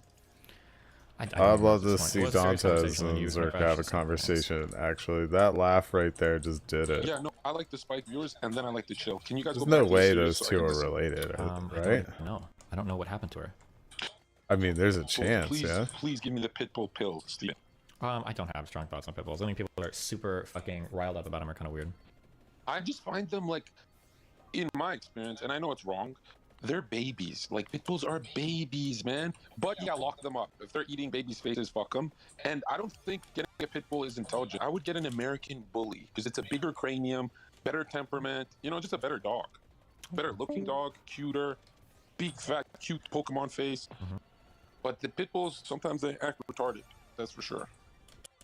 I'd love to It see was a serious Dantes conversation when and you Zerka were have a actually saying things. conversation. Actually, that laugh right there just did it. Yeah, no, I like to spike viewers and then I like to chill. Can you guys There's go no back to the way series those so I two can are listen? related, I don't right? even know. I don't know what happened to her. I mean, there's a So chance, please, yeah. please give me the pitbull pill, Steven. I don't have strong thoughts on pit bulls. I think people that are super fucking riled up about them are kind of weird. I just find them like, in my experience, and I know it's wrong, they're babies. Like, pit bulls are babies, man. But yeah, lock them up. If they're eating babies' faces, fuck them. And I don't think getting a pit bull is intelligent. I would get an American bully because it's a bigger cranium, better temperament, just a better dog. Better looking dog, cuter, big, fat, cute Pokemon face. But the pit bulls, sometimes they act retarded. That's for sure.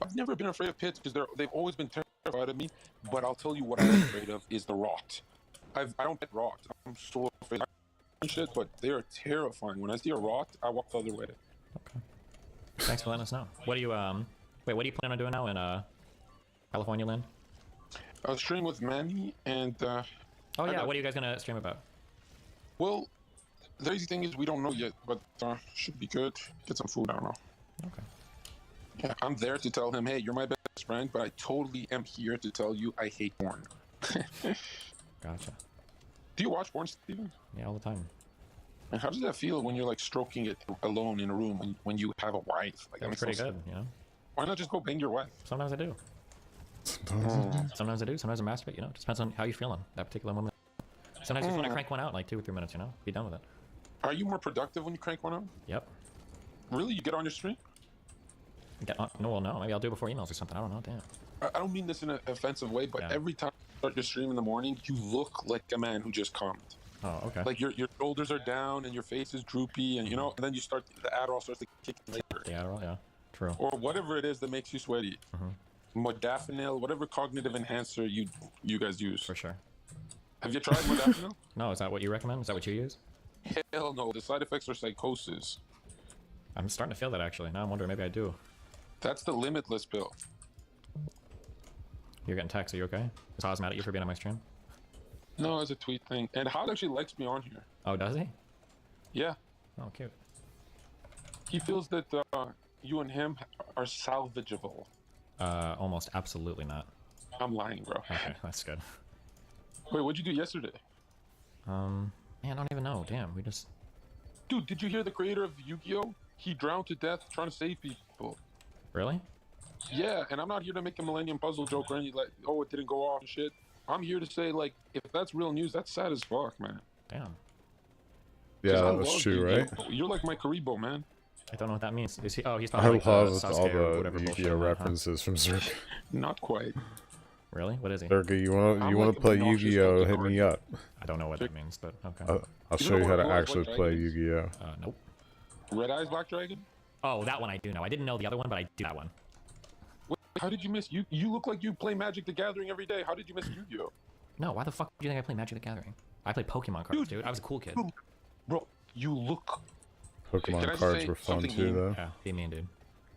I've never been afraid of pits because they've always been terrified of me. But I'll tell you what I'm afraid of is the rot. I don't get rot. I'm so afraid of shit, but they are terrifying. When I see a rot, I walk the other way. Okay. Thanks for letting us know. What do you what do you plan on doing now in California land? I was streaming with Manny and Oh yeah, got- what are you guys gonna stream about? well, the easy thing is we don't know yet, but should be good. Get some food. I don't know. Okay. Yeah, I'm there to tell him, hey, you're my best friend, but I totally am here to tell you I hate porn. Gotcha. Do you watch porn, Steven? Yeah, all the time. And how does that feel when you're like stroking it alone in a room when you have a wife? Like, that That's makes pretty no good, sense. you know? Why not just go bang your wife? Sometimes I do. Sometimes I do. Sometimes I masturbate, you know? It just depends on how you're feeling that particular moment. Sometimes you just want to crank one out in like 2 or 3 minutes, you know? Be done with it. Are you more productive when you crank one out? Yep. Really? You get on your stream? No, well, no. Maybe I'll do it before emails or something. I don't know. Damn. I don't mean this in an offensive way, but Yeah. every time you start your stream in the morning, you look like a man who just calmed. Oh, okay. Like your shoulders are down and your face is droopy, and and then you start the Adderall starts to kick in later, The Adderall, yeah. True. or whatever it is that makes you sweaty. Modafinil, whatever cognitive enhancer you guys use. For sure. Have you tried modafinil? No, is that what you recommend? Is that what you use? Hell no. The side effects are psychosis. I'm starting to feel that actually. Now I'm wondering maybe I do. That's the limitless pill. You're getting texts. Are you okay? Is Haas mad at you for being on my stream? No, it's a tweet thing. And Hod actually likes me on here. Oh, does he? Yeah. Oh, cute. He feels that you and him are salvageable. Almost absolutely not. I'm lying, bro. Okay, that's good. Wait, what'd you do yesterday? Man, I don't even know. Damn, we just... Dude, did you hear the creator of Yu-Gi-Oh? He drowned to death trying to save people. Really? Yeah, and I'm not here to make a Millennium Puzzle joke or anything like, oh, it didn't go off and shit. I'm here to say, like, if that's real news, that's sad as fuck, man. Damn. Yeah, that's true, right? You're like my Karibo, man. I don't know what that means. Is he? Oh, he's I talking like love Sasuke or all whatever the bullshit. Yu-Gi-Oh Huh? references from Zerka. Not quite. Really? What is he? Zerka, you wanna like play obnoxious Yu-Gi-Oh? fucking Hit me guard. up. I don't know what that means, but okay. I'll show you how to Blue Eyes actually Black play Dragons? Yu-Gi-Oh. Nope. Red Eyes Black Dragon? Oh, that one I do know. I didn't know the other one, but I do that one. Wait, how did you miss? You look like you play Magic the Gathering every day. How did you miss Yu-Gi-Oh? No, why the fuck do you think I play Magic the Gathering? I play Pokemon cards, dude. I was a cool kid. Bro, you look... Can I Pokemon just cards say were fun something too, mean? though. Yeah, be mean, dude.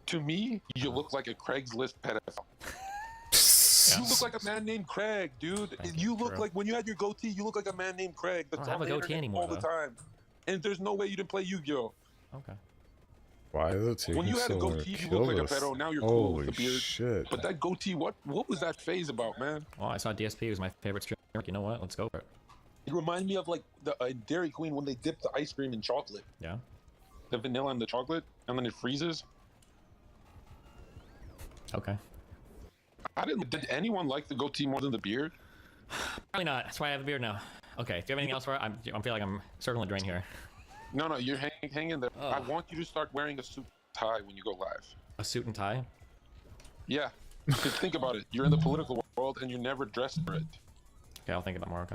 To me, you look like a Craigslist pedophile. You look like a man named Craig, dude. You look like, when you had your goatee, you look like a man named Craig. That's I don't have on a the goatee internet anymore, all the though. time. And there's no way you didn't play Yu-Gi-Oh. Okay. Why is it taking When you had a so long goatee, to you kill look like a this? pedo. Now you're cool Holy with the beard. shit. But that goatee, what was that phase about, man? Well, I saw DSP. It was my favorite streamer. You know what? Let's go for it. It reminded me of like the Dairy Queen when they dip the ice cream in chocolate. Yeah. The vanilla and the chocolate, and then it freezes. Okay. Did anyone like the goatee more than the beard? Probably not. That's why I have a beard now. Okay. Do you have anything else for it? I feel like I'm circling the drain here. No, you're hanging there. I Ugh. want you to start wearing a suit tie when you go live. A suit and tie? Yeah. Because think about it. You're in the political world and you're never dressed for it. Okay, I'll think about more. Okay.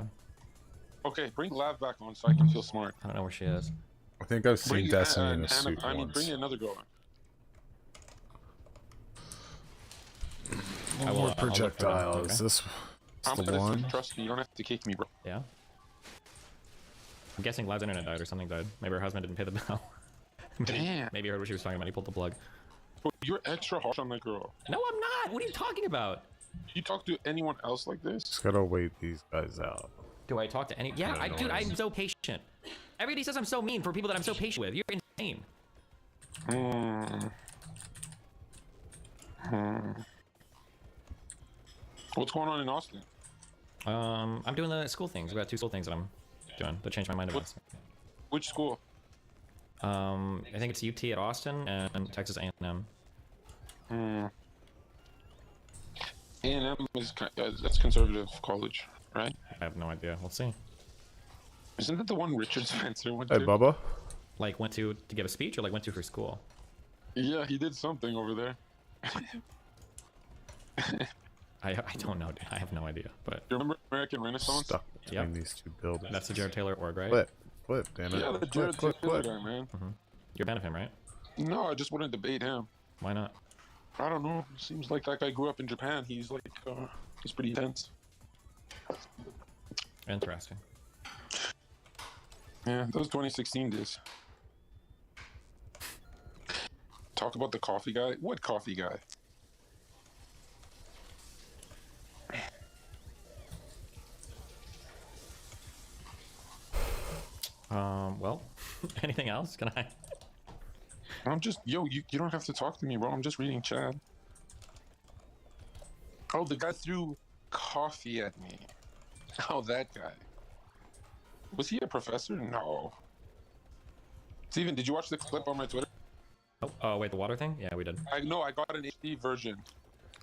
Okay, bring Lav back on so I can feel smart. I don't know where she is. I think I've seen Bring Destiny in a Anna, suit once. bring another girl on. More I'll look for that, projectile. okay? Is this I'm the gonna one? trust me. You don't have to kick me, bro. Yeah. I'm guessing Lav's internet died or something died. Maybe her husband didn't pay the bill. Damn. Maybe he heard what she was talking about. He pulled the plug. Bro, you're extra harsh on that girl. No, I'm not. What are you talking about? You talk to anyone else like this? Just gotta wait these guys out. Do I talk to any? Yeah, dude, I'm so patient. Everybody says I'm so mean for people that I'm so patient with. You're insane. What's going on in Austin? I'm doing the school things. I've got 2 school things that I'm doing to change my mind about. Which school? I think it's UT at Austin and Texas A&M. A&M is that's conservative college, right? I have no idea. We'll see. Isn't that the one Richard Spencer went Hey, to? Bubba. Like went to give a speech or like went to for school? Yeah, he did something over there. I don't know. Dude. I have no idea. But You remember American Renaissance? Stuck between Yep. these two buildings. that's the Jared Taylor org, right? Flip, damn it. Yeah, the Flip, Jared flip, Taylor flip. guy, man. You're a fan of him, right? No, I just wouldn't debate him. Why not? I don't know. Seems like that guy grew up in Japan. He's like, he's pretty intense. Interesting. Yeah, those 2016 days. Talk about the coffee guy. What coffee guy? Well, anything else? Can I? I'm just, you don't have to talk to me, bro. I'm just reading chat. Oh, the guy threw coffee at me. Oh, that guy. Was he a professor? No. Steven, did you watch the clip on my Twitter? Oh, wait, the water thing? Yeah, we did. I got an HD version.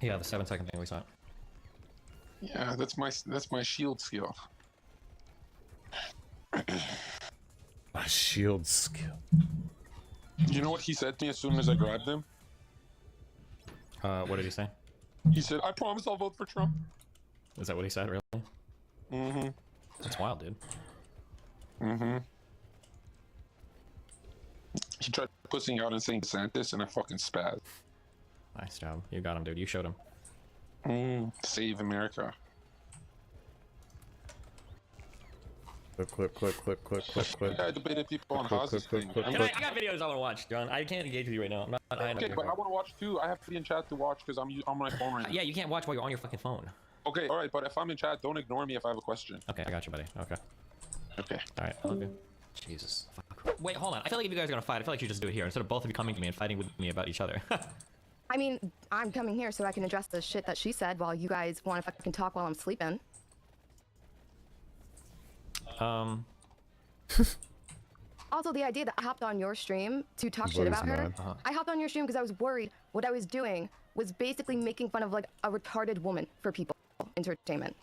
Yeah, the 7-second thing we saw. Yeah, that's my shield skill. A shield skill. You know what he said to me as soon as I grabbed him? What did he say? He said, "I promise I'll vote for Trump." Is that what he said, really? Mm-hmm. That's wild, dude. Mm-hmm. He tried pussing out and saying DeSantis, and I fucking spazzed. Nice job. You got him, dude. You showed him. Save America. Clip. Yeah, I debated people on Haas's thing. clip. I got videos I want to watch, John. I can't engage with you right now. I'm not. Okay, but I want to watch too. I have to be in chat to watch because I'm on my phone right now. Yeah, you can't watch while you're on your fucking phone. Okay, all right, but if I'm in chat, don't ignore me if I have a question. Okay, I got you, buddy. Okay. Okay. All right. Okay. Jesus. Fuck. Wait, hold on. I feel like if you guys are gonna fight, I feel like you just do it here instead of both of you coming to me and fighting with me about each other. I mean, I'm coming here so I can address the shit that she said while you guys want to fucking talk while I'm sleeping. Also, the idea that I hopped on your stream to talk shit about her, I hopped on your stream because I was worried what I was doing was basically making fun of like a retarded woman for people entertainment.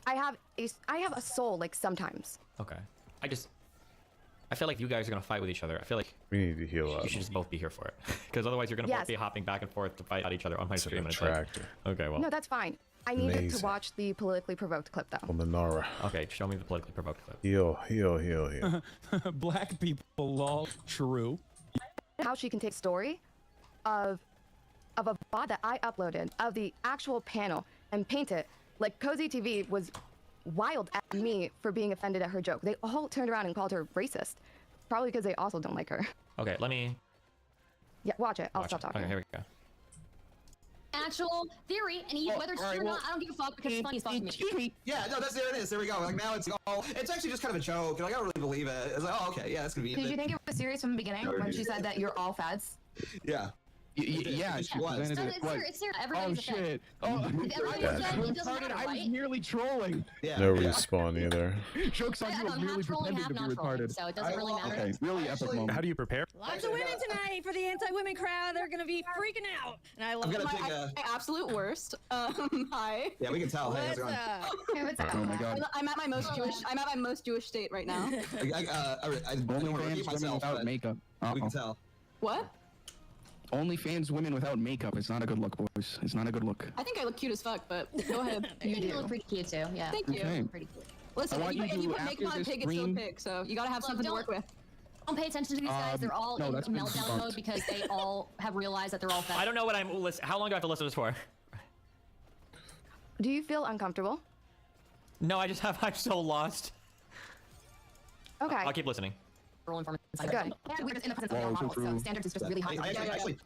I have a soul, like, sometimes. Okay. I feel like you guys are gonna fight with each other. I feel like We need to heal up. you should just both be here for it, because otherwise you're gonna both be hopping back and forth to fight at each other on my stream. And it's like, okay, well. No, that's fine. I need to watch the politically provoked clip, though. Minara. Okay, show me the politically provoked clip. Heal. Black people, lol. True. How she can take story of a VOD that I uploaded of the actual panel and paint it like Cozy TV was wild at me for being offended at her joke. They all turned around and called her racist, probably because they also don't like her. Okay, let me. Yeah, watch it. I'll stop talking. Okay, here we go. Actual theory, and whether it's true or not, I don't give a fuck because it's funny as fuck to me. Excuse me. Yeah, no, there it is. There we go. Like now it's all. It's actually just kind of a joke. Like I don't really believe it. It's like, oh, okay, yeah, that's gonna be. Did you think it was serious from the beginning when she said that you're all fads? Yeah. Yeah, she was. It's serious. Oh shit! Oh, I was merely trolling. Yeah. No respawn either. Jokes on you. I'm merely pretending to be retarded. So it doesn't really matter. Okay, really epic moment. How do you prepare? Lots of women tonight for the anti-women crowd. They're gonna be freaking out, and I love it. My absolute worst. Hi. Yeah, we can tell. Hey, how's it going? Oh my god. I'm at my most Jewish. I'm at my most Jewish state right now. I only want to repeat myself, without but makeup. we can tell. What? OnlyFans women without makeup. It's not a good look, boys. It's not a good look. I think I look cute as fuck, but go ahead. You look pretty cute too. Yeah. Thank you. Okay. Pretty cute. Listen, I if want you you put to, makeup on a after pig, this it's still a stream- pig, so you gotta have something to work with. Don't pay attention to these guys. They're all no, in that's been meltdown debunked. mode because they all have realized that they're all fat. I don't know what I'm. How long do I have to listen to this for? Do you feel uncomfortable? No, I'm so lost. Okay. I'll keep listening. Good. And we're just in the presence of a model, so standards is just really high. I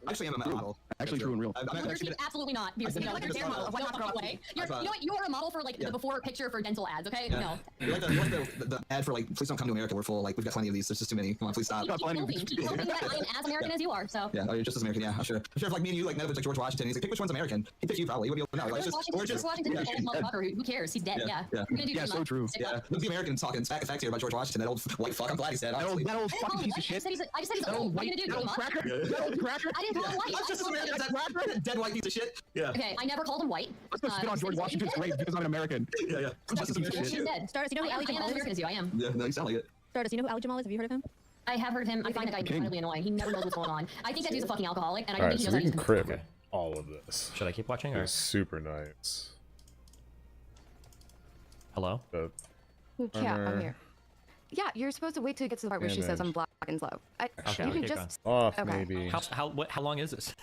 actually am a model. Actually true and real. Absolutely not. You're like a model. Why not grow up away? You know what? You are a model for like the before picture for dental ads. Okay? No. You like the ad for like, please don't come to America. We're full. Like we've got plenty of these. There's just too many. Come on, please stop. Keep hoping that I am as American as you are. So. Yeah, you're just as American. Yeah, I'm sure. I'm sure if like me and you like met up with like George Washington, he's like, pick which one's American. He picked you probably. You would be able to know. Like, George Washington is a motherfucker. Who cares? He's dead. Yeah. Yeah, so true. Yeah, look, the Americans talking facts here about George Washington. That old white fuck. I'm glad he said. That old fucking piece of shit. I just said he's old. What are you gonna do? Cracker? That old cracker? I didn't call him white. I'm just as American as that dead white piece of shit. Yeah. Okay, I never called him white. Let's go spit on George Washington's grave because I'm an American. Yeah. I'm just as American as She's you. dead. Stardust, you know who Ali I am Jamal as is? American as you. I am. Yeah, no, you sound like it. Stardust, you know who Ali Jamal is? Have you heard of him? I have heard of him. I find that guy incredibly annoying. He never knows what's going on. I think that dude's a fucking alcoholic, and I don't Alright, think so he we knows can how to use crib all of this. Should I keep watching or? It's super nice. Hello? But Yeah, I'm here. Yeah, you're supposed to wait till it gets to the part where she says I'm black and slow. Okay, you can keep just off okay. maybe. How long is this?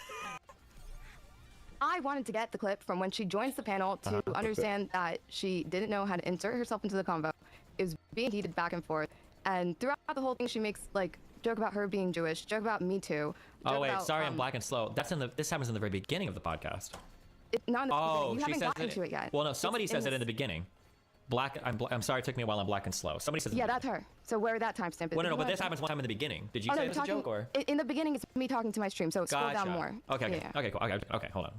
I wanted to get the clip from when she joins the panel to understand that she didn't know how to insert herself into the convo. It was being heated back and forth, and throughout the whole thing, she makes like joke about her being Jewish, joke about Me Too. Oh wait, sorry, I'm black and slow. That's in the. This happens in the very beginning of the podcast. Not in the beginning. You she haven't says gotten to it yet. Well, no, somebody says it in the beginning. I'm sorry, it took me a while. I'm black and slow. Somebody says. Yeah, that's her. So where that timestamp is? Well, no, but this happens one time in the beginning. Did you say it was a joke or? In the beginning, it's me talking to my stream. So scroll down more. Okay, Yeah. okay, cool. Okay, hold on.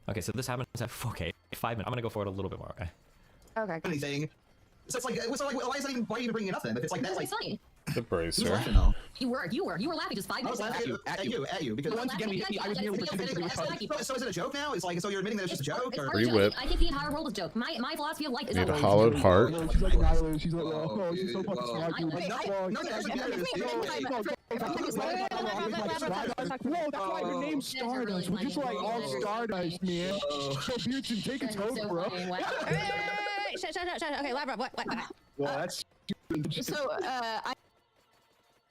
Okay, so this happens at 5 minutes. I'm gonna go forward a little bit more. Okay. Okay. Anything. So it's like, why is that even? Why are you even bringing it up then? If it's like that, like. It's funny. The bracer. You were laughing just 5 minutes. At you, because Once again, I was merely pretending to be retarded. So is it a joke now? It's like, so you're admitting that it's just a joke? Or? Re-whip. I think the entire world is a joke. My philosophy of life is Need a always hollowed heart. She's like an island. She's like, oh, she's so fucking smart. Whoa, that's why her name's Stardust. We're just like all Stardust, man. So Beardson, take its hope, bro. Hey, shut. Okay, Labra, what? Well, that's. So,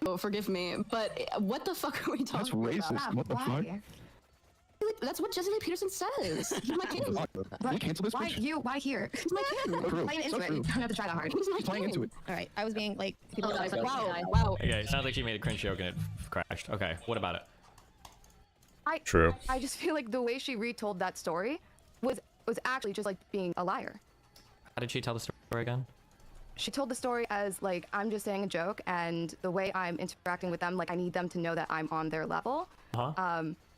oh, forgive me, but what the fuck are we talking That's racist. about? What the fuck? That's what Jesse Lee Peterson says. He's my king. Cancel this bitch? Why here? He's my king. Playing into it. You don't have to try that hard. He's my Playing king. into it. All right, I was being like, people Oh, like, Wow. Okay, it sounds like she made a cringe joke and it crashed. Okay, what about it? True. I just feel like the way she retold that story was actually just like being a liar. How did she tell the story again? She told the story as like, I'm just saying a joke, and the way I'm interacting with them, like I need them to know that I'm on their level.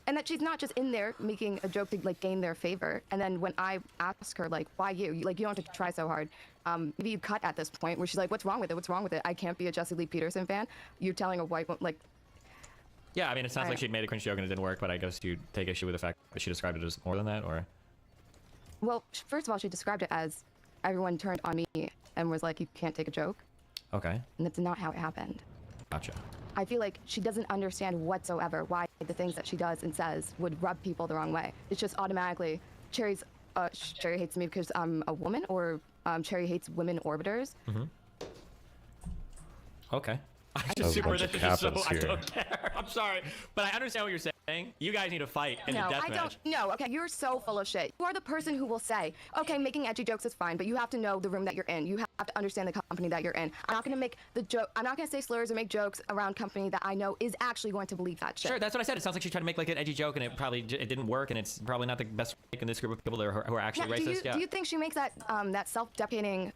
And that she's not just in there making a joke to like gain their favor. And then when I ask her like, why you? Like you don't have to try so hard. Maybe you cut at this point where she's like, what's wrong with it? What's wrong with it? I can't be a Jesse Lee Peterson fan. You're telling a white woman like. Yeah, I mean, it sounds like she made a cringe joke and it didn't work, but I guess you take issue with the fact that she described it as more than that, or? Well, first of all, she described it as everyone turned on me and was like, you can't take a joke. Okay. And that's not how it happened. Gotcha. I feel like she doesn't understand whatsoever why the things that she does and says would rub people the wrong way. It's just automatically, Cherry hates me because I'm a woman, or Cherry hates women orbiters. Okay. I There's just a super bunch of religious, so Kappas I here. don't care. I'm sorry, but I understand what you're saying. You guys need to fight in No, a death I match. don't. No, okay, you're so full of shit. You are the person who will say, okay, making edgy jokes is fine, but you have to know the room that you're in. You have to understand the company that you're in. I'm not gonna make the joke. I'm not gonna say slurs or make jokes around company that I know is actually going to believe that shit. Sure, that's what I said. It sounds like she tried to make like an edgy joke, and it didn't work, and it's probably not the best in this group of people that who are actually racist. Do you think she makes that that self-deprecating?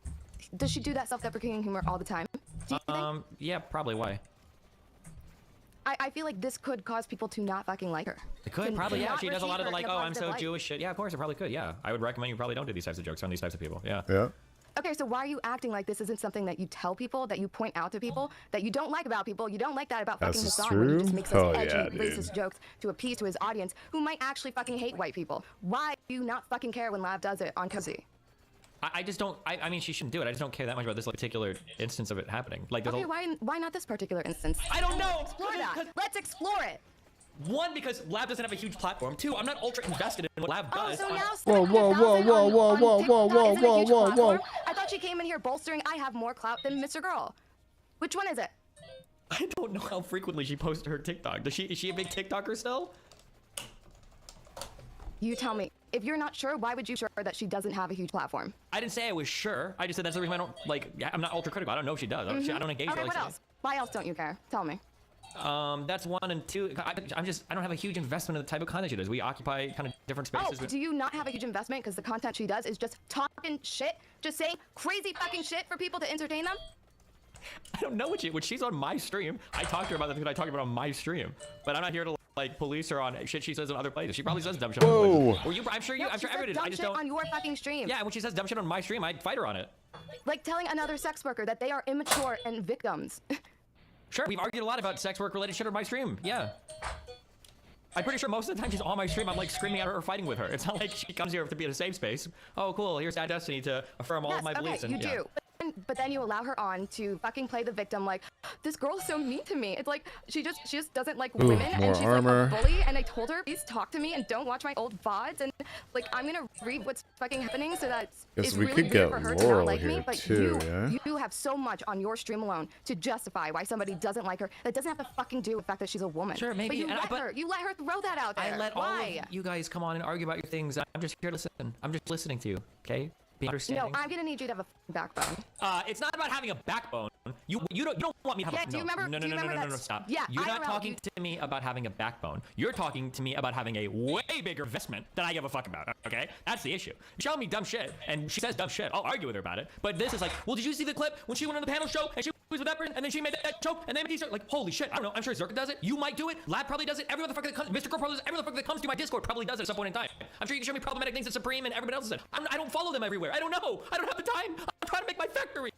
Does she do that self-deprecating humor all the time? Do you think? Yeah, probably. Why? I feel like this could cause people to not fucking like her. It could, probably, yeah. She does a lot of the like, oh, I'm so light. Jewish shit. Yeah, of course, it probably could, yeah. I would recommend you probably don't do these types of jokes on these types of people, yeah. Yeah. Okay, so why are you acting like this isn't something that you tell people, that you point out to people, that you don't like about people? You don't like that about fucking This is Hassan when he just true? makes Oh, those edgy, yeah, dude. racist jokes to appease to his audience who might actually fucking hate white people. Why do you not fucking care when Lav does it on Cozy? I just don't, I mean, she shouldn't do it. I just don't care that much about this particular instance of it happening. Like, Okay, why not this particular instance? I don't know! Explore that. Let's explore it. One, because Lab doesn't have a huge platform. Two, I'm not ultra invested in what Lab does. Oh, so now Whoa, whoa, whoa, whoa, whoa, whoa, whoa, whoa, whoa, whoa, whoa. I thought she came in here bolstering I have more clout than Mr. Girl. Which one is it? I don't know how frequently she posts her TikTok. Is she a big TikToker still? You tell me. If you're not sure, why would you be sure that she doesn't have a huge platform? I didn't say I was sure. I just said that's the reason I don't, like, I'm not ultra critical. I don't know if she does. I don't engage Okay, her. what else? Why else don't you care? Tell me. That's one, and two, I don't have a huge investment in the type of content she does. We occupy kind of different spaces. Oh, do you not have a huge investment because the content she does is just talking shit? Just saying crazy fucking shit for people to entertain them? I don't know when she's on my stream. I talk to her about the things I talk about on my stream, but I'm not here to like police her on shit she says in other places. She probably says dumb shit on other places. Or you, I'm sure everybody does. I just don't. On your fucking stream. Yeah, when she says dumb shit on my stream, I'd fight her on it. Like telling another sex worker that they are immature and victims. Sure, we've argued a lot about sex work related shit on my stream. Yeah. I'm pretty sure most of the time she's on my stream, I'm like screaming at her or fighting with her. It's not like she comes here to be in a safe space. Oh, cool. Here's Ad Destiny to affirm all of my beliefs. Okay, you do. But then you allow her on to fucking play the victim like, this girl's so mean to me. It's like, she just doesn't like women and she's armor. like a bully, and I told her, please talk to me and don't watch my old VODs, and like, I'm gonna read what's fucking happening so that Guess it's we really could weird get for her to Laurel not like me, here but too, yeah? you have so much on your stream alone to justify why somebody doesn't like her. That doesn't have to fucking do with the fact that she's a woman. Sure, maybe. But you let her throw that out there. I let all of you guys come on and argue about your things. I'm just here to listen. I'm just listening to you, okay? Be understanding. No, I'm gonna need you to have a backbone. It's not about having a backbone. You don't want me to have a do you remember? No, stop. Yeah, You're not talking to me about having a backbone. You're talking to me about having a way bigger investment that I give a fuck about, okay? That's the issue. You're showing me dumb shit, and she says dumb shit. I'll argue with her about it. But this is like, well, did you see the clip when she went on the panel show and she was with that person, and then she made that joke, and then these are like, holy shit, I don't know. I'm sure Zerka does it. You might do it. Lab probably does it. Every motherfucker that comes, Mr. Girl probably does it. Every motherfucker that comes to my Discord probably does it at some point in time. I'm sure you can show me problematic things that Supreme and everybody else does it. I don't follow them everywhere. I don't know. I don't have the time. I'm trying to make my factory.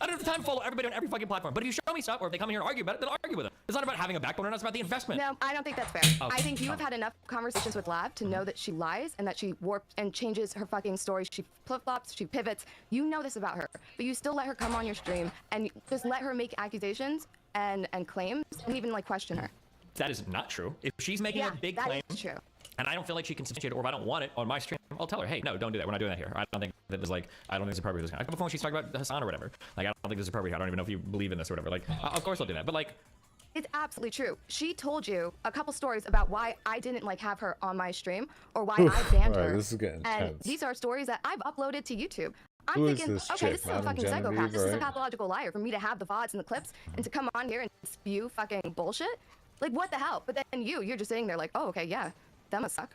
I don't have the time to follow everybody on every fucking platform. But if you show me stuff, or if they come here and argue about it, then I'll argue with them. It's not about having a backbone, or not. It's about the investment. No, I don't think that's fair. Okay. I think you have had enough conversations with Lab to know that she lies and that she warps and changes her fucking story. She flip-flops, she pivots. You know this about her, but you still let her come on your stream and just let her make accusations and claims and even like question her. That is not true. If she's making a big claim, that is true. and I don't feel like she can substantiate it, or if I don't want it on my stream, I'll tell her, hey, no, don't do that. We're not doing that here. I don't think that is like, I don't think it's appropriate for this kind. Before when she's talking about Hassan or whatever, like, I don't think this is appropriate. I don't even know if you believe in this or whatever. Like, of course I'll do that. But like, It's absolutely true. She told you a couple stories about why I didn't like have her on my stream or why I banned her. This is getting and intense. these are stories that I've uploaded to YouTube. I'm Who is thinking, this okay, chick? this is a Madam fucking psychopath. Genevieve, This is a right? pathological liar for me to have the VODs and the clips and to come on here and spew fucking bullshit. Like, what the hell? But then you're just sitting there like, oh, okay, yeah, that must suck.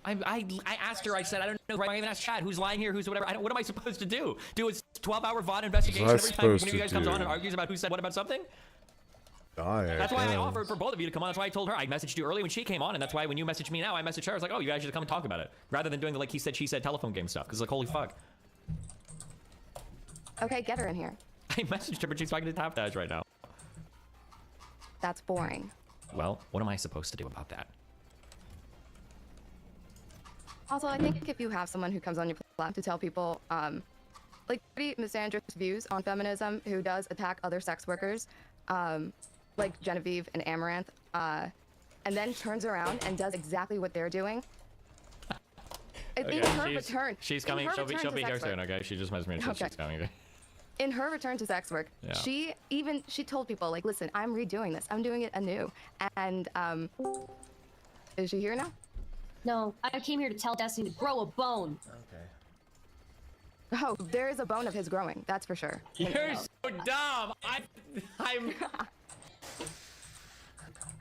I asked her, I said, I don't know, I even asked Chad, who's lying here, who's whatever. What am I supposed to do? Do a 12-hour VOD investigation every time one of you guys comes on and argues about who said what about something? That's why I offered for both of you to come on. That's why I told her. I messaged you early when she came on, and that's why when you messaged me now, I messaged her. I was like, oh, you guys should come and talk about it. Rather than doing the like he said, she said telephone game stuff. Because like, holy fuck. Okay, get her in here. I messaged her, but she's talking to Tap Dash right now. That's boring. Well, what am I supposed to do about that? Also, I think if you have someone who comes on your allowed to tell people like pretty misandrous views on feminism who does attack other sex workers, like Genevieve and Amaranth, and then turns around and does exactly what they're doing. In her return, she's coming. She'll be here soon. Okay, she just messaged me. Okay. She's coming. Okay. In her return to sex work, Yeah. she told people like, listen, I'm redoing this. I'm doing it anew. And is she here now? No, I came here to tell Destiny to grow a bone. Okay. Oh, there is a bone of his growing. That's for sure. You're so dumb.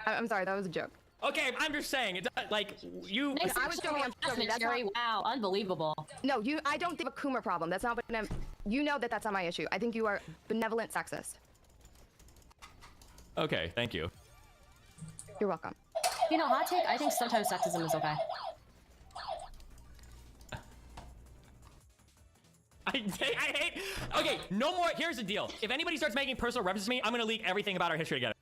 I'm sorry. That was a joke. Okay, I'm just saying. It, like you. Nice I was joking. I'm joking. That's not, wow, unbelievable. no, I don't think a Coomer problem. That's not what I'm. You know that's not my issue. I think you are benevolent sexist. Okay, thank you. You're welcome. You know, hot take. I think sometimes sexism is okay. I hate. Okay, no more. Here's the deal. If anybody starts making personal references to me, I'm gonna leak everything about our history together.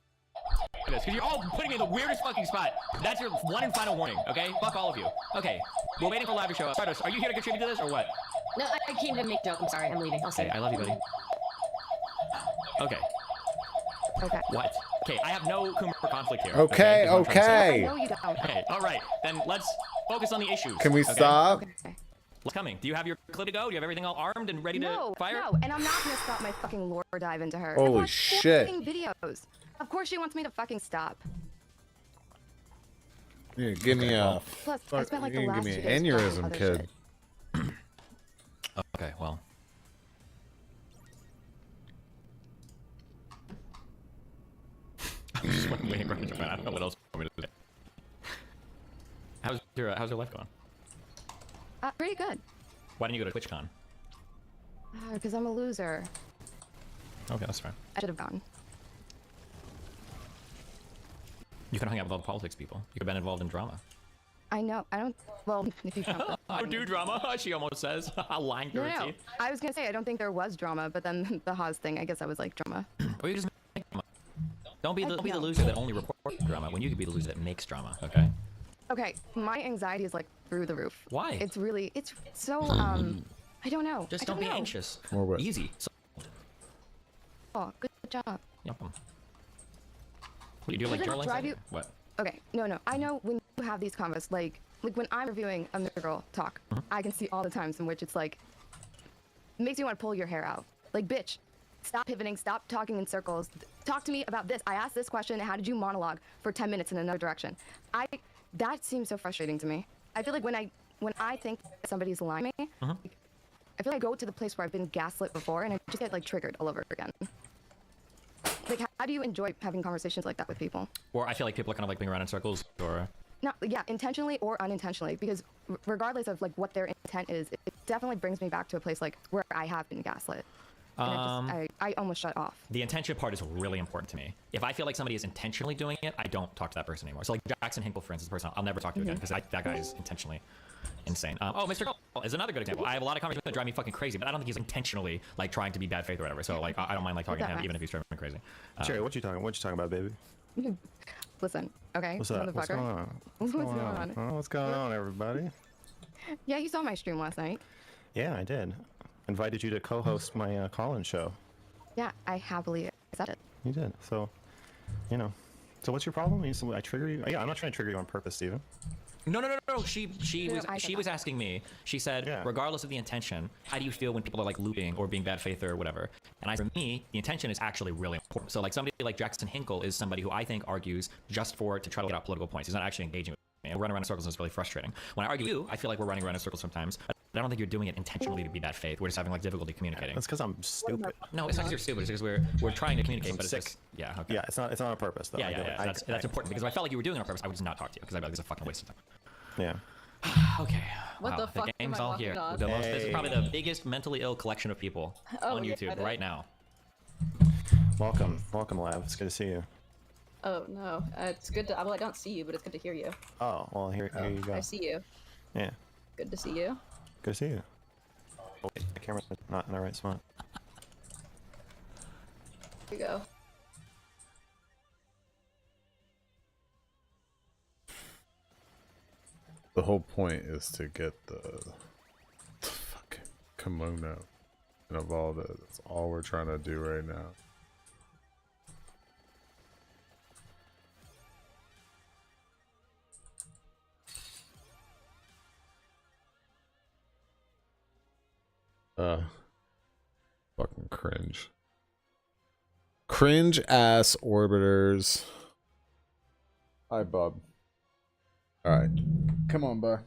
Because you're all putting me in the weirdest fucking spot. That's your one and final warning, okay? Fuck all of you. Okay, we're waiting for Live to show up. Stardust, are you here to contribute to this or what? No, I came to make a joke. I'm sorry. I'm leaving. I'll see. Okay, I love you, buddy. Okay. Okay. What? Okay, I have no Coomer conflict here. Okay, That's what I'm trying to say. No, you don't. Okay, all right. Then let's focus on the issues. Can we okay? stop? Okay. What's coming? Do you have your clip to go? Do you have everything all armed and ready to fire? No, and I'm not gonna stop my fucking lore dive into her. Holy I've watched 4 shit. fucking videos. Of course she wants me to fucking stop. Yeah, give me a. Plus, I spent like the you last give me 2 an days aneurysm, other kid. shit. Okay, well. I'm just waiting for Japan. I don't know what else you want me to say. How's your life going? Pretty good. Why didn't you go to TwitchCon? Because I'm a loser. Okay, that's fine. I should have gone. You can hang out with all the politics people. You could have been involved in drama. I know. I don't. Well, if you count. I don't do drama. She almost says. Lying through her No. teeth. I was gonna say I don't think there was drama, but then the Haas thing. I guess I was like drama. Or you just make drama. Don't be the loser that only reports drama when you could be the loser that makes drama. Okay. Okay, my anxiety is like through the roof. Why? It's so I don't know. Just don't be anxious. Or what? Easy. So, Oh, good job. yep. What do you do, like Does it journaling? drive you- What? Okay, no. I know when you have these convos, like when I'm reviewing a Mirror Girl talk, I can see all the times in which it's like makes you want to pull your hair out. Like, bitch, stop pivoting, stop talking in circles. Talk to me about this. I asked this question. How did you monologue for 10 minutes in another direction? That seems so frustrating to me. I feel like when I think somebody's lying to me, I feel like I go to the place where I've been gaslit before, and I just get like triggered all over again. Like, how do you enjoy having conversations like that with people? Or I feel like people are kind of like being around in circles, or. Not, yeah, intentionally or unintentionally, because regardless of like what their intent is, it definitely brings me back to a place like where I have been gaslit. And I almost shut off. The intention part is really important to me. If I feel like somebody is intentionally doing it, I don't talk to that person anymore. So like Jackson Hinkle, for instance, person I'll never talk to again because that guy is intentionally insane. Oh, Mr. Cole is another good example. I have a lot of conversations that drive me fucking crazy, but I don't think he's intentionally like trying to be bad faith or whatever. So like I don't mind like talking to him even if he's driving me crazy. Cherry, what you talking about, baby? Listen, okay, What's up? What's motherfucker. going on? What's going on? Oh, what's going on, everybody? Yeah, you saw my stream last night. Yeah, I did. Invited you to co-host my call-in show. Yeah, I happily accepted. You did. So, you know. So what's your problem? I trigger you? Yeah, I'm not trying to trigger you on purpose, Steven. No. She was asking me. She said, Yeah. regardless of the intention, how do you feel when people are like looping or being bad faith or whatever? And for me, the intention is actually really important. So like somebody like Jackson Hinkle is somebody who I think argues just to try to get out political points. He's not actually engaging with me. We're running around in circles and it's really frustrating. When I argue with you, I feel like we're running around in circles sometimes. I don't think you're doing it intentionally to be bad faith. We're just having like difficulty communicating. That's because I'm stupid. No, it's not because you're stupid. It's because we're trying to communicate, but it's just yeah. Okay. Yeah, it's not on purpose though. Yeah. That's important because if I felt like you were doing it on purpose, I would just not talk to you because I'd be like, it's a fucking waste of time. Yeah. Okay. What wow. the fuck game's am I all walking here. on? This is probably the biggest mentally ill collection of people on yeah, YouTube right now. Welcome, Lab. It's good to see you. Oh no, it's good to. Well, I don't see you, but it's good to hear you. Oh, well, here you go. I see you. Yeah. Good to see you. Good to see you. Oh, wait, the camera's not in the right spot. Here you go. The whole point is to get the fuck kimono and evolve it. That's all we're trying to do right now. Fucking cringe. Cringe ass orbiters. Hi, bub. Alright. Come on, bud.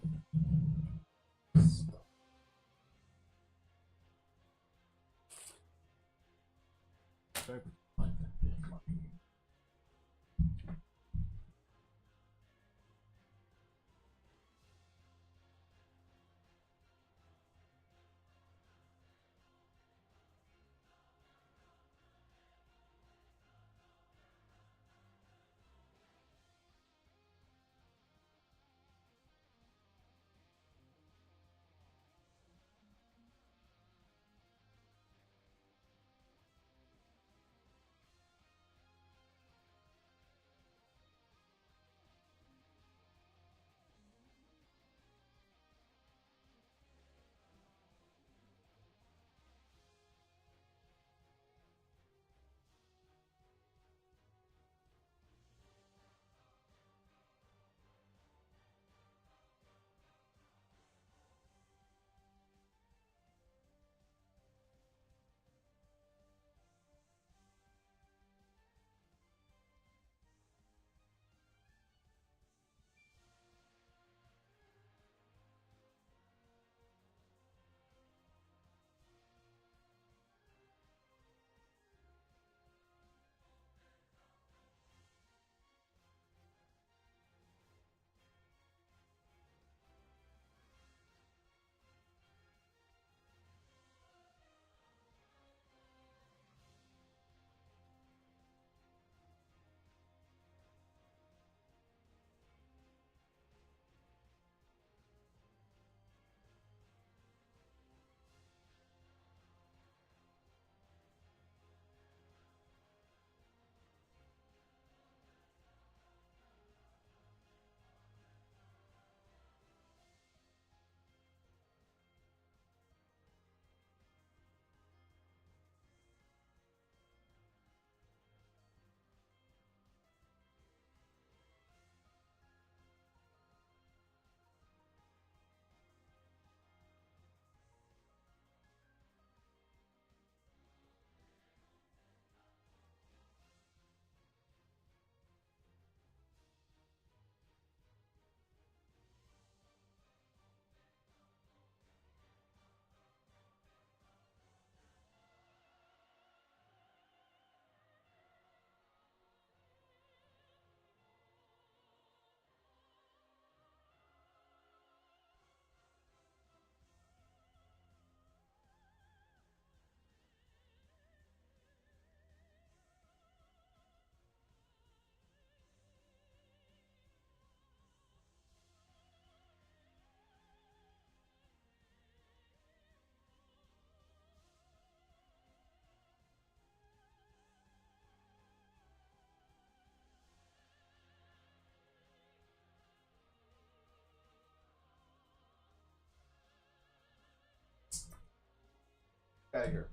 Tiger.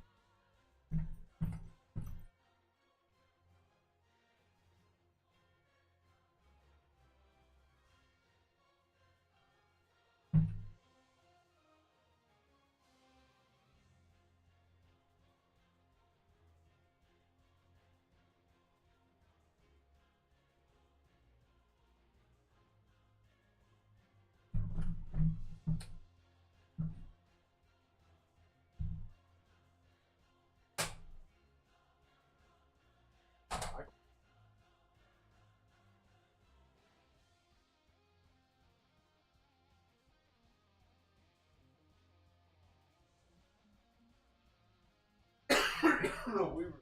No, we were.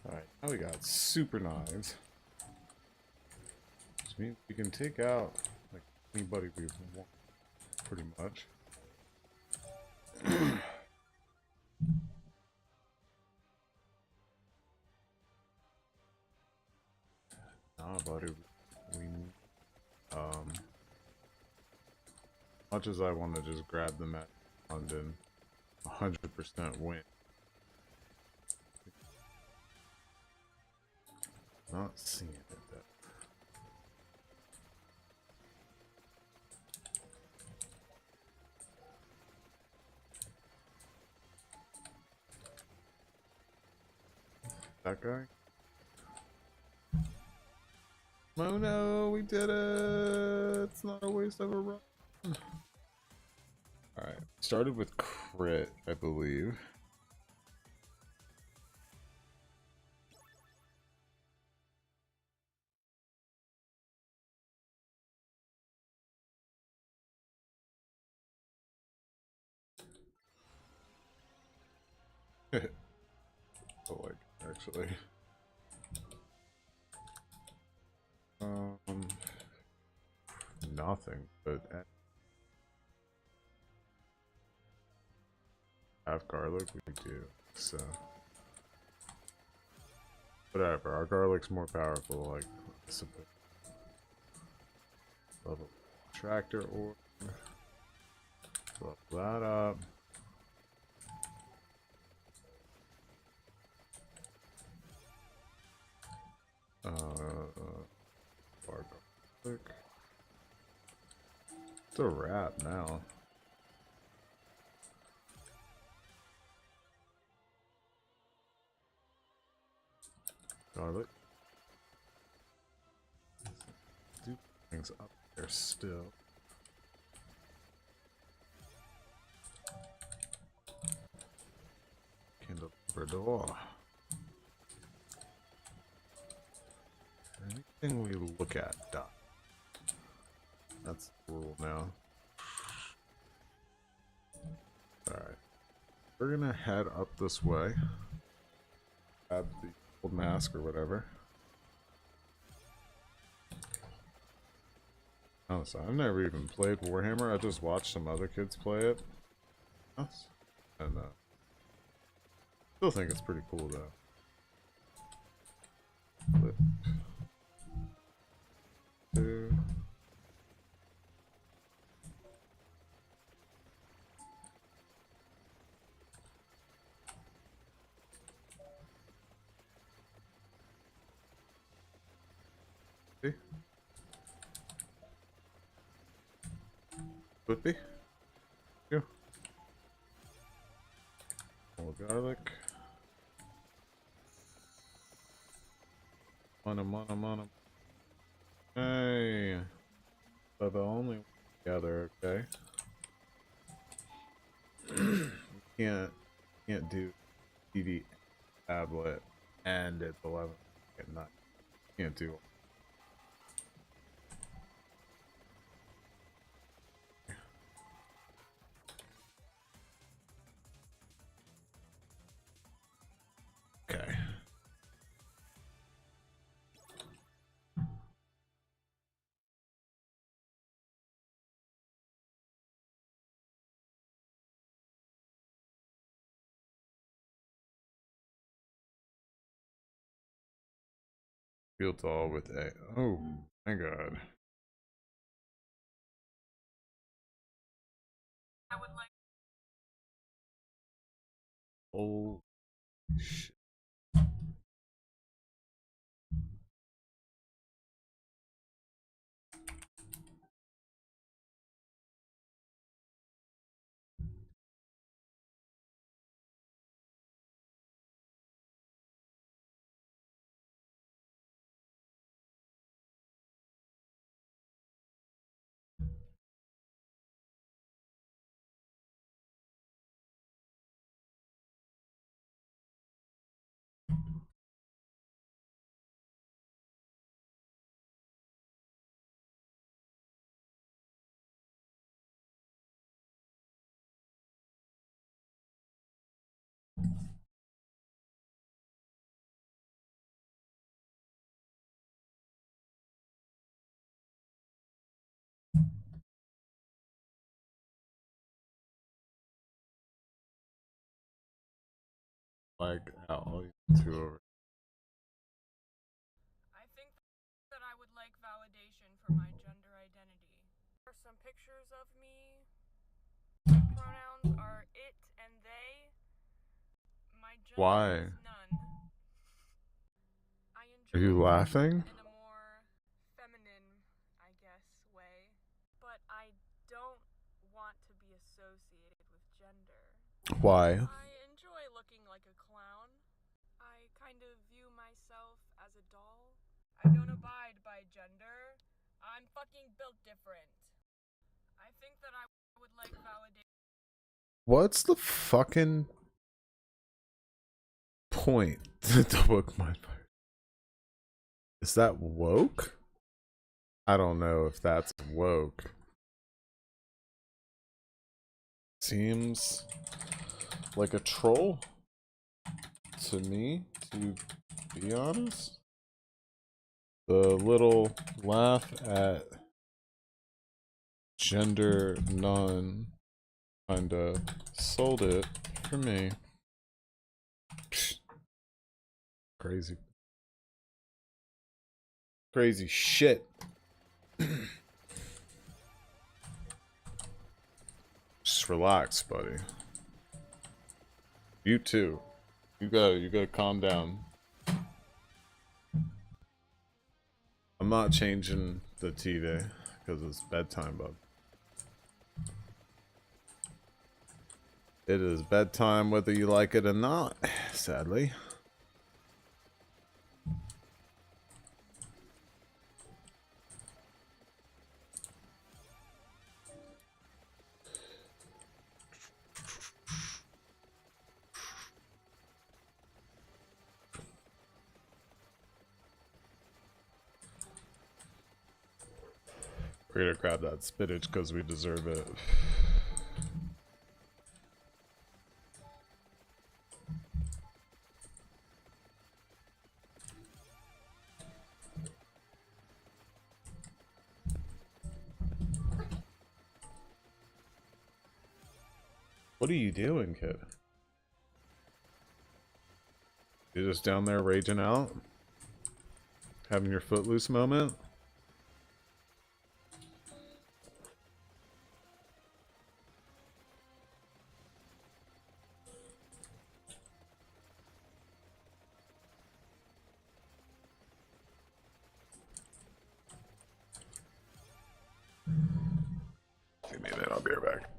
Alright, now we got super knives. Which means we can take out like anybody we want, pretty much. Nah, buddy, we much as I want to just grab them at London, 100% win. Not seeing it though. That guy? Oh no, we did it! It's not a waste of a run. Alright, started with crit, I believe. I like actually. Nothing, but have garlic we do, so whatever. Our garlic's more powerful. Like level tractor or level that up. Our garlic. It's a wrap now. Garlic. Do things up there still. Kindle for door. Anything we look at, die. That's the rule now. Alright. We're gonna head up this way. Grab the old mask or whatever. Honestly, I've never even played Warhammer. I just watched some other kids play it. And still think it's pretty cool though. Flip. Two. Okay. Flippy. Go. More garlic. Mana. Hey. So the only together, okay. can't do TV tablet and it's 11 at night. Can't do it. Okay. Feel tall with a. Oh my god. I would like. Oh shit. like I'll two over. I think that I would like validation for my gender identity. There are some pictures of me. My pronouns are it and they. My gender Why? is none. I Are you enjoy laughing? in a more feminine, I guess, way. But I don't want to be associated with gender. Why? I enjoy looking like a clown. I kind of view myself as a doll. I don't abide by gender. I'm fucking built different. I think that I would like validation. What's the fucking point to book my part? Is that woke? I don't know if that's woke. Seems like a troll to me, to be honest. The little laugh at gender none kinda sold it for me. Crazy. Crazy shit. Just relax, buddy. You too. You gotta calm down. I'm not changing the TV because it's bedtime, bud. It is bedtime whether you like it or not, sadly. We're gonna grab that spinach because we deserve it. What are you doing, kid? You're just down there raging out? Having your footloose moment? Give me a minute, I'll be right back.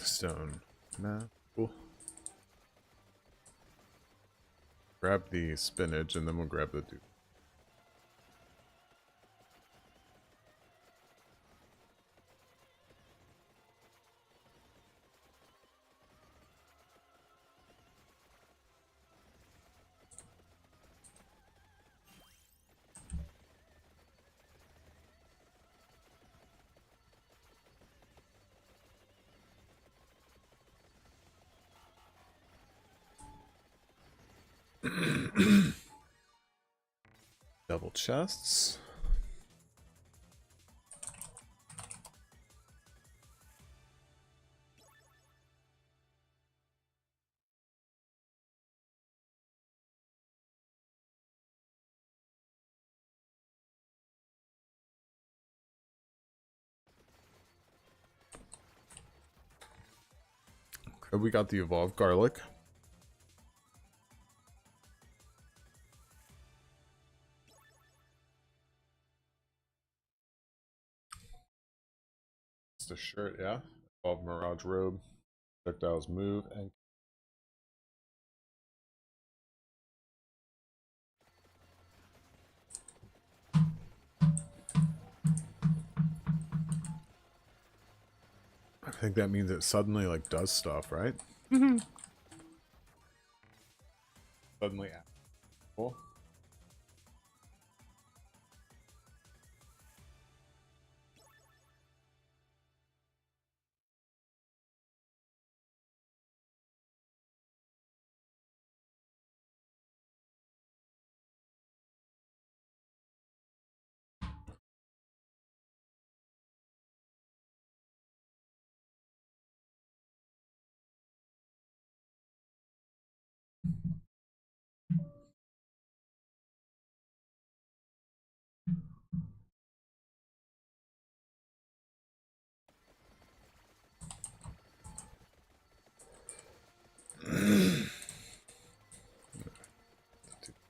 Stone. Nah. Cool. Grab the spinach and then we'll grab the dude. Double chests. Okay, we got the evolved garlic. It's the shirt, yeah. Evolved mirage robe. Projectiles move and I think that means it suddenly like does stuff, right? Mm-hmm. Suddenly cool.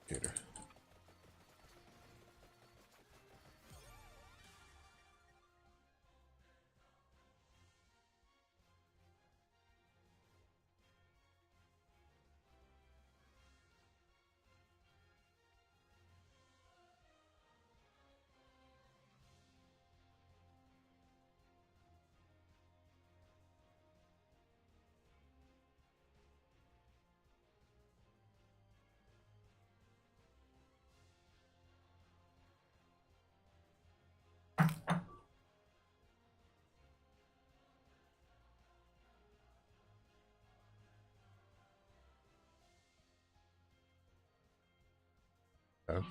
Duplicator. Yeah.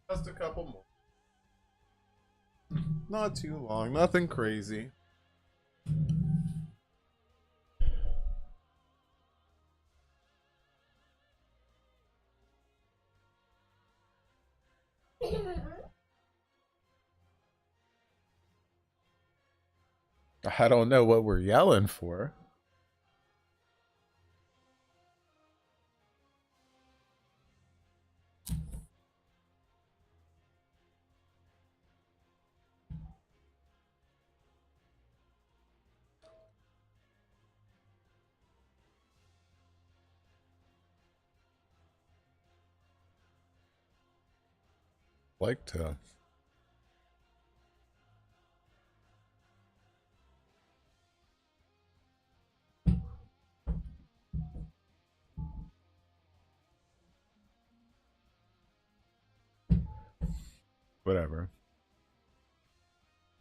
Just a couple more. Not too long, nothing crazy. I don't know what we're yelling for. like to. Whatever.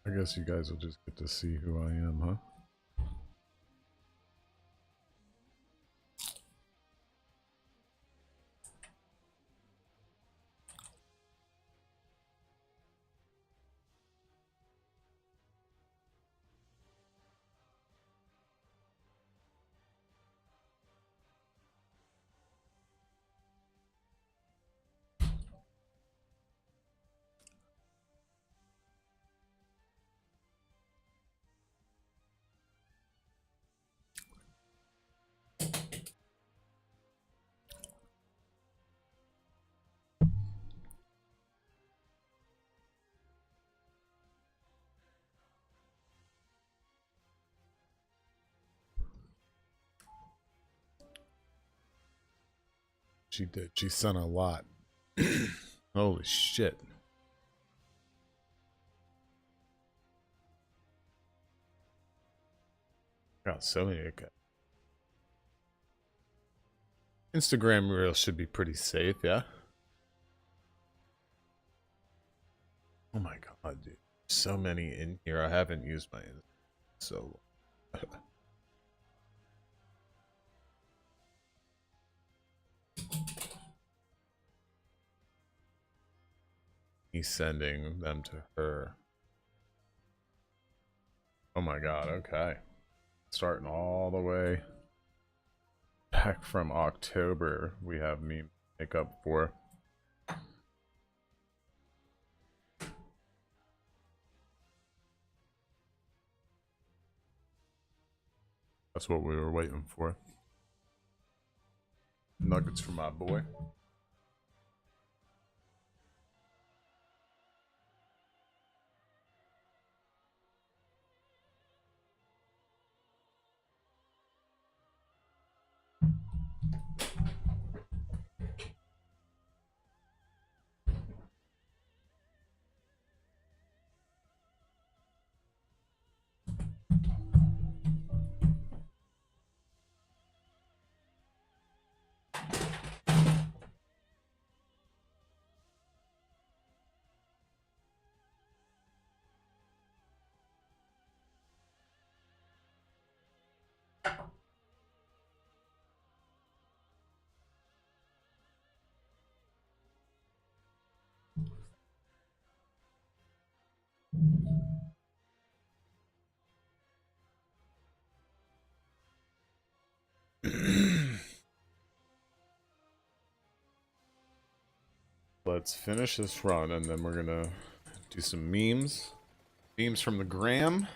I guess you guys will just get to see who I am, huh? She did. She sent a lot. Holy shit. Got so many. Okay. Instagram Reels should be pretty safe, yeah? Oh my god, dude. So many in here. I haven't used my so he's sending them to her. Oh my god, okay. Starting all the way back from October, we have me make up for. That's what we were waiting for. Nuggets for my boy. Let's finish this run and then we're gonna do some memes. Memes from the gram.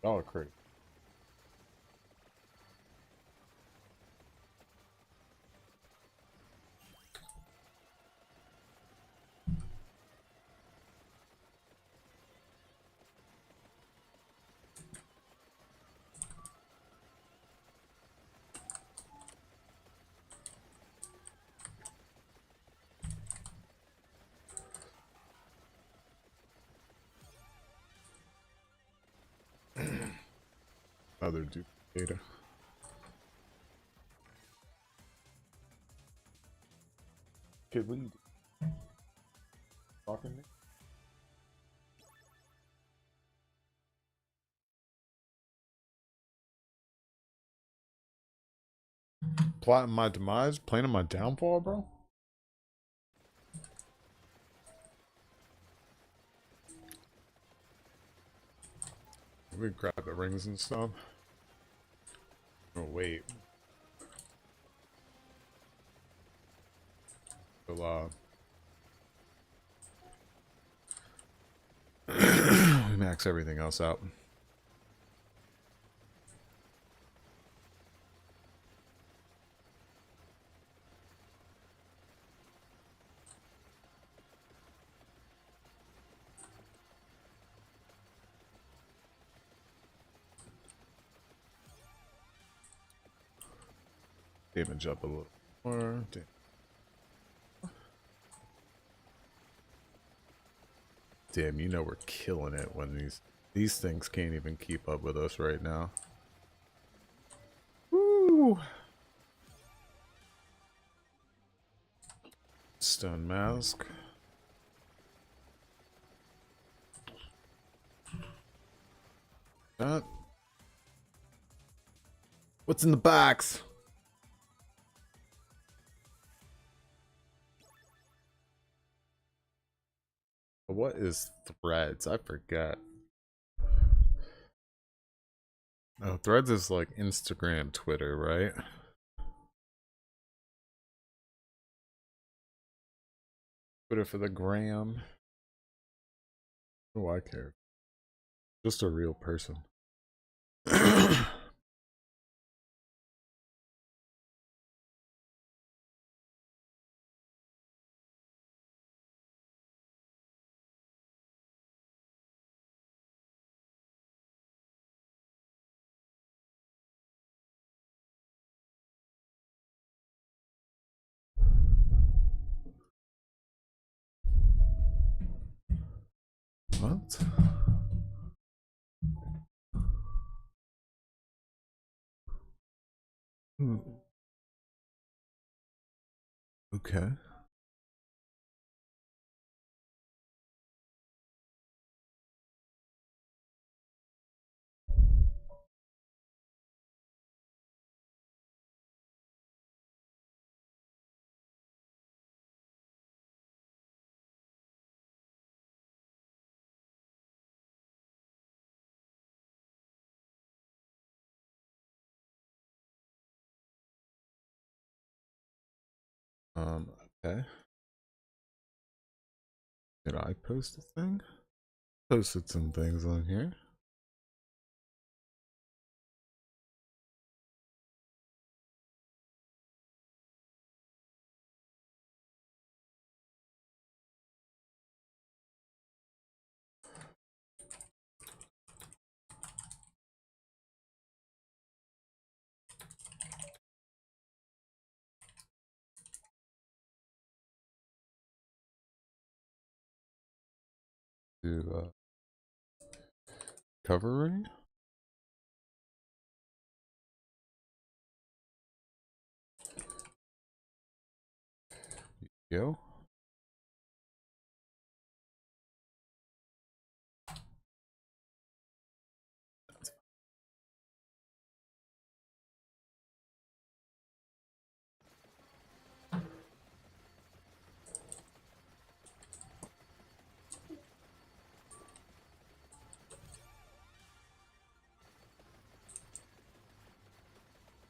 Y'all are crazy. Other data. Kid, what are you doing? Talking to me? Plotting my demise? Planning my downfall, bro? We grab the rings and stuff. Oh, wait. We'll, max everything else out. Damage up a little more. Damn, you know we're killing it when these things can't even keep up with us right now. Woo! Stone mask. That. What's in the box? What is Threads? I forget. Oh, Threads is like Instagram, Twitter, right? Twitter for the gram. Oh, I care. Just a real person. What? Hmm. Okay. Okay. Did I post a thing? Posted some things on here. Do covering? Go.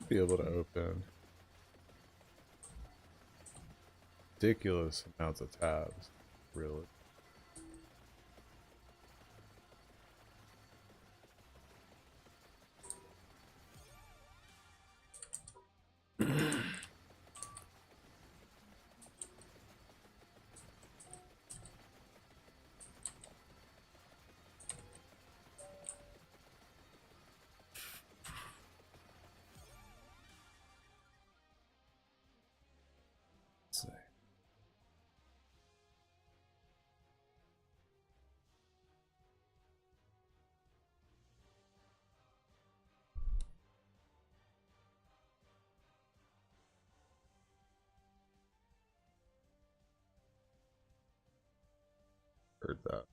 Be able to open ridiculous amounts of tabs, really. Heard that.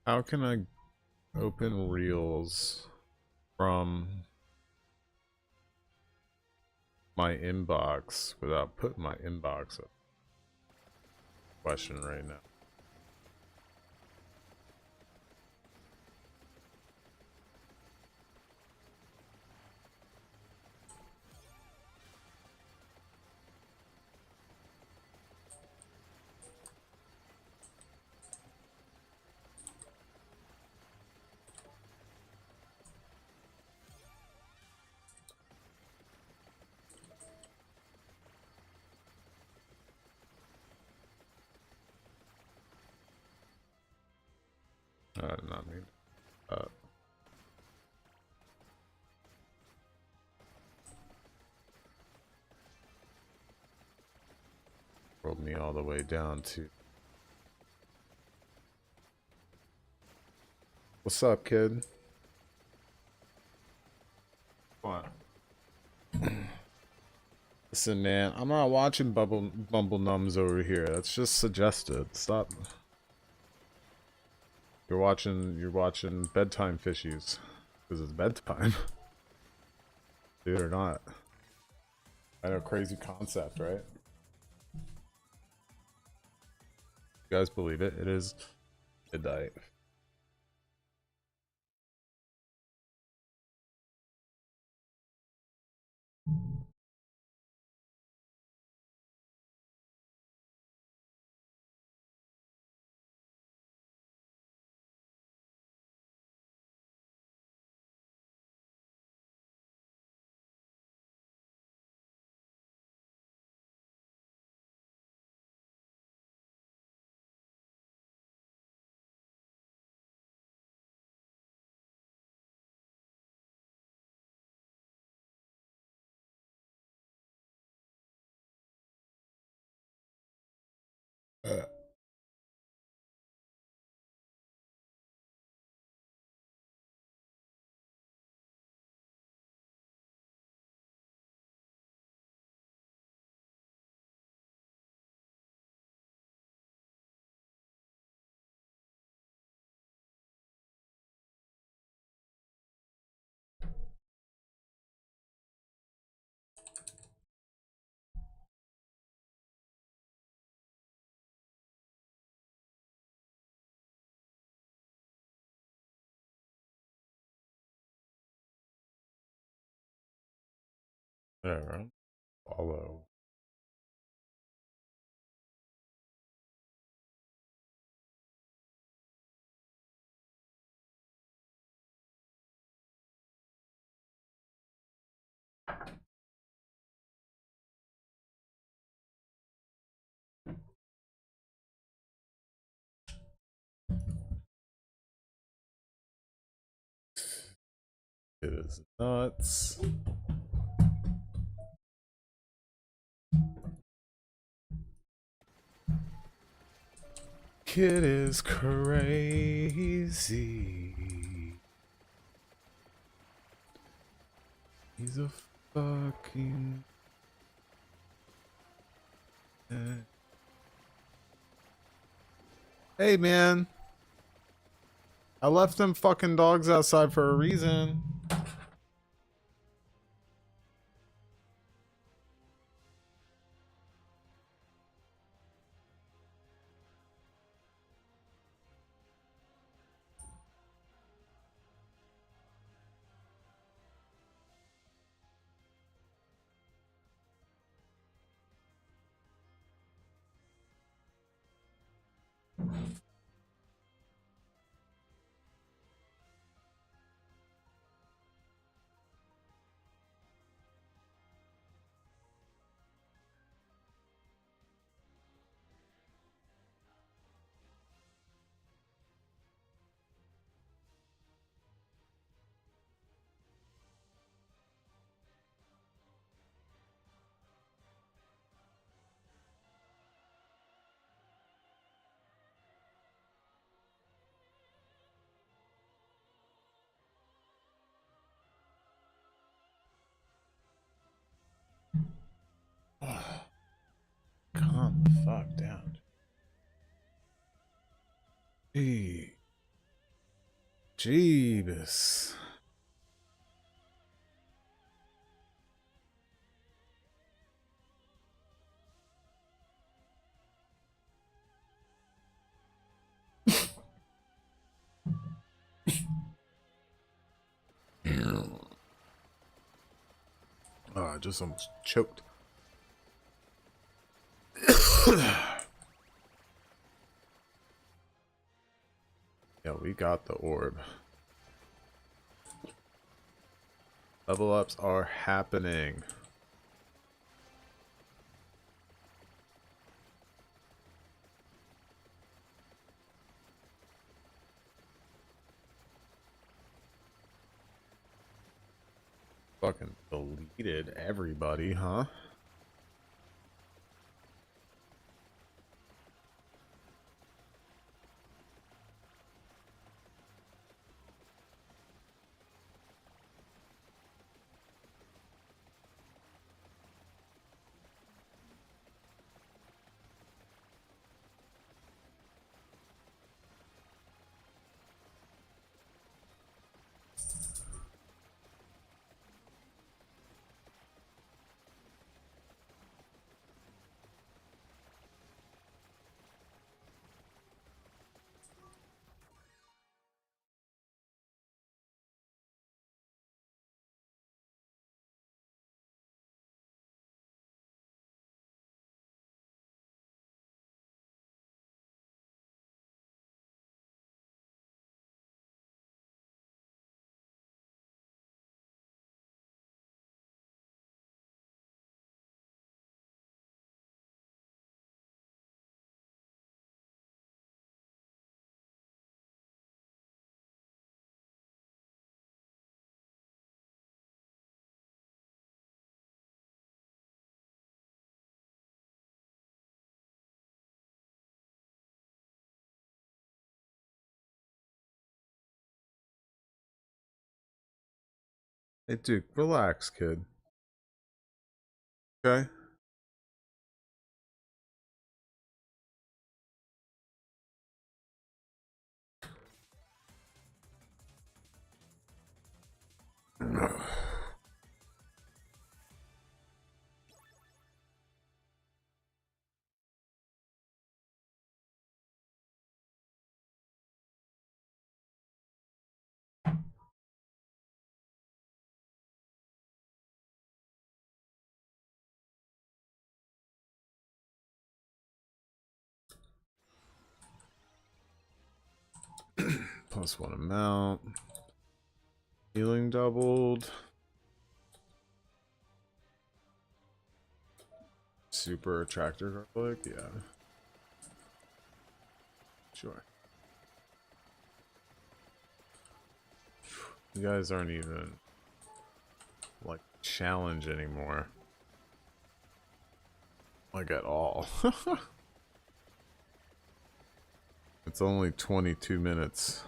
How can I open Reels from my inbox without putting my inbox up? Question right now. I did not mean rolled me all the way down to. What's up, kid? What? Listen, man, I'm not watching Bumble Nums over here. That's just suggested. Stop. You're watching bedtime fishies because it's bedtime. Dude or not? I know, crazy concept, right? You guys believe it? It is midnight. Alright. Follow. It is nuts. Kid is crazy. He's a fucking. Hey, man. I left them fucking dogs outside for a reason. calm the fuck down. Gee. Jeebus. Oh, I just almost choked. Yeah, we got the orb. Level ups are happening. Fucking deleted everybody, huh? Hey, Duke, relax, kid. Okay? Plus one amount. Healing doubled. Super attractor garlic, yeah. Sure. You guys aren't even like challenge anymore. Like at all. It's only 22 minutes.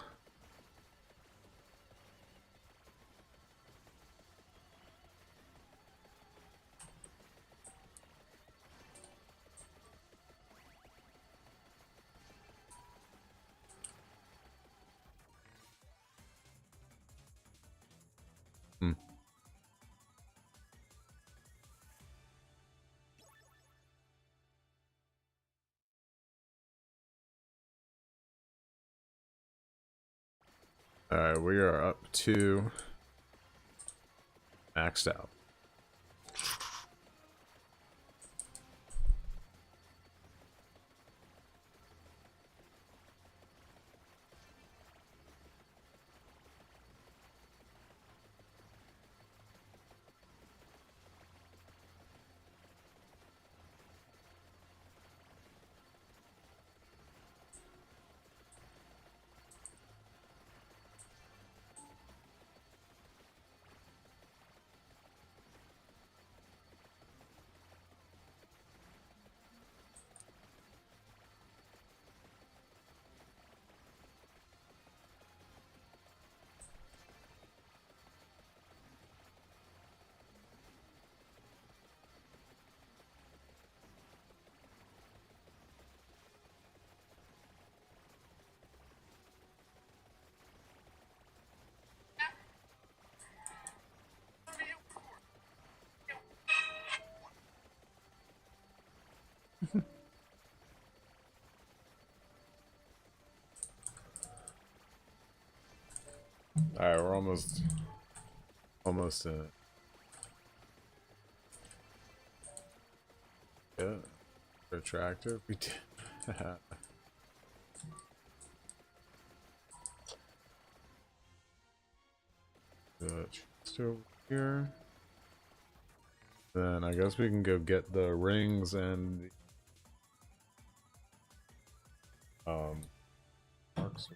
Hmm. Alright, we are up to maxed out. Alright, we're almost in it. Yeah. Attractive. We did. The chest over here. Then I guess we can go get the rings and the marks.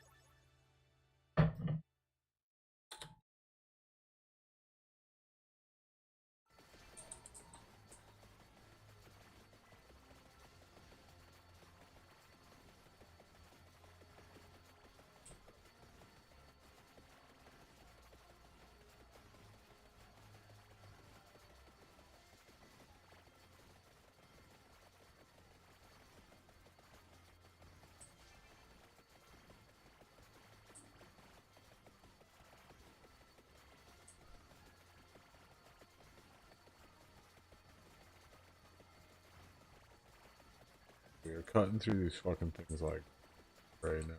We're cutting through these fucking things like right now.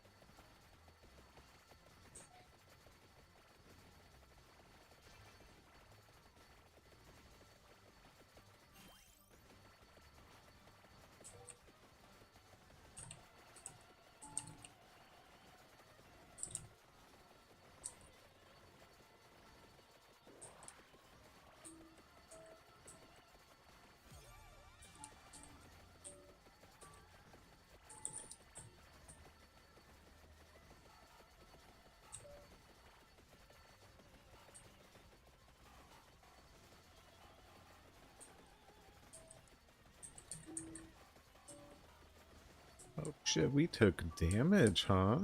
Oh shit, we took damage, huh?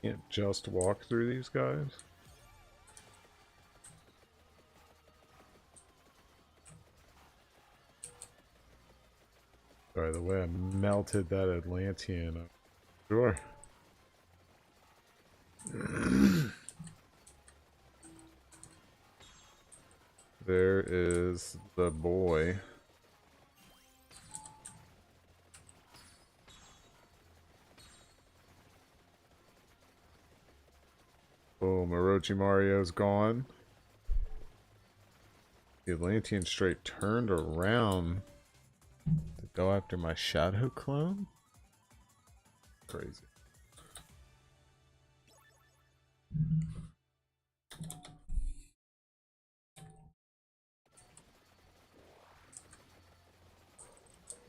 Can't just walk through these guys. By the way, I melted that Atlantean. Sure. There is the boy. Boom, Orochimario's gone. The Atlantean straight turned around to go after my shadow clone? Crazy.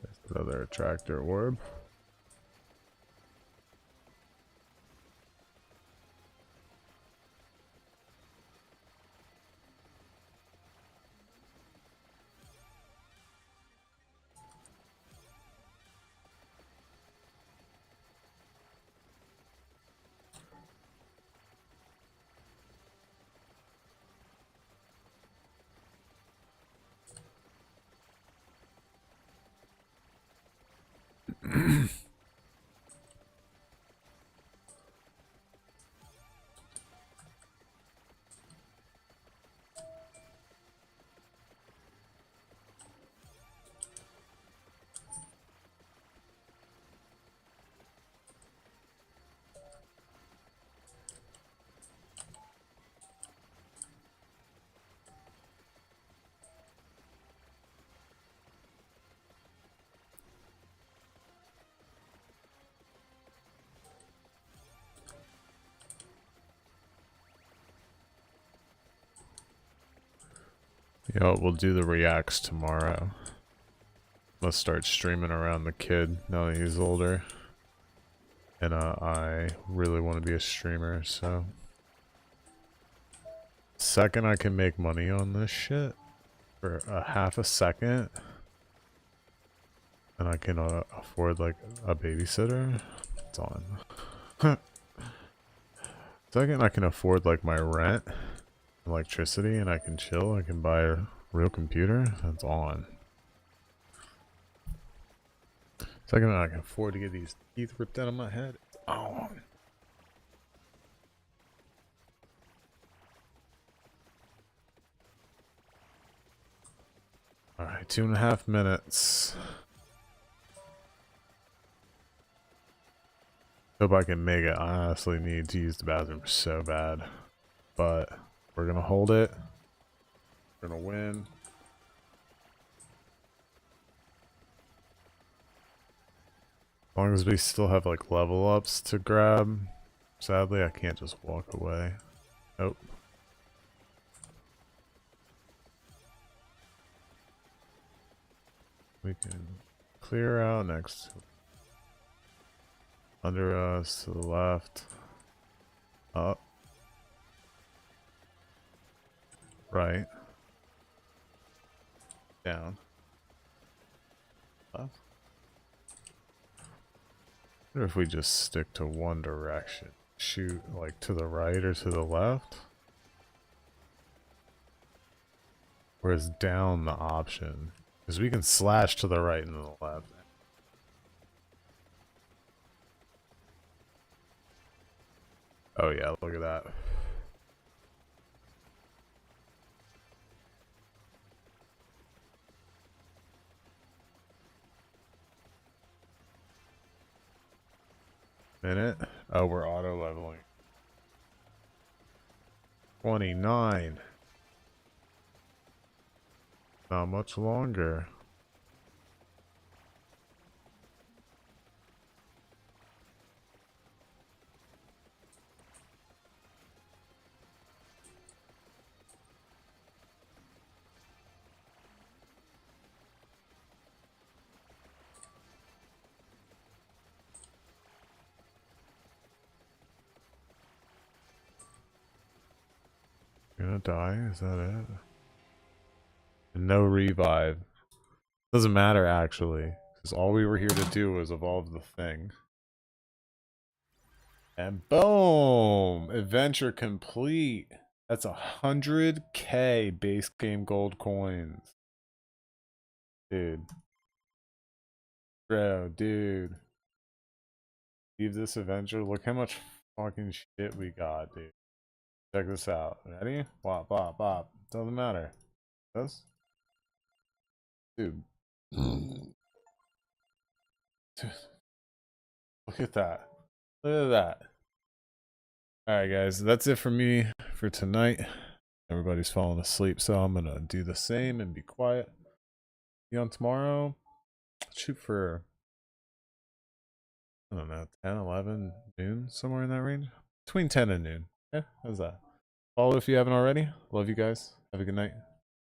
There's another attractor orb. Yeah, we'll do the reacts tomorrow. Let's start streaming around the kid now that he's older. And I really want to be a streamer, so... Second I can make money on this shit, for a half a second, and I can afford like a babysitter, it's on. Second I can afford like my rent, electricity, and I can chill, I can buy a real computer, that's on. Second I can afford to get these teeth ripped out of my head, it's on. Alright, 2.5 minutes. Hope I can make it. I honestly need to use the bathroom so bad. But we're gonna hold it. We're gonna win. As long as we still have like level ups to grab. Sadly, I can't just walk away. Nope. We can clear out next. Under us, to the left. Up. Right. Down. Left. I wonder if we just stick to one direction. Shoot like to the right or to the left? Or is down the option? Because we can slash to the right and the left. Oh yeah, look at that. Minute. Oh, we're auto leveling. 29. Not much longer. Gonna die? Is that it? And no revive. Doesn't matter actually, because all we were here to do was evolve the thing. And boom! Adventure complete. That's 100k base game gold coins. Dude. Bro, dude. Leave this adventure. Look how much fucking shit we got, dude. Check this out. Ready? Bop, bop, bop. Doesn't matter. This? Dude. Dude. Look at that. Look at that. Alright guys, that's it for me for tonight. Everybody's falling asleep, so I'm gonna do the same and be quiet. See you on tomorrow. Shoot for, I don't know, 10, 11, noon, somewhere in that range. Between 10 and noon. Yeah, how's that? Follow if you haven't already. Love you guys. Have a good night.